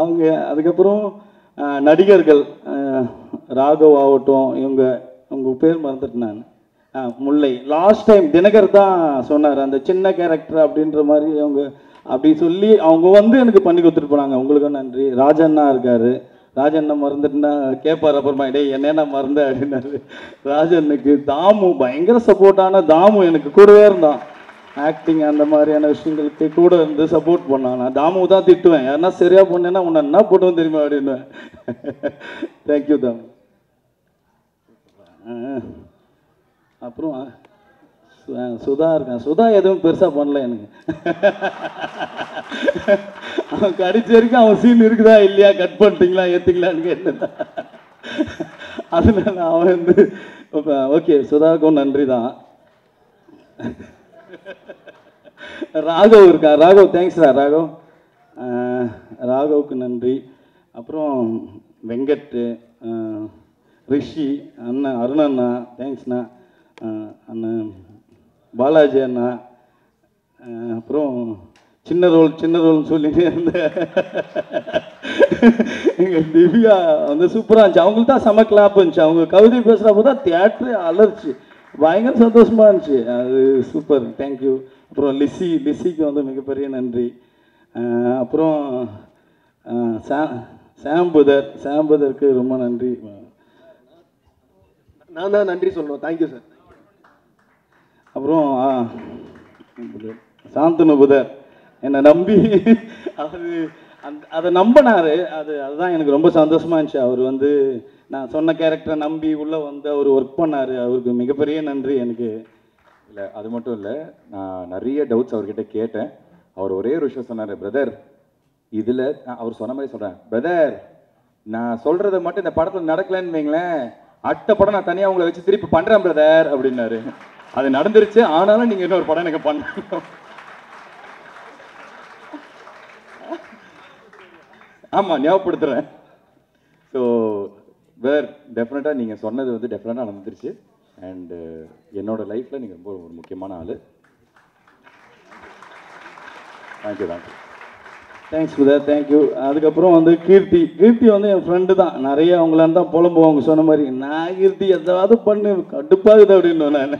அவங்க அதுக்கப்புறம் நடிகர்கள் ராகவ் ஆகட்டும், உங்கள் பேர் மறந்துட்டு நான், முல்லை. லாஸ்ட் டைம் தினகர் தான் சொன்னார் அந்த சின்ன கேரக்டர் அப்படின்ற மாதிரி. அவங்க அப்படி சொல்லி அவங்க வந்து எனக்கு பண்ணி கொடுத்துட்டு போனாங்க. உங்களுக்கும் நன்றி. ராஜண்ணா இருக்கார். ராஜண்ணா மறந்துட்டுனா கேட்பார் அப்புறமா, டேய் என்னென்ன மறந்த அப்படின்னாரு. ராஜண்ணுக்கு தாமு பயங்கர சப்போர்ட்டான தாமு எனக்கு கூடவே இருந்தான். ஆக்டிங் அந்த மாதிரியான விஷயங்களுக்கு கூட இருந்து சப்போர்ட் பண்ணான். நான் தாமு தான் திட்டுவேன், யாருன்னா சரியாக பண்ணேன்னா உன்னை என்ன போட்டுவோம் தெரியுமா அப்படின்னுவேன். தேங்க்யூ தாமு. அப்புறம் சுதா இருக்கான். சுதா எதுவும் பெருசாக பண்ணல எனக்கு. அவன் கடிச்ச வரைக்கும் அவன் சீன் இருக்குதா இல்லையா, கட் பண்ணிட்டீங்களா ஏற்றிக்கலான்னு கேட்டேன். அதனால அவன் வந்து ஓகே, சுதாவுக்கும் நன்றி தான். ராகவ் இருக்கா. ராகவ் தேங்க்ஸ்டா ராகவ். ராகவுக்கு நன்றி. அப்புறம் வெங்கட், ரிஷி அண்ணன், அருணண்ணா தேங்க்ஸ்ண்ணா, அண்ணன் பாலாஜி அண்ணா. அப்புறம் சின்ன ரோல்னு சொல்லிட்டு இருந்த எங்கள் திவ்யா வந்து சூப்பராக இருந்துச்சு. அவங்களுக்கு தான் செம கிளாப் இருந்துச்சு. அவங்க கவிதை பேசுகிறப்போ தான் தியேட்டரே அலர்ச்சி. பயங்கர சந்தோஷமாக இருந்துச்சு. அது சூப்பர், தேங்க்யூ. அப்புறம் லிஸிக்கு வந்து மிகப்பெரிய நன்றி. அப்புறம் சாம் புதருக்கு ரொம்ப நன்றி. நான் தான் நன்றி சொல்லணும். Thank you sir. அப்புறம் சாந்தனு புதர் என்னை நம்பி அதை நம்பினார். அதுதான் எனக்கு ரொம்ப சந்தோஷமாக இருந்துச்சு. அவர் வந்து நான் சொன்ன கேரக்டரை நம்பி உள்ளே வந்து அவர் ஒர்க் பண்ணார். அவருக்கு மிகப்பெரிய நன்றி எனக்கு. இல்லை, அது மட்டும் இல்லை, நான் நிறைய டவுட்ஸ் அவர்கிட்ட கேட்டேன். அவர் ஒரே ஒரு விஷயம் சொன்னார், பிரதர் இதில் அவர் சொன்ன மாதிரி சொல்கிறேன், பிரதர் நான் சொல்கிறத மட்டும் இந்த படத்தில் நடக்கலைன்னு வைங்களேன், அடுத்த படம் நான் தனியாக உங்களை வச்சு திருப்பி பண்ணுறேன் பிரதர் அப்படின்னாரு. அது நடந்துருச்சு. ஆனாலும் நீங்கள் இன்னொரு படம் எனக்கு பண்ண. ஆமாம், ஞாபகப்படுத்துகிறேன். ஸோ டெஃபினட்டாக நீங்கள் சொன்னது வந்து டெஃபினட்டாக நடந்துருச்சு. அண்டு என்னோட லைஃப்பில் நீங்கள் ரொம்ப ஒரு முக்கியமான ஆள். தேங்க்யூ. தேங்க்ஸ் புதர், தேங்க்யூ. அதுக்கப்புறம் வந்து கீர்த்தி வந்து என் ஃப்ரெண்டு தான். நிறைய அவங்களாம் தான் புலம்புவாங்க சொன்ன மாதிரி. நான் கீர்த்தி எதாவது பண்ணு கடுப்பாகுது அப்படின்னு நான்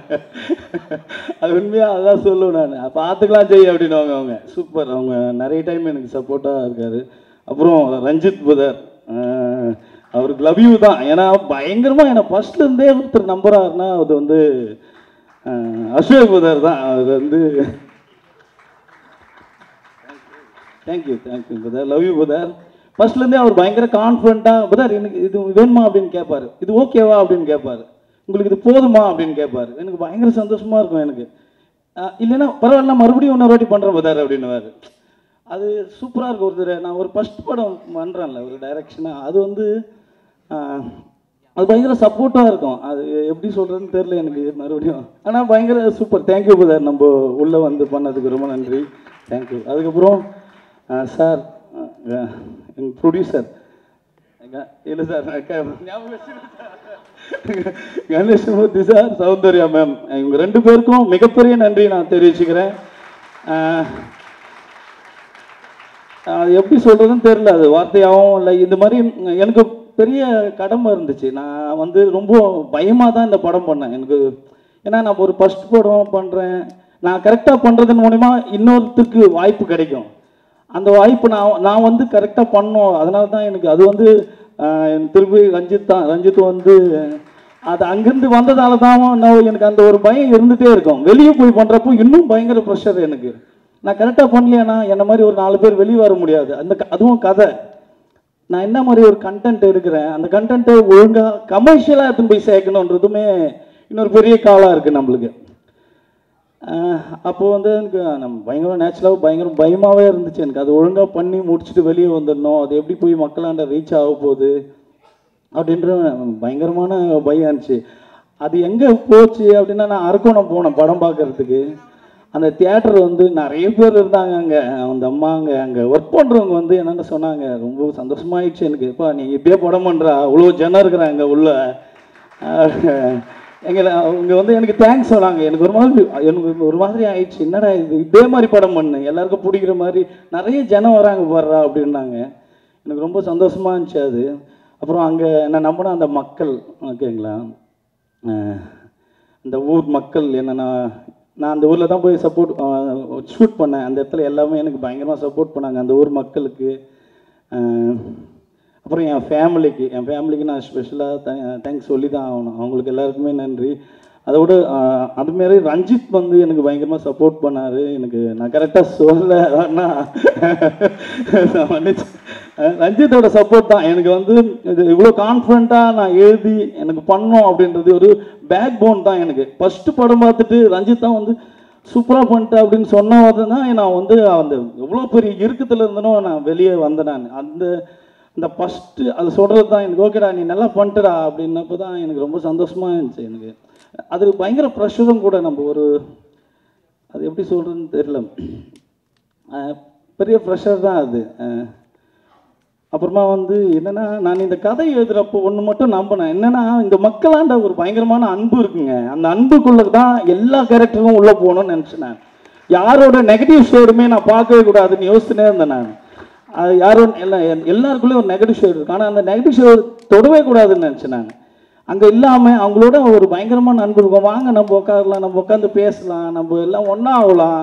அது உண்மையாக அதான் சொல்லுவேன். நான் பார்த்துக்கலாம் ஜெய் அப்படின்னுவாங்க அவங்க. சூப்பர், அவங்க நிறைய டைம் எனக்கு சப்போர்ட்டாக இருக்கார். அப்புறம் ரஞ்சித் புதர், அவருக்கு லவ் யூ தான். ஏன்னா பயங்கரமாக என்னை ஃபஸ்ட்லேருந்தே ஒருத்தர் நம்புறாருன்னா அது வந்து அசோக் புதர் தான். அது வந்து தேங்க்யூ புதர், லவ் யூ புதர். ஃபர்ஸ்ட்லேருந்தே அவர் பயங்கர கான்ஃபிடண்ட்டாக, புதர் எனக்கு இது வேணுமா அப்படின்னு கேட்பார், இது ஓகேவா அப்படின்னு கேட்பார், உங்களுக்கு இது போதுமா அப்படின்னு கேட்பார். எனக்கு பயங்கர சந்தோஷமாக இருக்கும். எனக்கு இல்லைன்னா பரவாயில்ல மறுபடியும் இன்னொரு வாட்டி பண்ணுறேன் புதர் அப்படின்னுவார். அது சூப்பராக இருக்கும். ஒருத்தர் நான் ஒரு ஃபஸ்ட் படம் பண்ணுறேன்ல ஒரு டைரக்ஷனாக, அது வந்து அது பயங்கர சப்போர்ட்டாக இருக்கும். அது எப்படி சொல்கிறதுன்னு தெரில எனக்கு மறுபடியும். ஆனால் பயங்கர சூப்பர். தேங்க்யூ புதர், நம்ம உள்ளே வந்து பண்ணதுக்கு ரொம்ப நன்றி. தேங்க்யூ. அதுக்கப்புறம் சார், எங்கள் ப்ரொடியூசர் இல்லை sir, Ganeshmurthy sir, Soundarya ma'am, இவங்க 2 பேருக்கும் மிகப்பெரிய நன்றி நான் தெரிவிச்சுக்கிறேன். அது எப்படி சொல்கிறதுன்னு தெரில, அது வார்த்தையாகவும் இல்லை. இந்த மாதிரி எனக்கு பெரிய கடமை இருந்துச்சு. நான் வந்து ரொம்ப பயமாக தான் இந்த படம் பண்ணேன். எனக்கு ஏன்னா நான் ஒரு ஃபஸ்ட் படம் பண்ணுறேன், நான் கரெக்டாக பண்ணுறதன் மூலிமா இன்னொருத்தருக்கு வாய்ப்பு கிடைக்கும். அந்த வாய்ப்பு நான் வந்து கரெக்டாக பண்ணோம். அதனால தான் எனக்கு அது வந்து திருப்பி ரஞ்சித் வந்து அது அங்கேருந்து வந்ததால தான் எனக்கு அந்த ஒரு பயம் இருந்துகிட்டே இருக்கும். வெளியே போய் பண்ணுறப்போ இன்னும் பயங்கர ப்ரெஷர் எனக்கு. நான் கரெக்டாக பண்ணலையானா என்ன மாதிரி ஒரு 4 பேர் வெளியே வர முடியாது. அதுவும் கதை நான் என்ன மாதிரி ஒரு கண்டென்ட் எடுக்கிறேன், அந்த கண்டென்ட்டை ஒழுங்காக கமர்ஷியலாக எடுத்துன்னு போய் சேர்க்கணுன்றதுமே இன்னொரு பெரிய காலாக இருக்குது நம்மளுக்கு. அப்போது வந்து எனக்கு நம்ம பயங்கர நேச்சுரலாக பயங்கர பயமாகவே இருந்துச்சு எனக்கு. அது ஒழுங்காக பண்ணி முடிச்சுட்டு வெளியே வந்துடணும், அது எப்படி போய் மக்களாண்ட ரீச் ஆக போகுது அப்படின்ற பயங்கரமான பயம் இருந்துச்சு. அது எங்கே போச்சு அப்படின்னா, நான் அரக்கோணம் போனேன் படம் பார்க்குறதுக்கு. அந்த தியேட்டர் வந்து நிறைய பேர் இருந்தாங்க அங்கே. அந்த அம்மா அங்கே ஒர்க் பண்ணுறவங்க வந்து என்னென்ன சொன்னாங்க, ரொம்ப சந்தோஷமாயிடுச்சு எனக்கு. எப்பா நீ இப்படியே படம் பண்ணுறா, அவ்வளோ ஜனம் இருக்கிறாங்க உள்ள. அவங்க வந்து எனக்கு தேங்க்ஸ் சொன்னாங்க. எனக்கு ஒரு மாதிரி ஆயிடுச்சு, என்னடா இது இதே மாதிரி படம் பண்ணு, எல்லாருக்கும் பிடிக்கிற மாதிரி நிறைய ஜனம் வராங்க பாடுறா அப்படின்னாங்க. எனக்கு ரொம்ப சந்தோஷமாக இருந்துச்சு அது. அப்புறம் அங்கே என்ன நம்பினா அந்த மக்கள், ஓகேங்களா, அந்த ஊர் மக்கள் என்னென்னா, நான் அந்த ஊரில் தான் போய் ஷூட் பண்ணேன். அந்த இடத்துல எல்லாமே எனக்கு பயங்கரமாக சப்போர்ட் பண்ணாங்க, அந்த ஊர் மக்களுக்கு. அப்புறம் என் ஃபேமிலிக்கு நான் ஸ்பெஷலாக தேங்க்ஸ் சொல்லி தான் ஆகணும். அவங்களுக்கு எல்லாருக்குமே நன்றி. அதோட அதுமாரி ரஞ்சித் வந்து எனக்கு பயங்கரமாக சப்போர்ட் பண்ணார். எனக்கு நான் கரெக்டாக சொல்லலைன்னா ரஞ்சித்தோட சப்போர்ட் தான் எனக்கு வந்து இது இவ்வளோ கான்ஃபிடண்ட்டாக நான் எழுதி எனக்கு பண்ணோம் அப்படின்றது ஒரு பேக் போன் தான் எனக்கு. ஃபஸ்ட்டு படம் பார்த்துட்டு ரஞ்சித் தான் வந்து சூப்பராக பண்ணிட்டேன் அப்படின்னு சொன்னது தான் நான் வந்து அந்த எவ்வளோ பெரிய இறுக்கத்தில் இருந்தனோ நான் வெளியே வந்தேன். நான் அந்த ஃபஸ்ட்டு அது சொல்கிறது தான் எனக்கு, ஓகேடா நீ நல்லா பண்ணிட்டடா அப்படின்னப்போ தான் எனக்கு ரொம்ப சந்தோஷமாக இருந்துச்சு. எனக்கு அது பயங்கர ப்ரெஷரும் கூட. நம்ம ஒரு அது எப்படி சொல்கிறதுன்னு தெரியல, பெரிய ப்ரெஷர் தான் அது. அப்புறமா வந்து என்னென்னா, நான் இந்த கதை எழுதுகிறப்போ ஒன்று மட்டும் நம்பினேன், என்னென்னா இந்த மக்களாண்ட ஒரு பயங்கரமான அன்பு இருக்குங்க. அந்த அன்புக்குள்ளே தான் எல்லா கேரக்டரும் உள்ளே போகணும்னு நினச்சேன். நான் யாரோட நெகட்டிவ் ஷேடுமே நான் பார்க்கவே கூடாதுன்னு யோசிச்சுனே இருந்தேன். நான் அது யாரும் எல்லாருக்குள்ளேயும் ஒரு நெகட்டிவ் ஷேடு இருக்கு, ஆனால் அந்த நெகட்டிவ் ஷேடு தொடவே கூடாதுன்னு நினச்சேன் நான். அங்கே இல்லாமல் அவங்களோட ஒரு பயங்கரமான நண்பர் இருக்கும். வாங்க நம்ம உட்காரலாம், நம்ம உட்காந்து பேசலாம், நம்ம எல்லாம் ஒன்றா ஆகலாம்,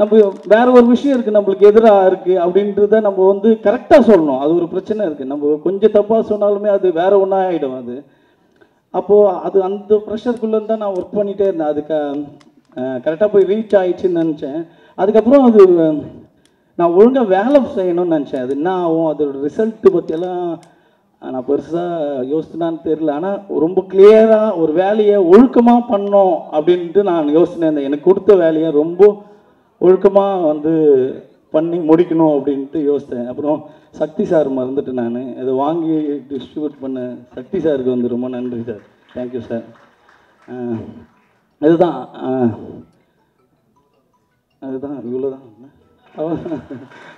நம்ம வேற ஒரு விஷயம் இருக்குது நம்மளுக்கு எதிராக இருக்குது அப்படின்றத நம்ம வந்து கரெக்டாக சொல்லணும். அது ஒரு பிரச்சனை இருக்குது. நம்ம கொஞ்சம் தப்பாக சொன்னாலுமே அது வேற ஒன்றா ஆகிடும். அது அப்போது அது அந்த ப்ரெஷருக்குள்ளே தான் நான் ஒர்க் பண்ணிகிட்டே இருந்தேன். அதுக்கு கரெக்டாக போய் ரீச் ஆகிடுச்சின்னு நினச்சேன். அதுக்கப்புறம் அது நான் ஒழுங்காக வேலை செய்யணும்னு நினச்சேன். அது என்ன ஆகும், அதோட ரிசல்ட்டு பற்றியெல்லாம் நான் பெருசாக யோசிச்சுனான்னு தெரியல. ஆனால் ரொம்ப கிளியராக ஒரு வேலையை ஒழுக்கமாக பண்ணோம் அப்படின்ட்டு நான் யோசினேன். எனக்கு கொடுத்த வேலையை ரொம்ப ஒழுக்கமாக வந்து பண்ணி முடிக்கணும் அப்படின்ட்டு யோசித்தேன். அப்புறம் சக்தி சார் மறந்துட்டு நான் இதை வாங்கி டிஸ்ட்ரிபியூட் பண்ண சக்தி சாருக்கு வந்து ரொம்ப நன்றி சார். Thank you sir. இதுதான் அதுதான் இவ்வளோதான்,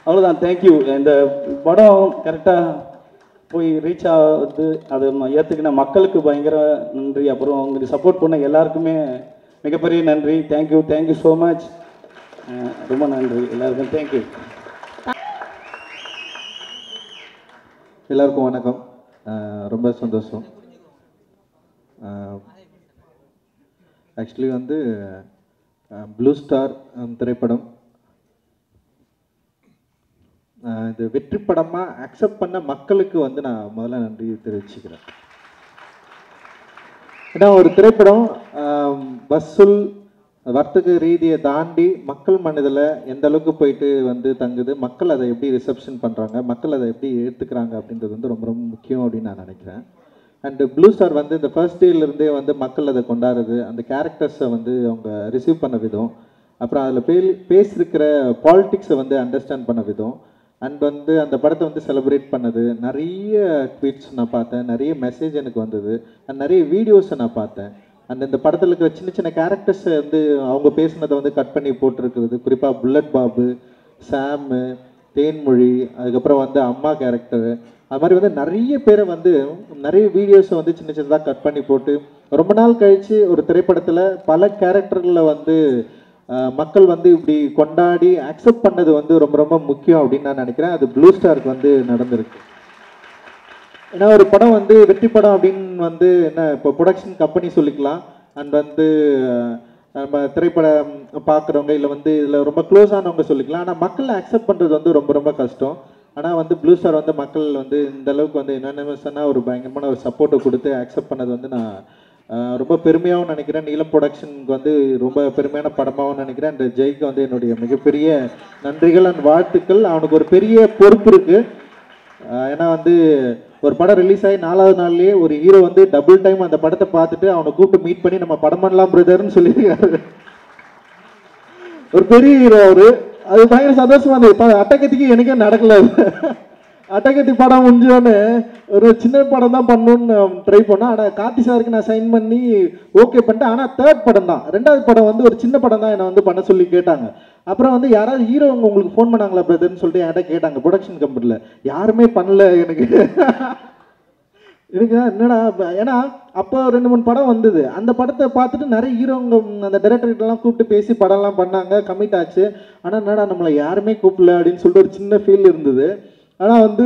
அவ்வளோதான். தேங்க்யூ. இந்த படம் கரெக்டாக போய் ரீச் ஆகுது, அதை ஏற்றுக்கின மக்களுக்கு பயங்கர நன்றி. அப்புறம் உங்களுக்கு சப்போர்ட் பண்ண எல்லாருக்குமே மிகப்பெரிய நன்றி. Thank you, thank you so much. ரொம்ப நன்றி எல்லாருக்கும். தேங்க்யூ. எல்லாருக்கும் வணக்கம். ரொம்ப சந்தோஷம். ஆக்சுவலி வந்து ப்ளூ ஸ்டார் திரைப்படம் இது வெற்றி படமாக அக்செப்ட் பண்ண மக்களுக்கு வந்து நான் முதல்ல நன்றி தெரிவிச்சுக்கிறேன். ஏன்னா ஒரு திரைப்படம் வசூல் வர்த்தக ரீதியை தாண்டி மக்கள் மனதில் எந்த அளவுக்கு போயிட்டு வந்து தங்குது, மக்கள் அதை எப்படி ரிசப்ஷன் பண்ணுறாங்க, மக்கள் அதை எப்படி ஏற்றுக்கிறாங்க அப்படின்றது வந்து ரொம்ப ரொம்ப முக்கியம் அப்படின்னு நான் நினைக்கிறேன். அண்டு ப்ளூ ஸ்டார் வந்து இந்த ஃபர்ஸ்ட் டேலேருந்தே வந்து மக்கள் அதை கொண்டாடுறது, அந்த கேரக்டர்ஸை வந்து அவங்க ரிசீவ் பண்ண விதம், அப்புறம் அதில் பேசியிருக்கிற பாலிட்டிக்ஸை வந்து அண்டர்ஸ்டாண்ட் பண்ண விதம், அண்ட் வந்து அந்த படத்தை வந்து செலிப்ரேட் பண்ணது, நிறைய ட்வீட்ஸ் நான் பார்த்தேன், நிறைய மெசேஜ் எனக்கு வந்தது, அண்ட் நிறைய வீடியோஸை நான் பார்த்தேன். அண்ட் இந்த படத்தில் இருக்கிற சின்ன சின்ன கேரக்டர்ஸை வந்து அவங்க பேசினதை வந்து கட் பண்ணி போட்டிருக்கிறது, குறிப்பாக புல்லட் பாபு, சாமு, தேன்மொழி, அதுக்கப்புறம் வந்து அம்மா கேரக்டரு, அது மாதிரி வந்து நிறைய பேரை வந்து நிறைய வீடியோஸை வந்து சின்ன சின்னதாக கட் பண்ணி போட்டு ரொம்ப நாள் கழித்து ஒரு திரைப்படத்தில் பல கேரக்டர்களில் வந்து மக்கள் வந்து இப்படி கொண்டாடி அக்செப்ட் பண்ணது வந்து ரொம்ப ரொம்ப முக்கியம் அப்படின்னு நான் நினைக்கிறேன். அது ப்ளூ ஸ்டாருக்கு வந்து நடந்திருக்கு. ஏன்னா ஒரு படம் வந்து வெற்றி படம் அப்படின்னு வந்து என்ன இப்போ ப்ரொடக்ஷன் கம்பெனி சொல்லிக்கலாம், அண்ட் வந்து நம்ம திரைப்படம் பார்க்குறவங்க இல்லை வந்து இதில் ரொம்ப க்ளோஸ் ஆனவங்க சொல்லிக்கலாம். ஆனால் மக்களை அக்செப்ட் பண்ணுறது வந்து ரொம்ப ரொம்ப கஷ்டம். ஆனால் வந்து ப்ளூ ஸ்டார் வந்து மக்கள் வந்து இந்த அளவுக்கு வந்து யுனானிமஸான ஒரு பயங்கரமான ஒரு சப்போர்ட்டை கொடுத்து அக்செப்ட் பண்ணது வந்து நான் ரொம்ப பெருமையாகவும் நினைக்கிறேன். நீலம் ப்ரொடக்ஷனுக்கு வந்து ரொம்ப பெருமையான படமாகவும் நினைக்கிறேன். அந்த ஜெய்க்கு வந்து என்னுடைய மிகப்பெரிய நன்றிகள் அண்ட் வாழ்த்துக்கள். அவனுக்கு ஒரு பெரிய பொறுப்பு இருக்குது. ஏன்னா வந்து ஒரு படம் ரிலீஸ் ஆகி 4வது நாள்லேயே ஒரு ஹீரோ வந்து டபுள் டைம் அந்த படத்தை பார்த்துட்டு அவனை கூப்பிட்டு மீட் பண்ணி நம்ம படம் பண்ணலாம் பிரதர்ன்னு சொல்லியிருக்காரு. ஒரு பெரிய ஹீரோ அவரு. அது பயங்கர சந்தோஷமா இருந்தது. அட்டகத்திக்கு எனக்கே நடக்கல. அட்டகத்தி படம் முடிஞ்சோன்னு ஒரு சின்ன படம் தான் பண்ணணும்னு ட்ரை பண்ணோம். ஆனால் கார்த்தி சாருக்கு நான் சைன் பண்ணி ஓகே பண்ணிட்டேன். ஆனால் 3rd படம் தான், 2வது படம் வந்து ஒரு சின்ன படம் தான் என்னை வந்து பண்ண சொல்லி கேட்டாங்க. அப்புறம் வந்து யாராவது ஹீரோங்க உங்களுக்கு ஃபோன் பண்ணாங்களா பிரதர்ன்னு சொல்லிட்டு என்கிட்ட கேட்டாங்க ப்ரொடக்ஷன் கம்பெனியில். யாருமே பண்ணல எனக்கு. எனக்கு என்னடா, ஏன்னா அப்போ 2-3 படம் வந்தது. அந்த படத்தை பார்த்துட்டு நிறைய ஹீரோங்க அந்த டைரக்டர்கிட்டலாம் கூப்பிட்டு பேசி படம்லாம் பண்ணாங்க, கமிட் ஆச்சு. ஆனால் என்னடா நம்மளை யாருமே கூப்பிடல அப்படின்னு சொல்லிட்டு ஒரு சின்ன ஃபீல் இருந்தது. ஆனால் வந்து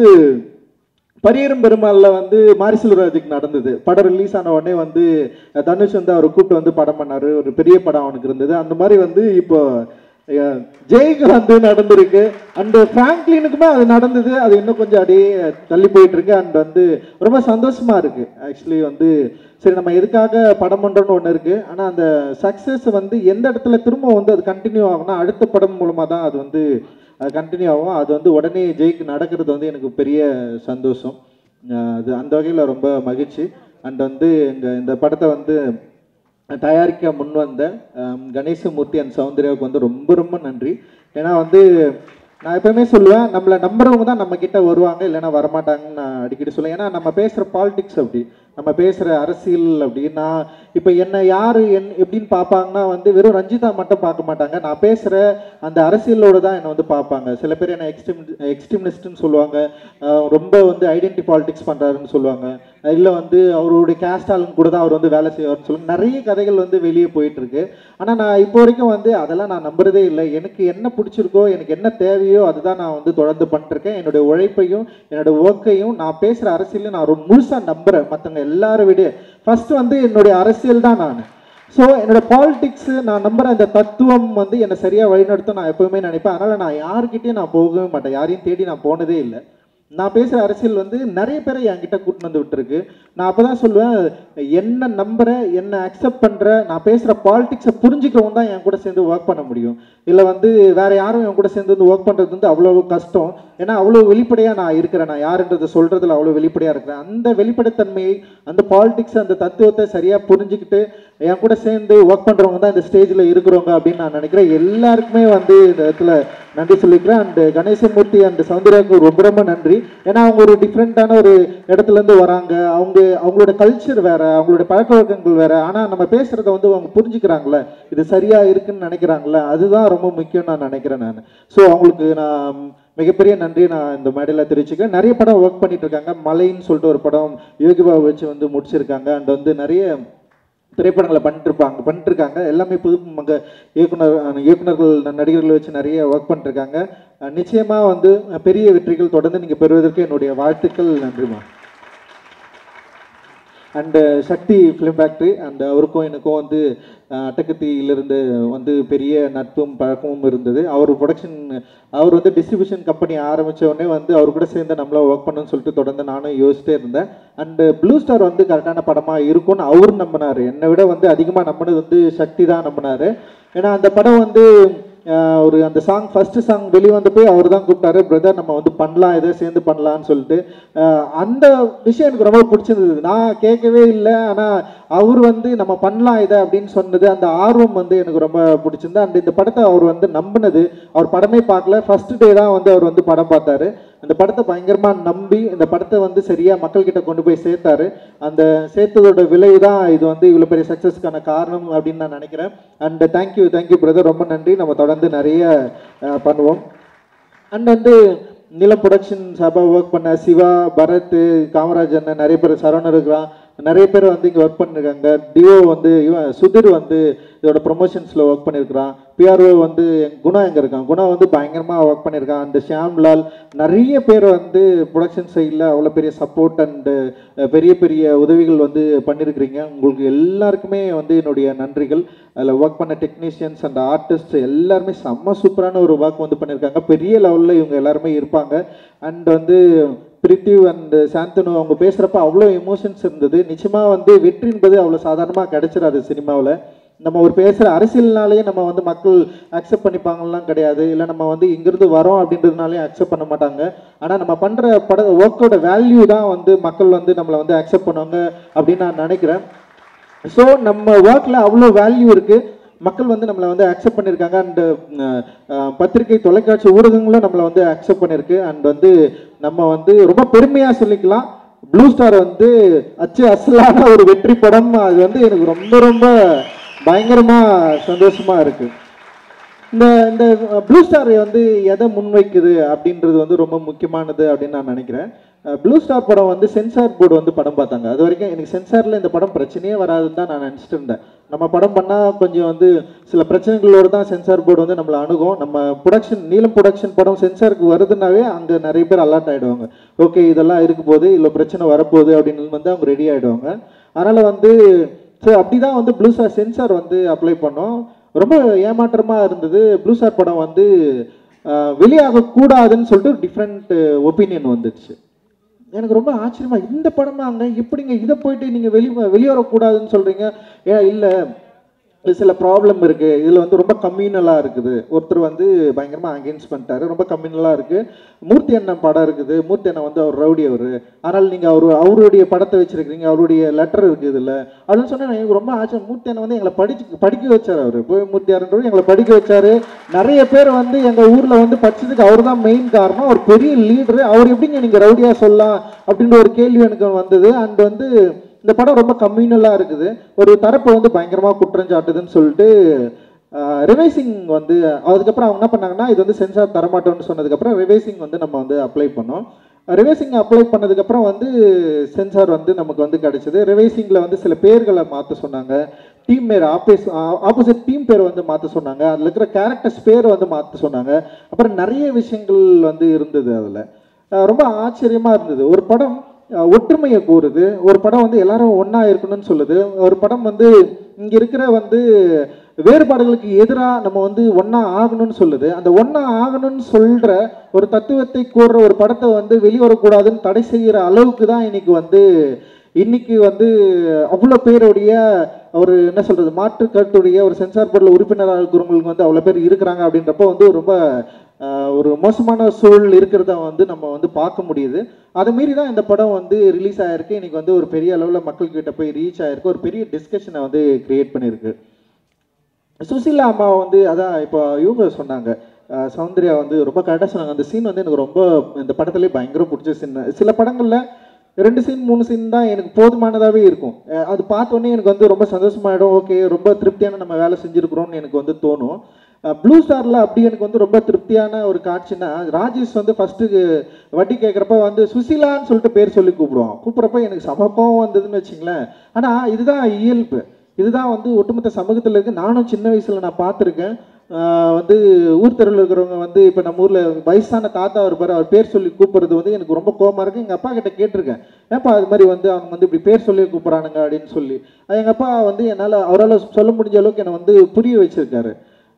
பரியரும் பெருமாளில் வந்து மாரி செல்வராஜுக்கு நடந்தது. படம் ரிலீஸ் ஆன உடனே வந்து தனுஷ் வந்து அவரை கூப்பிட்டு வந்து படம் பண்ணார். ஒரு பெரிய படம் அவனுக்கு இருந்தது. அந்த மாதிரி வந்து இப்போ ஜெய்க்கு வந்து நடந்திருக்கு. அண்டு ஃப்ராங்க்லினுக்குமே அது நடந்தது. அது இன்னும் கொஞ்சம் அப்படியே தள்ளி போயிட்டு இருக்கு. அண்ட் வந்து ரொம்ப சந்தோஷமா இருக்கு. ஆக்சுவலி வந்து சரி நம்ம எதுக்காக படம் பண்ணுறோன்னு ஒன்று இருக்குது. ஆனால் அந்த சக்ஸஸ் வந்து எந்த இடத்துல திரும்ப வந்து அது கண்டினியூ ஆகும்னா அடுத்த படம் மூலமாக தான் அது வந்து அது கண்டினியூ ஆகும். அது வந்து உடனே ஜெய்க்கு நடக்கிறது வந்து எனக்கு பெரிய சந்தோஷம். அது அந்த வகையில் ரொம்ப மகிழ்ச்சி. அண்ட் வந்து இந்த படத்தை வந்து தயாரிக்க முன் வந்த கணேசமூர்த்தி அண்ட் சௌந்தர்யாவுக்கு வந்து ரொம்ப ரொம்ப நன்றி. ஏன்னா வந்து நான் எப்பவுமே சொல்லுவேன், நம்மளை நம்புறவங்க தான் நம்ம கிட்ட வருவாங்க, இல்லைன்னா வரமாட்டாங்கன்னு நான் அடிக்கடி சொல்லுவேன். ஏன்னா நம்ம பேசுகிற பாலிடிக்ஸ் அப்படி, நம்ம பேசுகிற அரசியல் அப்படி. நான் இப்போ என்னை யார் எப்படின்னு பார்ப்பாங்கன்னா வந்து வெறும் ரஞ்சிதா மட்டும் பார்க்க மாட்டாங்க. நான் பேசுகிற அந்த அரசியலோடு தான் என்னை வந்து பார்ப்பாங்க. சில பேர் என்னை எக்ஸ்ட்ரீமிஸ்ட்னு சொல்லுவாங்க, ரொம்ப வந்து ஐடென்டி பாலிடிக்ஸ் பண்ணுறாருன்னு சொல்லுவாங்க, இல்லை வந்து அவருடைய கேஸ்ட் ஆளுங்க கூட தான் அவர் வந்து வேலை செய்வார்னு சொல்லுவாங்க. நிறைய கதைகள் வந்து வெளியே போயிட்டுருக்கு. ஆனால் நான் இப்போ வரைக்கும் வந்து அதெல்லாம் நான் நம்புறதே இல்லை. எனக்கு என்ன பிடிச்சிருக்கோ, எனக்கு என்ன தேவையோ அதுதான் நான் வந்து தொடர்ந்து பண்ணிட்டுருக்கேன். என்னுடைய உழைப்பையும் என்னோடய ஒர்க்கையும் நான் பேசுகிற அரசியலையும் நான் ரொம்ப முழுசாக நம்புகிறேன். மற்றவங்க எல்லாரும் விட ஃபஸ்ட்டு வந்து என்னுடைய அரசியல் தான் நான். ஸோ என்னோட பாலிடிக்ஸு நான் நம்புகிற அந்த தத்துவம் வந்து என்னை சரியாக வழிநடத்தும் நான் எப்போவுமே நினைப்பேன். அதனால் நான் யாருக்கிட்டேயும் நான் போகவே மாட்டேன், யாரையும் தேடி நான் போனதே இல்லை. நான் பேசுகிற அரசியல் வந்து நிறைய பேரை என்கிட்ட கூட்டின்னு வந்து விட்டுருக்கு. நான் அப்போ தான் சொல்லுவேன், என்ன நம்புகிற, என்ன அக்செப்ட் பண்ணுற, நான் பேசுகிற பாலிடிக்ஸை புரிஞ்சுக்கிறவங்க தான் என் கூட சேர்ந்து ஒர்க் பண்ண முடியும். இல்லை வந்து வேறு யாரும் என் கூட சேர்ந்து வந்து ஒர்க் பண்ணுறது வந்து அவ்வளோ கஷ்டம். ஏன்னா அவ்வளோ வெளிப்படையாக நான் இருக்கிறேன், நான் யாருன்றதை சொல்கிறதுல அவ்வளோ வெளிப்படையாக இருக்கிறேன். அந்த வெளிப்படைத்தன்மையை, அந்த பாலிடிக்ஸ், அந்த தத்துவத்தை சரியாக புரிஞ்சுக்கிட்டு என் கூட சேர்ந்து ஒர்க் பண்ணுறவங்க தான் இந்த ஸ்டேஜில் இருக்கிறவங்க அப்படின்னு நான் நினைக்கிறேன். எல்லாருக்குமே வந்து இந்த இடத்துல நன்றி சொல்லிக்கிறேன். அண்டு கணேசமூர்த்தி அண்ட் சௌந்தர்யாவுக்கு ரொம்ப ரொம்ப நன்றி. ஏன்னா அவங்க ஒரு டிஃப்ரெண்ட்டான ஒரு இடத்துலேருந்து வராங்க. அவங்களோட கல்ச்சர் வேறு, அவங்களோட பழக்க வழக்கங்கள் வேறு. ஆனால் நம்ம பேசுகிறத வந்து அவங்க புரிஞ்சுக்கிறாங்களே, இது சரியாக இருக்குன்னு நினைக்கிறாங்களே, அதுதான் ரொம்ப முக்கியம் நான் நினைக்கிறேன் நான். ஸோ அவங்களுக்கு நான் மிகப்பெரிய நன்றி நான் இந்த மேடையில் தெரிவிச்சுக்கிறேன். நிறைய படம் ஒர்க் பண்ணிட்டு இருக்காங்க. மலைன்னு சொல்லிட்டு ஒரு படம் யோகிபாபு வச்சு வந்து முடிச்சிருக்காங்க. அண்ட் வந்து நிறைய திரைப்படங்களை பண்ணிட்டுருக்காங்க. எல்லாமே புது இயக்குனர்கள் நடிகர்களை வச்சு நிறைய ஒர்க் பண்ணிட்டுருக்காங்க. நிச்சயமாக வந்து பெரிய வெற்றிகள் தொடர்ந்து நீங்கள் பெறுவதற்கு என்னுடைய வாழ்த்துக்கள். நன்றிமா. And Sakthi film factory and அவருக்கும் எனக்கும் வந்து அட்டகத்தியிலிருந்து வந்து பெரிய நட்பும் பழக்கமும் இருந்தது. அவர் வந்து டிஸ்ட்ரிபியூஷன் கம்பெனி ஆரம்பித்த உடனே வந்து அவர் கூட சேர்ந்து நம்மளாம் ஒர்க் பண்ணணும்னு சொல்லிட்டு தொடர்ந்து நானும் யோசிச்சிட்டே இருந்தேன். அண்டு ப்ளூ ஸ்டார் வந்து கரெக்டான படமாக இருக்கும்னு அவர் நம்பினார். என்னை விட வந்து அதிகமாக நம்பினது வந்து சக்தி தான் நம்பினார். ஏன்னா அந்த படம் வந்து ஒரு அந்த சாங் ஃபஸ்ட்டு சாங் வெளியே வந்தப்போ அவர் தான் கூப்பிட்டாரு, பிரதர் நம்ம வந்து பண்ணலாம், இதை சேர்ந்து பண்ணலான்னு சொல்லிட்டு. அந்த விஷயம் எனக்கு ரொம்ப பிடிச்சிருந்தது. நான் கேட்கவே இல்லை, ஆனால் அவர் வந்து நம்ம பண்ணலாம் இதை அப்படின்னு சொன்னது, அந்த ஆர்வம் வந்து எனக்கு ரொம்ப பிடிச்சிருந்தது. அண்ட் இந்த படத்தை அவர் வந்து நம்பினது, அவர் படமே பார்க்கல, ஃபஸ்ட்டு டே தான் வந்து அவர் வந்து படம் பார்த்தாரு. அந்த படத்தை பயங்கரமாக நம்பி இந்த படத்தை வந்து சரியாக மக்கள்கிட்ட கொண்டு போய் சேர்த்தாரு. அந்த சேர்த்ததோட விளைவு தான் இது வந்து இவ்வளோ பெரிய சக்ஸஸ்க்கான காரணம் அப்படின்னு நான் நினைக்கிறேன். அண்ட் தேங்க்யூ பிரதர், ரொம்ப நன்றி. நம்ம தொடர்ந்து நிறைய பண்ணுவோம். அண்ட் வந்து நிலம் ப்ரொடக்ஷன் சார்பாக ஒர்க் பண்ண சிவா, பரத், காமராஜ் அண்ணன், நிறைய பேர், சரவணன் இருக்கிறான், நிறைய பேர் வந்து இங்கே ஒர்க் பண்ணியிருக்காங்க. டிஓ வந்து சுதிர் வந்து இதோட ப்ரொமோஷன்ஸில் ஒர்க் பண்ணியிருக்கிறான். பிஆர்ஓ வந்து குணா எங்கே இருக்கான், குணா வந்து பயங்கரமாக ஒர்க் பண்ணியிருக்கான். அந்த ஷியாம்லால், நிறைய பேர் வந்து ப்ரொடக்ஷன் சைடில் அவ்வளோ பெரிய சப்போர்ட் அண்டு பெரிய பெரிய உதவிகள் வந்து பண்ணியிருக்கிறீங்க. உங்களுக்கு எல்லாருக்குமே வந்து என்னுடைய நன்றிகள். அதில் ஒர்க் பண்ண டெக்னீஷியன்ஸ் அண்ட் ஆர்டிஸ்ட் எல்லாருமே செம்ம சூப்பரான ஒரு ஒர்க் வந்து பண்ணியிருக்காங்க. பெரிய லெவலில் இவங்க எல்லாருமே இருப்பாங்க. அண்ட் வந்து பிரித்திவ் அண்ட் சாந்தனு அவங்க பேசுகிறப்ப அவ்வளோ எமோஷன்ஸ் இருந்தது. நிச்சயமாக வந்து வெற்றி என்பது அவ்வளோ சாதாரணமாக கிடைச்சிடாது சினிமாவில். நம்ம ஒரு பேசுகிற அரசியல்னாலேயே நம்ம வந்து மக்கள் அக்செப்ட் பண்ணிப்பாங்கலாம் கிடையாது. இல்லை நம்ம வந்து இங்கிருந்து வரோம் அப்படின்றதுனாலே அக்செப்ட் பண்ண மாட்டாங்க. ஆனால் நம்ம பண்ணுற ஒர்க்கோட வேல்யூ தான் வந்து மக்கள் வந்து நம்மளை வந்து அக்செப்ட் பண்ணுவாங்க அப்படின்னு நான் நினைக்கிறேன். ஸோ நம்ம ஒர்க்கில் அவ்வளோ வேல்யூ இருக்குது. மக்கள் வந்து நம்மளை வந்து அக்செப்ட் பண்ணியிருக்காங்க. அண்டு பத்திரிகை, தொலைக்காட்சி ஊடகங்களும் நம்மளை வந்து அக்செப்ட் பண்ணியிருக்கு. அண்ட் வந்து நம்ம வந்து ரொம்ப பெருமையாக சொல்லிக்கலாம், ப்ளூ ஸ்டார் வந்து அசலான ஒரு வெற்றி படம். அது வந்து எனக்கு ரொம்ப ரொம்ப பயங்கரமாக சந்தோஷமாக இருக்குது. இந்த ப்ளூ ஸ்டார் வந்து எதை முன்வைக்குது அப்படின்றது வந்து ரொம்ப முக்கியமானது அப்படின்னு நான் நினைக்கிறேன். ப்ளூ ஸ்டார் படம் வந்து சென்சார் போர்டு வந்து படம் பார்த்தாங்க. அது வரைக்கும் எனக்கு சென்சாரில் இந்த படம் பிரச்சனையே வராதுன்னு தான் நான் நினச்சிட்டு இருந்தேன். நம்ம படம் பண்ணால் கொஞ்சம் வந்து சில பிரச்சனைகளோடு தான் சென்சார் போர்டு வந்து நம்மளை அணுகும். நம்ம நீலம் ப்ரொடக்ஷன் படம் சென்சாருக்கு வருதுன்னாவே அங்கே நிறைய பேர் அலர்ட் ஆகிடுவாங்க. ஓகே இதெல்லாம் இருக்க போகுது, இல்லை பிரச்சனை வரப்போகுது அப்படின்னு வந்து அவங்க ரெடி ஆகிடுவாங்க. அதனால் வந்து அப்படி தான் வந்து ப்ளூ ஸ்டார் சென்சார் வந்து அப்ளை பண்ணோம். ரொம்ப ஏமாற்றமாக இருந்தது. ப்ளூ ஸ்டார் படம் வந்து வெளியாகக்கூடாதுன்னு சொல்லிட்டு டிஃப்ரெண்ட் ஒப்பீனியன் வந்துடுச்சு. எனக்கு ரொம்ப ஆச்சரியமா, இந்த படமாங்க எப்படிங்க இதை போயிட்டு நீங்கள் வெளியேறக்கூடாதுன்னு சொல்கிறீங்க? ஏன் இல்லை, சில ப்ராப்ளம் இருக்குது இதில் வந்து ரொம்ப கம்யூனலாக இருக்குது. ஒருத்தர் வந்து பயங்கரமாக அகெயின்ஸ்ட் பண்ணிட்டாரு, ரொம்ப கம்யூனலாக இருக்குது. மூர்த்தி அண்ணன் படம் இருக்குது, மூர்த்தி அண்ணன் வந்து அவர் ரவுடி அவர், ஆனால் நீங்கள் அவருடைய படத்தை வச்சுருக்கிறீங்க, அவருடைய லெட்டர் இருக்குது இதில் அப்படின்னு சொன்னால் எனக்கு ரொம்ப ஆச்சரியம். மூர்த்தி அண்ணன் வந்து எங்களை படிக்க வச்சார். அவர் போய் மூர்த்தி அண்ணன் எங்களை படிக்க வச்சார். நிறைய பேர் வந்து எங்கள் ஊரில் வந்து படித்ததுக்கு அவர் தான் மெயின் காரணம். ஒரு பெரிய லீடரு, அவர் எப்படிங்க நீங்கள் ரவுடியாக சொல்லலாம் அப்படின்ற ஒரு கேள்வி எனக்கு வந்தது. அண்ட் வந்து இந்த படம் ரொம்ப கம்யூனலாக இருக்குது. ஒரு தரப்பை வந்து பயங்கரமாக குற்றஞ்சாட்டுதுன்னு சொல்லிட்டு ரிவைசிங் வந்து அதுக்கப்புறம் அவங்க என்ன பண்ணாங்கன்னா, இது வந்து சென்சார் தரமாட்டோம்னு சொன்னதுக்கப்புறம் ரிவைசிங் வந்து நம்ம வந்து அப்ளை பண்ணோம். ரிவைசிங் அப்ளை பண்ணதுக்கப்புறம் வந்து சென்சார் வந்து நமக்கு வந்து கிடச்சிது. ரிவைசிங்கில் வந்து சில பேர்களை மாற்ற சொன்னாங்க, டீம் பேர் ஆப்போசிட் டீம் பேர் வந்து மாற்ற சொன்னாங்க, அதில் இருக்கிற கேரக்டர்ஸ் பேர் வந்து மாற்ற சொன்னாங்க. அப்புறம் நிறைய விஷயங்கள் வந்து இருந்தது. அதில் ரொம்ப ஆச்சரியமாக இருந்தது. ஒரு படம் ஒற்றுமையை கூறுது. ஒரு படம் வந்து எல்லாரும் ஒன்றா இருக்கணும்னு சொல்லுது. ஒரு படம் வந்து இங்கே இருக்கிற வந்து வேறுபாடுகளுக்கு எதிராக நம்ம வந்து ஒன்றா ஆகணும்னு சொல்லுது. அந்த ஒன்றா ஆகணும்னு சொல்கிற ஒரு தத்துவத்தை கூறுற ஒரு படத்தை வந்து வெளிவரக்கூடாதுன்னு தடை செய்கிற அளவுக்கு தான் இன்னைக்கு வந்து அவ்வளோ பேருடைய ஒரு என்ன சொல்கிறது மாற்று கருத்துடைய ஒரு சென்சார் போர்டில் உறுப்பினராக இருக்கிறவங்களுக்கு வந்து அவ்வளோ பேர் இருக்கிறாங்க அப்படின்றப்போ வந்து ரொம்ப ஒரு மோசமான சூழல் இருக்கிறத வந்து நம்ம வந்து பார்க்க முடியுது. அதை மீறி தான் இந்த படம் வந்து ரிலீஸ் ஆகிருக்கு. இன்னைக்கு வந்து ஒரு பெரிய அளவில் மக்கள்கிட்ட போய் ரீச் ஆகிருக்கு. ஒரு பெரிய டிஸ்கஷனை வந்து கிரியேட் பண்ணியிருக்கு. சுசீலா அம்மா வந்து அதான் இப்போ இவங்க சொன்னாங்க, சௌந்தர்யா வந்து ரொம்ப கரெக்டாக சொன்னாங்க. அந்த சீன் வந்து எனக்கு ரொம்ப இந்த படத்துலேயே பயங்கர பிடிச்ச சீன். சில படங்களில் 2 சீன் 3 சீன் தான் எனக்கு போதுமானதாகவே இருக்கும். அது பார்த்தோன்னே எனக்கு வந்து ரொம்ப சந்தோஷமாயிடும். ஓகே, ரொம்ப திருப்தியான நம்ம வேலை செஞ்சுருக்குறோம்னு எனக்கு வந்து தோணும். ப்ளூ ஸ்டாரில் அப்படி எனக்கு வந்து ரொம்ப திருப்தியான ஒரு காட்சின்னா, ராஜேஷ் வந்து ஃபஸ்ட்டு வட்டி கேட்குறப்ப வந்து சுசீலான்னு சொல்லிட்டு பேர் சொல்லி கூப்பிடுவான். கூப்பிட்றப்ப எனக்கு சமக்கம் வந்ததுன்னு வச்சிங்களேன். ஆனால் இதுதான் இயல்பு, இதுதான் வந்து ஒட்டுமொத்த சமூகத்தில் இருக்குது. நானும் சின்ன வயசில் நான் பார்த்துருக்கேன். வந்து ஊர் தெருவில் இருக்கிறவங்க வந்து இப்போ நம்ம ஊரில் வயசான தாத்தா இருப்பார், அவர் பேர் சொல்லி கூப்பிட்றது வந்து எனக்கு ரொம்ப கோபமாக இருக்குது. எங்கள் அப்பா கிட்ட கேட்டிருக்கேன், ஏப்பா அது மாதிரி வந்து அவங்க வந்து இப்படி பேர் சொல்லி கூப்பிட்றானுங்க அப்படின்னு சொல்லி. எங்கள் அப்பா வந்து அவரால் சொல்ல முடிஞ்ச அளவுக்கு என்னை வந்து புரிய வச்சுருக்காரு.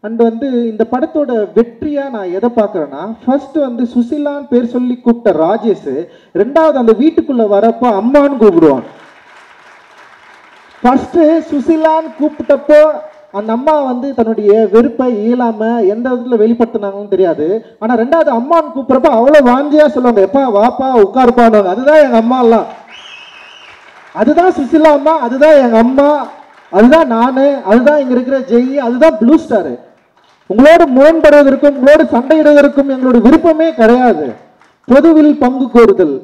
அண்ட் வந்து இந்த படத்தோட வெற்றியாக நான் எதை பார்க்குறேன்னா, ஃபர்ஸ்ட் வந்து சுசீலான்னு பேர் சொல்லி கூப்பிட்ட ராஜேஷ், ரெண்டாவது அந்த வீட்டுக்குள்ளே வரப்போ அம்மான்னு கூப்பிடுவான். ஃபர்ஸ்ட்டு சுசீலான்னு கூப்பிட்டப்போ அந்த அம்மா வந்து தன்னுடைய வெறுப்பை இயலாமல் எந்த விதத்துல வெளிப்படுத்தினாங்கன்னு தெரியாது. ஆனால் ரெண்டாவது அம்மான்னு கூப்பிட்றப்ப அவ்வளோ வாஞ்சியாக சொல்லுவாங்க, எப்பா வாப்பா உட்காருப்பான்னு. அதுதான் எங்கள் அம்மா எல்லாம், அதுதான் சுசீலா அம்மா, அதுதான் எங்கள் அம்மா, அதுதான் நான், அதுதான் இங்கே இருக்கிற ஜெய், அதுதான் ப்ளூ ஸ்டாரு. உங்களோட முரண்படுவதற்கும் உங்களோட சண்டையிடுவதற்கும் எங்களோட விருப்பமே கிடையாது. பொதுவில் பங்கு கோருதல்.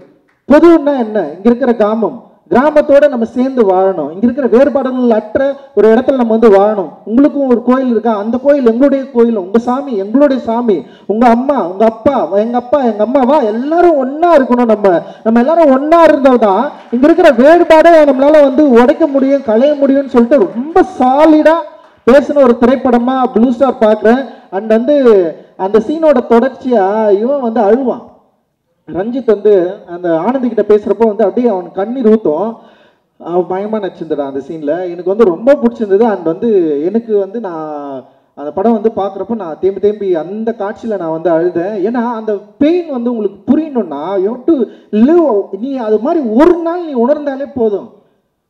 பொதுன்னா என்ன? இங்கே இருக்கிற கிராமத்தோட நம்ம சேர்ந்து வாழணும். இங்க இருக்கிற வேறுபாடுகள் அற்ற ஒரு இடத்துல நம்ம வந்து வாழணும். உங்களுக்கும் ஒரு கோயில் இருக்கா, அந்த கோயில் எங்களுடைய கோயில், உங்க சாமி எங்களுடைய சாமி, உங்க அம்மா உங்க அப்பா எங்க அம்மாவா, எல்லாரும் ஒன்னா இருக்கணும். நம்ம எல்லாரும் ஒன்னா இருந்தால்தான் இங்க இருக்கிற வேறுபாடை நம்மளால வந்து உடைக்க முடியும், களைய முடியும்னு சொல்லிட்டு ரொம்ப சாலிடா பேசின ஒரு திரைப்படமா ப்ளூ ஸ்டார் பார்க்குறேன். அண்ட் வந்து அந்த சீனோட தொடர்ச்சியா இவன் வந்து அழுவான். ரஞ்சித் வந்து அந்த ஆனந்தி கிட்ட பேசுகிறப்போ வந்து அப்படியே அவன் கண்ணீர் ஊற்றும். பயமாக நடிச்சிருந்தடா அந்த சீனில், எனக்கு வந்து ரொம்ப பிடிச்சிருந்தது. அண்ட் வந்து எனக்கு வந்து நான் அந்த படம் வந்து பார்க்குறப்ப நான் தேம்பி அந்த காட்சியில் நான் வந்து அழுதேன். ஏன்னா அந்த பெயின் வந்து உங்களுக்கு புரியணும்னா யூ ஹேவ் டு லிவ். நீ அது மாதிரி ஒரு நாள் நீ உணர்ந்தாலே போதும்.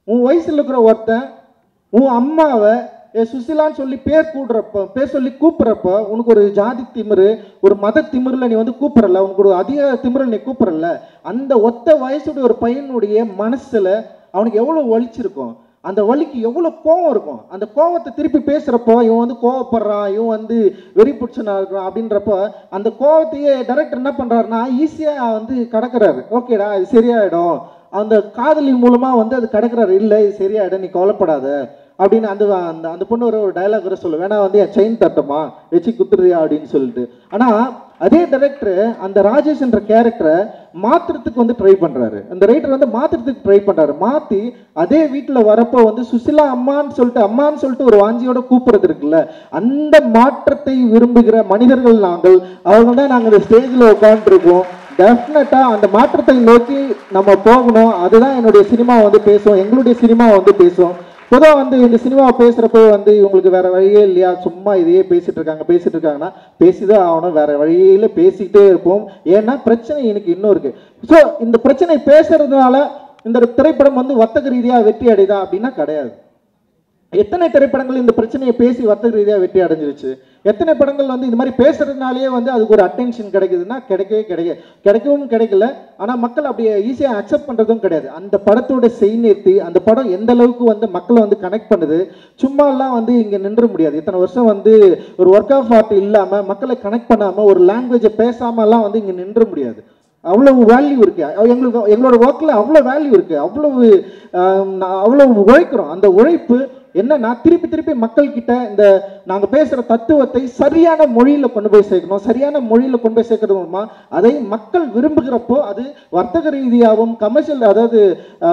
உன் வயசில் இருக்கிற ஒருத்தன் உன் அம்மாவை சுசிலான்னு சொல்லி பேர் சொல்லி கூப்பிட்றப்ப உனக்கு ஒரு ஜாதி திமிரு, ஒரு மத திமிரில் நீ வந்து கூப்பிடல, உனக்கு ஒரு அதிக திமிரில் நீ கூப்பிடல. அந்த ஒத்த வயசுடைய ஒரு பையனுடைய மனசில் அவனுக்கு எவ்வளோ வலிச்சிருக்கும், அந்த வலிக்கு எவ்வளோ கோவம் இருக்கும். அந்த கோவத்தை திருப்பி பேசுகிறப்போ இவன் வந்து கோவப்படுறான், இவன் வந்து வெறி பிடிச்சனா இருக்கிறான் அப்படின்றப்போ அந்த கோவத்தையே டைரக்டர் என்ன பண்ணுறாருன்னா ஈஸியாக வந்து கடக்கிறாரு. ஓகேடா இது சரியாயிடும், அந்த காதலி மூலமாக வந்து அது கடக்கிறாரு. இல்லை இது சரியாயிடும், நீ கவலைப்படாத அப்படின்னு அந்த பொண்ணு ஒரு டைலாக் வர சொல்ல வேணா வந்து என் செயின் தட்டமா வச்சு குத்துறியா அப்படின்னு சொல்லிட்டு. ஆனால் அதே டைரக்டர் அந்த ராஜேஷ் என்ற கேரக்டரை மாற்றுறதுக்கு வந்து ட்ரை பண்ணுறாரு. அந்த ரைட்டர் வந்து மாற்றுறதுக்கு ட்ரை பண்ணுறாரு. மாற்றி அதே வீட்டில் வரப்போ வந்து சுசிலா அம்மான்னு சொல்லிட்டு ஒரு வாஞ்சியோட கூப்பிடுறது இருக்குல்ல, அந்த மாற்றத்தை விரும்புகிற மனிதர்கள் நாங்கள். அவங்க தான் நாங்கள் இந்த ஸ்டேஜில் உட்காந்துருக்கோம். டெஃபினட்டாக அந்த மாற்றத்தை நோக்கி நம்ம போகணும். அதுதான் என்னுடைய சினிமா வந்து பேசும், எங்களுடைய சினிமா வந்து பேசும். பொதுவாக வந்து இந்த சினிமாவை பேசுகிறப்போ வந்து இவங்களுக்கு வேறு வழியே இல்லையா, சும்மா இதையே பேசிகிட்டு இருக்காங்கன்னா பேசிதான் ஆகணும், வேறு வழியில் பேசிக்கிட்டே இருப்போம். ஏன்னா பிரச்சனை எனக்கு இன்னும் இருக்குது. ஸோ இந்த பிரச்சனை பேசுறதுனால இந்த திரைப்படம் வந்து வர்த்தக ரீதியாக வெற்றி அடைதா அப்படின்னா கிடையாது. எத்தனை திரைப்படங்கள் இந்த பிரச்சனையை பேசி வர்த்தக ரீதியாக வெற்றி அடைஞ்சிருச்சு. எத்தனை படங்கள் வந்து இந்த மாதிரி பேசுறதுனாலே வந்து அதுக்கு ஒரு அட்டென்ஷன் கிடைக்குதுன்னா கிடைக்கவும் கிடைக்கல. ஆனால் மக்கள் அப்படியே ஈஸியாக அக்செப்ட் பண்ணுறதும் கிடையாது. அந்த படத்தோட செய்நேர்த்தி, அந்த படம் எந்த அளவுக்கு வந்து மக்களை வந்து கனெக்ட் பண்ணுது. சும்மாலாம் வந்து இங்கே நின்ற முடியாது. இத்தனை வருஷம் வந்து ஒரு ஒர்க் ஆஃப் ஆர்ட் இல்லாமல் மக்களை கனெக்ட் பண்ணாமல் ஒரு லாங்குவேஜை பேசாமலாம் வந்து இங்கே நின்ற முடியாது. அவ்வளவு வேல்யூ இருக்கு எங்களோட ஒர்க்கில், அவ்வளோ வேல்யூ இருக்கு, அவ்வளோ உழைக்கிறோம். அந்த உழைப்பு என்னன்னா திருப்பி மக்கள்கிட்ட இந்த நாங்கள் பேசுகிற தத்துவத்தை சரியான மொழியில் கொண்டு போய் சேர்க்கணும். சரியான மொழியில் கொண்டு போய் சேர்க்கறது மூலமா அதை மக்கள் விரும்புகிறப்போ அது வர்த்தக ரீதியாகவும் கமர்ஷியல், அதாவது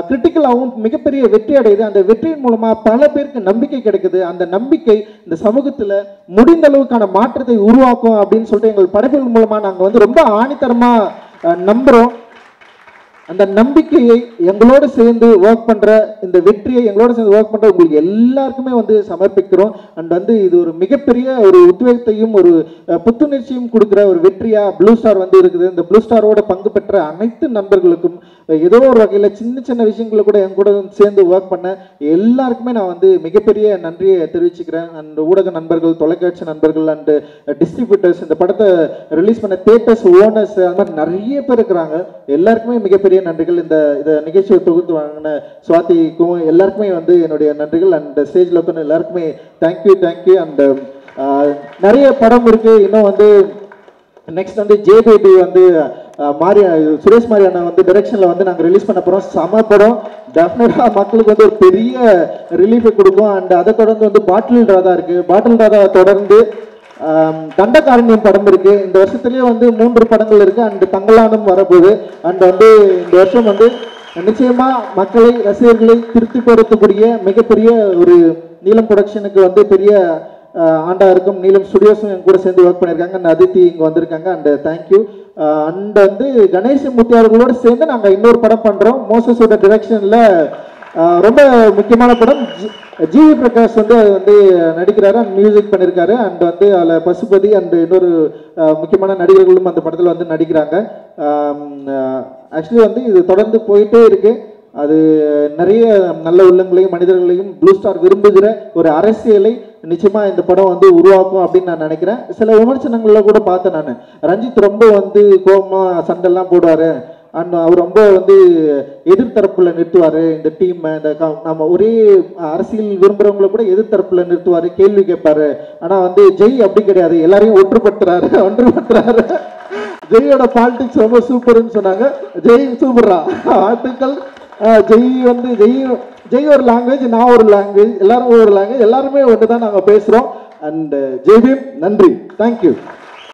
கிரிட்டிக்கலாகவும் மிகப்பெரிய வெற்றி அடையுது. அந்த வெற்றியின் மூலமாக பல பேருக்கு நம்பிக்கை கிடைக்குது. அந்த நம்பிக்கை இந்த சமூகத்தில் முடிந்த அளவுக்கான மாற்றத்தை உருவாக்கும் அப்படின்னு சொல்லிட்டு எங்கள் படைப்புகள் மூலமாக நாங்கள் வந்து ரொம்ப ஆணித்தரமாக நம்புகிறோம். அந்த நம்பிக்கையை எங்களோட சேர்ந்து ஒர்க் பண்ணுற இந்த வெற்றியை எங்களோட சேர்ந்து ஒர்க் பண்ணுற உங்களுக்கு எல்லாருக்குமே வந்து சமர்ப்பிக்கிறோம். அண்ட் வந்து இது ஒரு மிகப்பெரிய ஒரு உத்வேகத்தையும் ஒரு புத்துணர்ச்சியும் கொடுக்குற ஒரு வெற்றியாக ப்ளூ ஸ்டார் வந்து இருக்குது. இந்த ப்ளூ ஸ்டாரோட பங்கு பெற்ற அனைத்து நண்பர்களுக்கும் ஏதோ ஒரு வகையில் சின்ன சின்ன விஷயங்களை கூட என் கூட சேர்ந்து ஒர்க் பண்ண எல்லாருக்குமே நான் வந்து மிகப்பெரிய நன்றியை தெரிவிச்சுக்கிறேன். அண்ட் ஊடக நண்பர்கள், தொலைக்காட்சி நண்பர்கள் அண்டு டிஸ்ட்ரிபியூட்டர்ஸ், இந்த படத்தை ரிலீஸ் பண்ண தியேட்டர்ஸ் ஓனர்ஸ், அது மாதிரி நிறைய பேர் இருக்கிறாங்க. எல்லாருக்குமே மிகப்பெரிய நன்றிகள். இந்த நிகழ்ச்சியை தொகுத்து வாங்கின சுவாதிக்கும் எல்லாருக்குமே வந்து என்னுடைய நன்றிகள். அண்ட் ஸ்டேஜில் உட்காந்து எல்லாருக்குமே தேங்க்யூ. அண்ட் நிறைய படம் இருக்கு. இன்னும் வந்து நெக்ஸ்ட் வந்து ஜேபேபி வந்து சுரேஷ் மாரி அண்ணா வந்து டைரக்ஷனில் வந்து நாங்கள் ரிலீஸ் பண்ண போகிறோம். செம படம், டெஃபினட்டாக மக்களுக்கு வந்து ஒரு பெரிய ரிலீஃபை கொடுக்கும். அண்ட் அதை தொடர்ந்து வந்து பாட்டில் ராதா இருக்குது. பாட்டில் ராதா தொடர்ந்து தண்டகாரண்யம் படம் இருக்கு. இந்த வருஷத்துலேயே வந்து 3 படங்கள் இருக்கு. அண்ட் தங்கலானம் வரப்போகுது. அண்ட் வந்து இந்த வருஷம் வந்து நிச்சயமா மக்களை, ரசிகர்களை திருப்தி படுத்தக்கூடிய மிகப்பெரிய ஒரு நீலம் ப்ரொடக்ஷனுக்கு வந்து பெரிய ஆண்டா இருக்கும். நீலம் ஸ்டுடியோஸும் என் கூட சேர்ந்து ஒர்க் பண்ணியிருக்காங்க. அண்ட் அதித்தி இங்கே வந்திருக்காங்க. And thank you. அண்ட் வந்து கணேசமூர்த்தி அவர்களோடு சேர்ந்து நாங்கள் இன்னொரு படம் பண்ணுறோம். மோசஸோட டிரெக்ஷனில் ரொம்ப முக்கியமான படம். ஜிவி பிரகாஷ் வந்து நடிக்கிறாரு அண்ட் மியூசிக் பண்ணியிருக்காரு. அண்ட் வந்து அதில் பசுபதி அண்ட் இன்னொரு முக்கியமான நடிகர்களும் அந்த படத்தில் வந்து நடிக்கிறாங்க. ஆக்சுவலி வந்து இது தொடர்ந்து போயிட்டே இருக்கு. அது நிறைய நல்ல உள்ளங்களையும் மனிதர்களையும் ப்ளூ ஸ்டார் விரும்புகிற ஒரு அரசியலை நிச்சயமா இந்த படம் வந்து உருவாக்கும் அப்படின்னு நான் நினைக்கிறேன். சில விமர்சனங்களில் கூட பார்த்தேன் நான். ரஞ்சித் ரொம்ப வந்து கோபமா சண்டெல்லாம் போடுவாரு. அண்ட் அவர் ரொம்ப வந்து எதிர்த்தரப்புல நிறுத்துவார் இந்த டீம். இந்த நம்ம ஒரே அரசியல் விரும்புகிறவங்கள கூட எதிர்த்தரப்புல நிறுத்துவார், கேள்வி கேட்பாரு. ஆனால் வந்து ஜெய் அப்படி கிடையாது, எல்லாரையும் ஒன்றுபடுத்துறாரு. ஜெயோட பாலிடிக்ஸ் ரொம்ப சூப்பர்னு சொன்னாங்க. ஜெய் சூப்பரா ஆர்டிக்கல். ஜெய் ஒரு லாங்குவேஜ், நான் ஒரு லாங்குவேஜ், எல்லாரும் ஒரு லாங்குவேஜ், எல்லாருமே ஒன்று தான் நாங்கள் பேசுகிறோம். அண்ட் ஜெய்பீம், நன்றி, தேங்க்யூ.